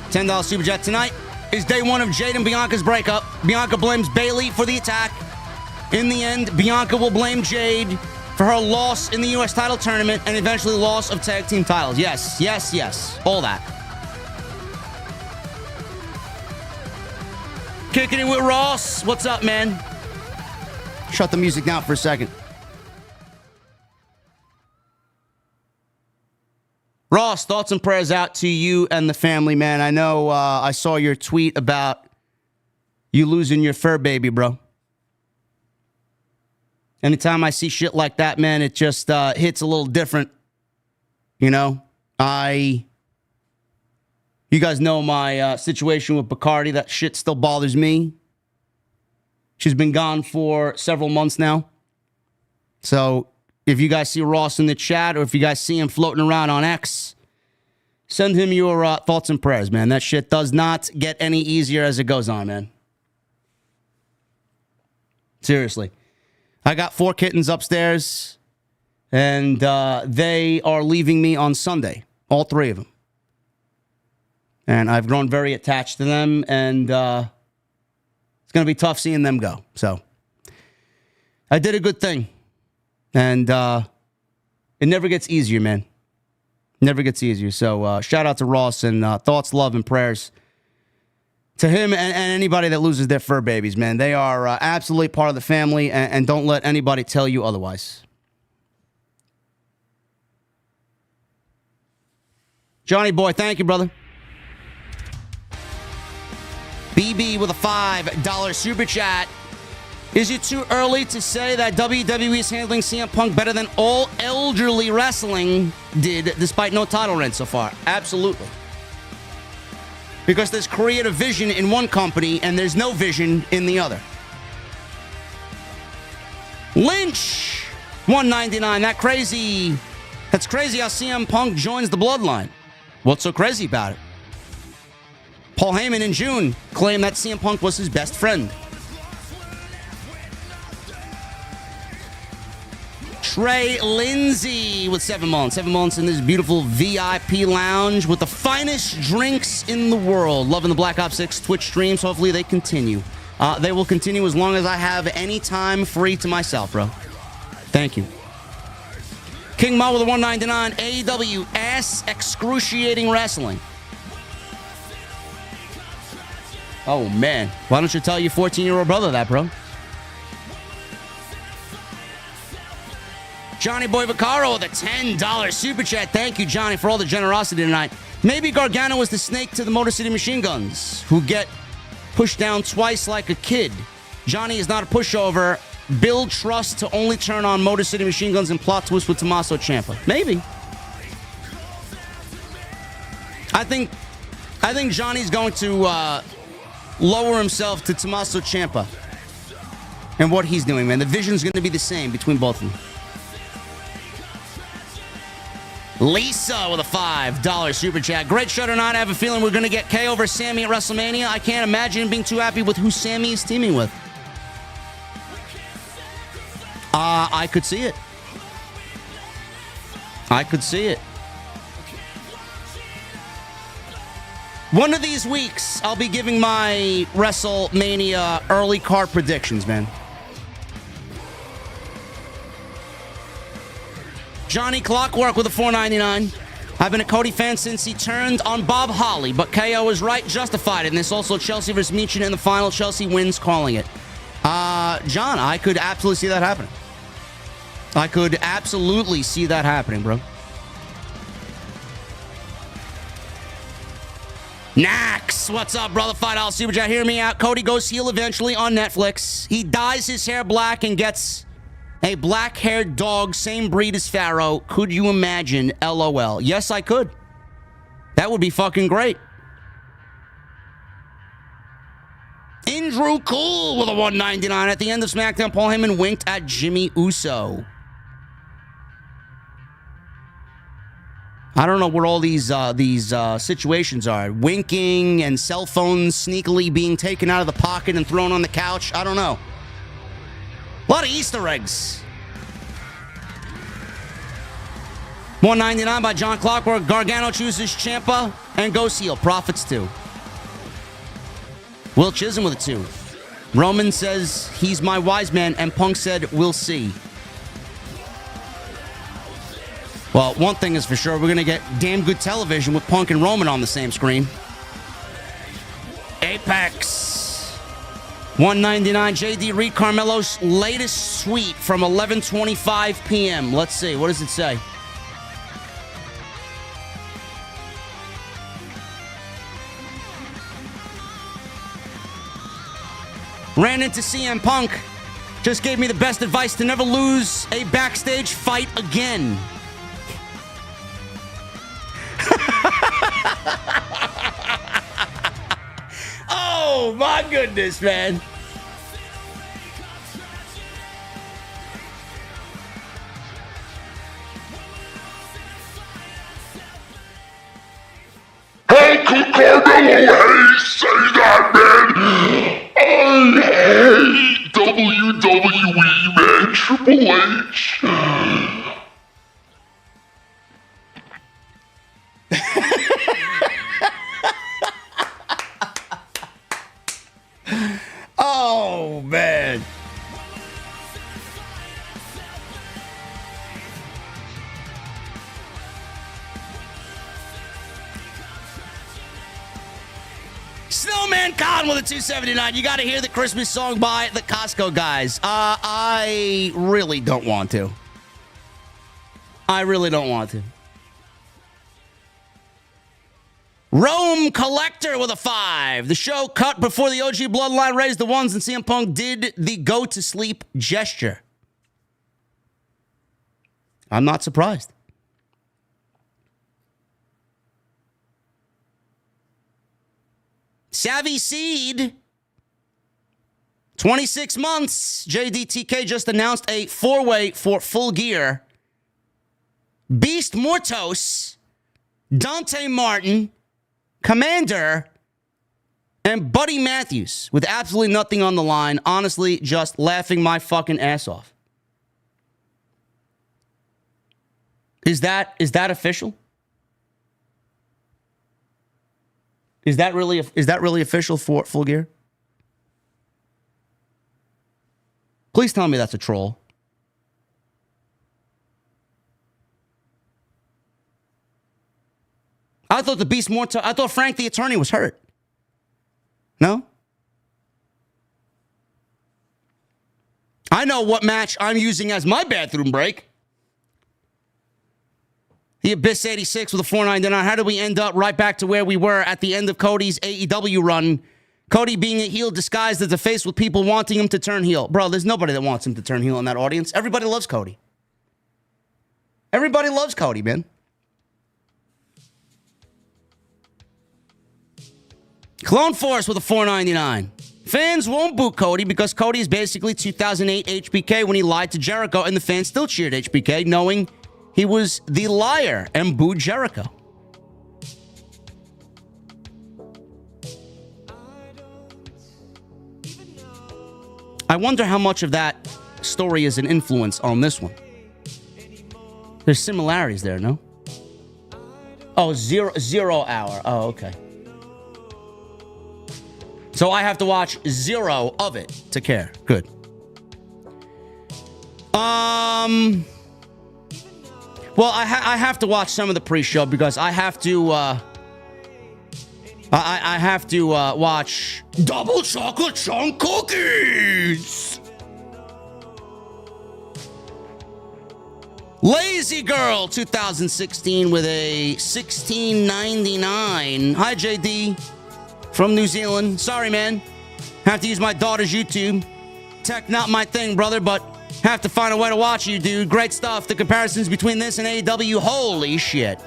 Speaker 1: $10 super chat. Tonight is day 1 of Jade and Bianca's breakup. Bianca blames Bayley for the attack. In the end, Bianca will blame Jade for her loss in the U.S. title tournament and eventually loss of tag team titles. Yes, yes, yes. All that. Kicking it with Ross. What's up, man? Shut the music down for a second. Ross, thoughts and prayers out to you and the family, man. I know I saw your tweet about you losing your fur baby, bro. Anytime I see shit like that, man, it just hits a little different. You know, you guys know my situation with Bacardi. That shit still bothers me. She's been gone for several months now. So if you guys see Ross in the chat or if you guys see him floating around on X, send him your thoughts and prayers, man. That shit does not get any easier as it goes on, man. Seriously. I got 4 kittens upstairs, and they are leaving me on Sunday. All 3 of them. And I've grown very attached to them, and it's going to be tough seeing them go. So I did a good thing. And it never gets easier, man. Never gets easier. So shout out to Ross, and thoughts, love, and prayers to him and anybody that loses their fur babies, man. They are absolutely part of the family, and don't let anybody tell you otherwise. Johnny Boy, thank you, brother. BB with a $5 super chat. Is it too early to say that WWE is handling CM Punk better than all elderly wrestling did, despite no title reign so far? Absolutely. Because there's creative vision in one company and there's no vision in the other. Lynch, $1.99. That's crazy how CM Punk joins the Bloodline. What's so crazy about it? Paul Heyman in June claimed that CM Punk was his best friend. Trey Lindsay with 7 months. 7 months in this beautiful VIP lounge with the finest drinks in the world. Loving the Black Ops 6 Twitch streams. Hopefully they continue. They will continue as long as I have any time free to myself, bro. Thank you. King Mo with a $1.99. AEW excruciating wrestling. Oh, man. Why don't you tell your 14-year-old brother that, bro? Johnny Boy Vaccaro with a $10 super chat. Thank you, Johnny, for all the generosity tonight. Maybe Gargano was the snake to the Motor City Machine Guns, who get pushed down twice like a kid. Johnny is not a pushover. Build trust to only turn on Motor City Machine Guns and plot twist with Tommaso Ciampa. Maybe. I think Johnny's going to lower himself to Tommaso Ciampa and what he's doing, man. The vision's going to be the same between both of them. Lisa with a $5 super chat. Great show tonight. I have a feeling we're going to get KO over Sammy at WrestleMania. I can't imagine being too happy with who Sammy is teaming with. I could see it. I could see it. One of these weeks, I'll be giving my WrestleMania early card predictions, man. Johnny Clockwork with a $4.99. I've been a Cody fan since he turned on Bob Holly, but KO is right, justified in this. Also, Chelsea versus Michin in the final. Chelsea wins, calling it. John, I could absolutely see that happening. I could absolutely see that happening, bro. Nax, what's up, brother? $5 super chat. Hear me out. Cody goes heel eventually on Netflix. He dyes his hair black and gets a black-haired dog, same breed as Pharaoh. Could you imagine? LOL. Yes, I could. That would be fucking great. Andrew Cool with a $1.99. At the end of SmackDown, Paul Heyman winked at Jimmy Uso. I don't know where all these situations are. Winking and cell phones sneakily being taken out of the pocket and thrown on the couch. I don't know. A lot of Easter eggs. $1.99 by John Clockwork. Gargano chooses Ciampa and goes heel. Profits 2. Will Chisholm with a 2. Roman says he's my wise man, and Punk said we'll see. Well, one thing is for sure, we're going to get damn good television with Punk and Roman on the same screen. Apex. $1.99. JD Reed Carmelo's latest tweet from 11:25 p.m. Let's see. What does it say? Ran into CM Punk. Just gave me the best advice to never lose a backstage fight again. Oh, my goodness, man.
Speaker 4: Carmelo Hayes say that, man? I hate WWE, man. Triple H.
Speaker 1: Oh, man. Snowman Con with a 279. You got to hear the Christmas song by the Costco guys. I really don't want to. I really don't want to. Rome Collector with a 5. The show cut before the OG Bloodline raised the ones and CM Punk did the go to sleep gesture. I'm not surprised. Savvy Seed. 26 months. JDTK just announced a 4-way for Full Gear. Beast Mortos. Dante Martin. Commander, and Buddy Matthews with absolutely nothing on the line. Honestly, just laughing my fucking ass off. Is that official? Is that really official for Full Gear? Please tell me that's a troll. I thought the Beast Mortal. I thought Frank the Attorney was hurt. No? I know what match I'm using as my bathroom break. The Abyss 86 with a 499. How did we end up right back to where we were at the end of Cody's AEW run? Cody being a heel disguised as a face with people wanting him to turn heel. Bro, there's nobody that wants him to turn heel in that audience. Everybody loves Cody. Everybody loves Cody, man. Clone Force with a 499. Fans won't boot Cody because Cody is basically 2008 HBK when he lied to Jericho, and the fans still cheered HBK knowing he was the liar and booed Jericho. I wonder how much of that story is an influence on this one. There's similarities there, no? Oh, zero hour. Oh, okay. So I have to watch 0 of it to care. Good. Well, I have to watch some of the pre-show because I have to. I have to watch Double Chocolate Chunk Cookies. Lazy Girl 2016 with a 16.99. Hi, JD. From New Zealand. Sorry, man. Have to use my daughter's YouTube. Tech not my thing, brother, but have to find a way to watch you, dude. Great stuff. The comparisons between this and AEW. Holy shit.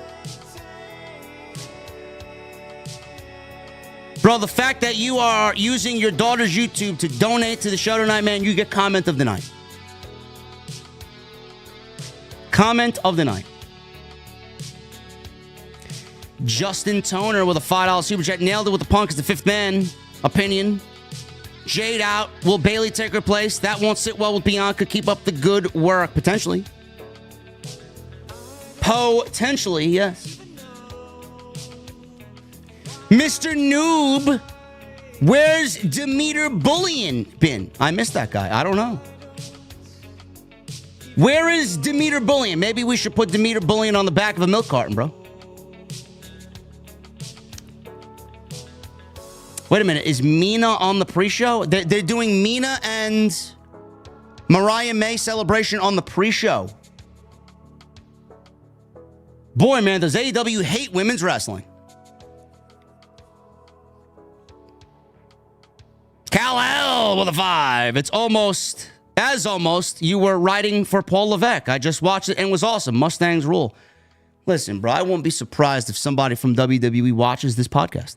Speaker 1: Bro, the fact that you are using your daughter's YouTube to donate to the show tonight, man, you get comment of the night. Comment of the night. Justin Toner with a $5 super chat. Nailed it with the Punk as the fifth man. Opinion. Jade out. Will Bayley take her place? That won't sit well with Bianca. Keep up the good work. Potentially. Potentially, yes. Mr. Noob. Where's Demeter Bullion been? I missed that guy. I don't know. Where is Demeter Bullion? Maybe we should put Demeter Bullion on the back of a milk carton, bro. Wait a minute. Is Mina on the pre-show? They're doing Mina and Mariah May celebration on the pre-show. Boy, man, does AEW hate women's wrestling. Kal-El with a 5. It's almost you were writing for Paul Levesque. I just watched it and was awesome. Mustangs rule. Listen, bro, I won't be surprised if somebody from WWE watches this podcast.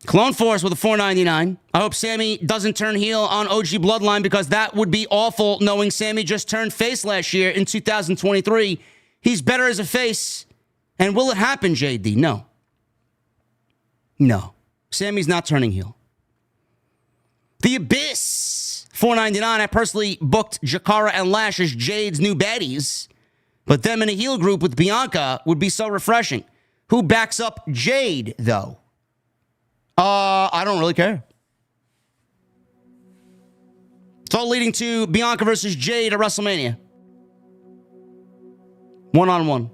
Speaker 1: Clone Force with a 499. I hope Sammy doesn't turn heel on OG Bloodline because that would be awful knowing Sammy just turned face last year in 2023. He's better as a face. And will it happen, JD? No. No. Sammy's not turning heel. The Abyss, $4.99. I personally booked Jakara and Lash as Jade's new baddies, but them in a heel group with Bianca would be so refreshing. Who backs up Jade, though? I don't really care. It's all leading to Bianca versus Jade at WrestleMania. One-on-one.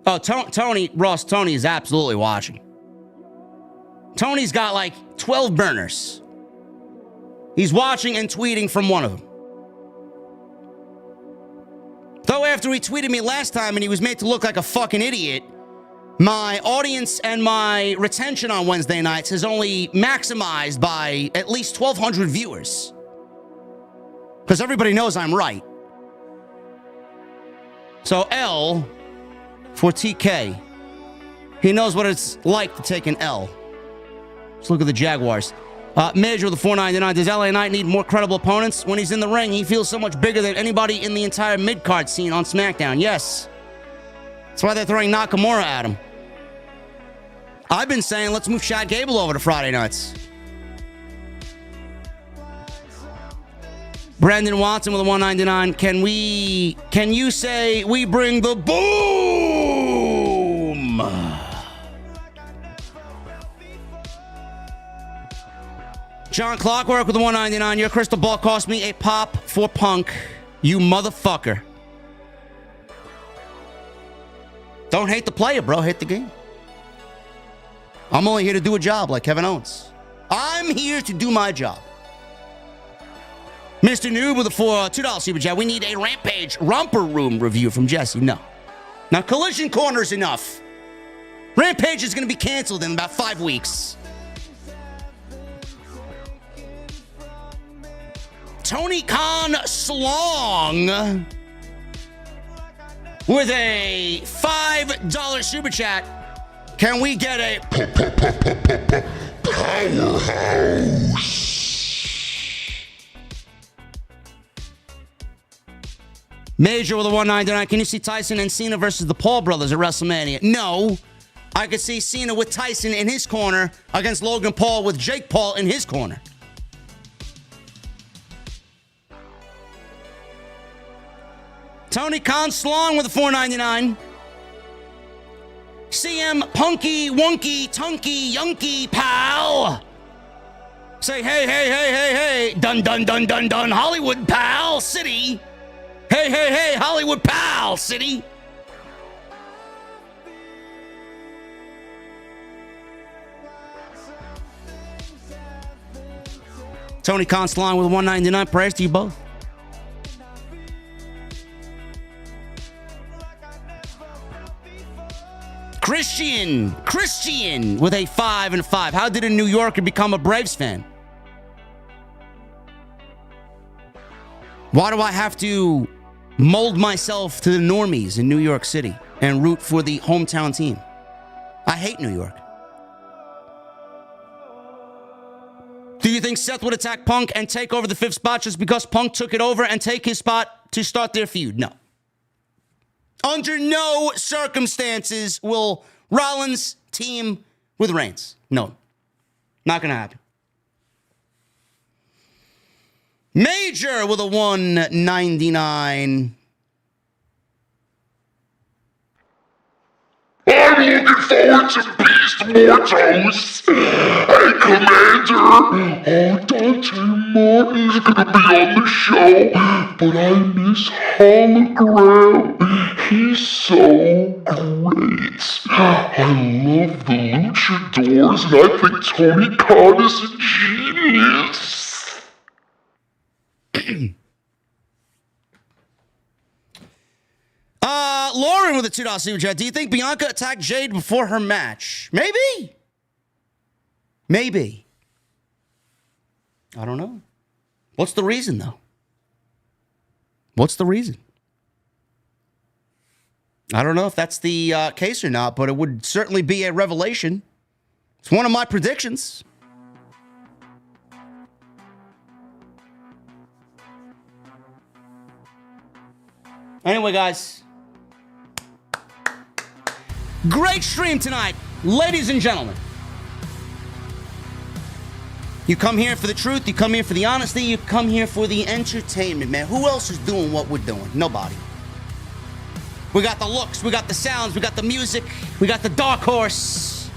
Speaker 1: Oh, Tony is absolutely watching. Tony's got like 12 burners. He's watching and tweeting from one of them. Though after he tweeted me last time and he was made to look like a fucking idiot, my audience and my retention on Wednesday nights has only maximized by at least 1,200 viewers. Because everybody knows I'm right. So L for TK. He knows what it's like to take an L. Let's look at the Jaguars. Major with the $4.99. Does LA Knight need more credible opponents? When he's in the ring, he feels so much bigger than anybody in the entire mid-card scene on SmackDown. Yes. That's why they're throwing Nakamura at him. I've been saying, let's move Chad Gable over to Friday nights. Brandon Watson with a $1.99. Can you say we bring the boom? John Clockwork with a $1.99. Your crystal ball cost me a pop for Punk. You motherfucker. Don't hate the player, bro. Hate the game. I'm only here to do a job like Kevin Owens. I'm here to do my job. Mr. Noob with a $2 super chat. We need a Rampage Romper Room review from Jesse. No. Now, Collision Corner's enough. Rampage is going to be canceled in about 5 weeks. Tony Khan Slong with a $5 super chat. Can we get a powerhouse? Major with a $1.99. Can you see Tyson and Cena versus the Paul brothers at WrestleMania? No. I could see Cena with Tyson in his corner against Logan Paul with Jake Paul in his corner. Tony Khan Slong with a $4.99. CM Punky Wonky Tunky Yunky Pal. Say hey, dun dun dun dun dun Hollywood Pal City. Hey, Hollywood Pal City. Tony Khan Slong with a $1.99. Prayers to you both. Christian with a 5 and 5. How did a New Yorker become a Braves fan? Why do I have to mold myself to the normies in New York City and root for the hometown team? I hate New York. Do you think Seth would attack Punk and take over the 5th spot just because Punk took it over and take his spot to start their feud? No. Under no circumstances will Rollins team with Reigns. No. Not going to happen. Major with a $1.99.
Speaker 4: I'm looking forward to Beast Mortos. Hey, Commander. Oh, Dante Martin's gonna be on the show, but I miss Hologram. He's so great. I love the luchadors, and I think Tony Khan is a genius.
Speaker 1: Lauren with a $2 super chat. Do you think Bianca attacked Jade before her match? Maybe. I don't know. What's the reason, though? What's the reason? I don't know if that's the case or not, but it would certainly be a revelation. It's one of my predictions. Anyway, guys. Great stream tonight, ladies and gentlemen. You come here for the truth, you come here for the honesty, you come here for the entertainment, man. Who else is doing what we're doing? Nobody. We got the looks, we got the sounds, we got the music, we got the dark horse.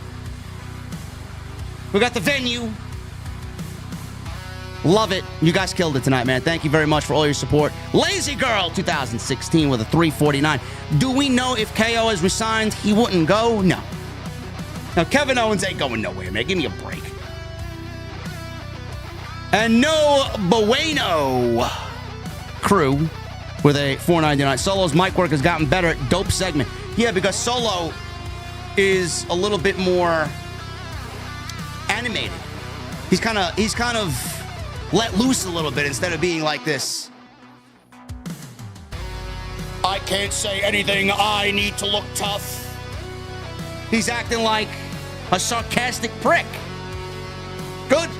Speaker 1: We got the venue. Love it. You guys killed it tonight, man. Thank you very much for all your support. Lazy Girl 2016 with a 349. Do we know if KO has resigned? He wouldn't go? No. Now, Kevin Owens ain't going nowhere, man. Give me a break. And no bueno crew with a 499. Solo's mic work has gotten better. Dope segment. Yeah, because Solo is a little bit more animated. He's kind of let loose a little bit instead of being like this. I can't say anything. I need to look tough. He's acting like a sarcastic prick. Good.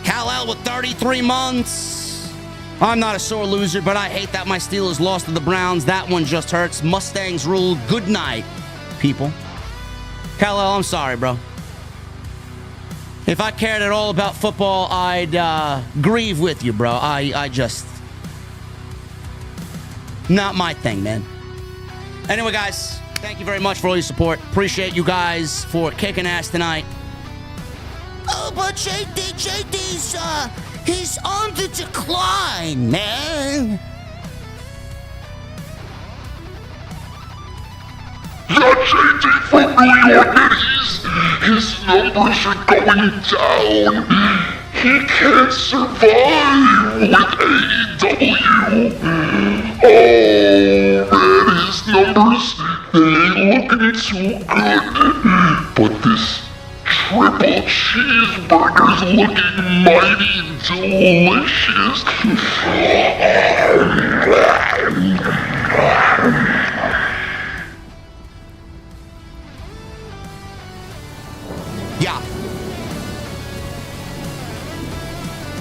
Speaker 1: Kal-El with 33 months. I'm not a sore loser, but I hate that my Steelers lost to the Browns. That one just hurts. Mustangs rule. Good night, people. Kal-El, I'm sorry, bro. If I cared at all about football, I'd grieve with you, bro. I just... Not my thing, man. Anyway, guys, thank you very much for all your support. Appreciate you guys for kicking ass tonight.
Speaker 2: Oh, but JD's, he's on the decline, man.
Speaker 4: Yeah, JD from New York, man, his numbers are going down. He can't survive with AEW. Oh, man, his numbers, they ain't looking too good. But this triple cheeseburger's looking mighty delicious.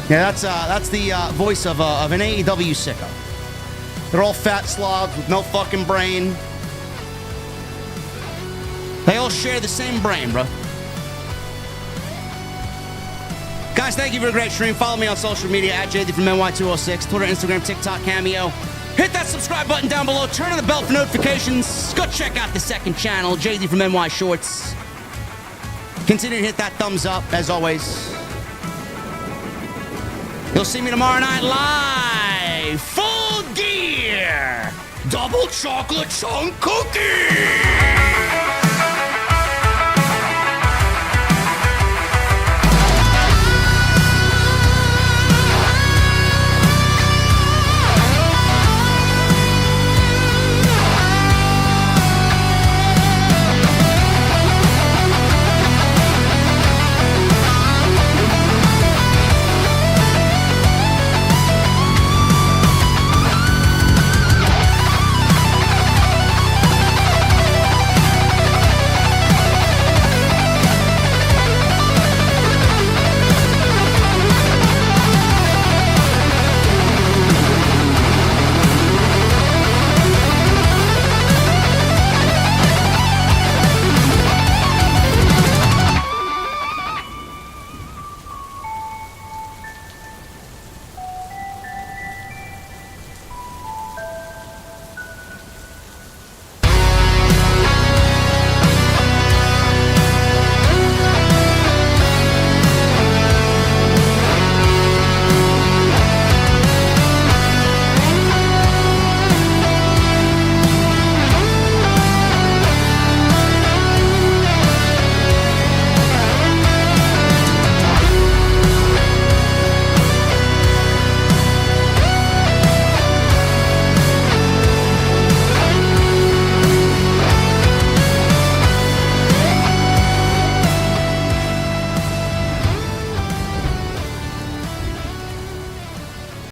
Speaker 1: Yeah, that's the voice of an AEW sicko. They're all fat slobs with no fucking brain. They all share the same brain, bro. Guys, thank you for a great stream. Follow me on social media at JD from NY206, Twitter, Instagram, TikTok, Cameo. Hit that subscribe button down below. Turn on the bell for notifications. Go check out the second channel, JD from NY Shorts. Continue to hit that thumbs up, as always. You'll see me tomorrow night live. Full gear. Double chocolate chunk cookie.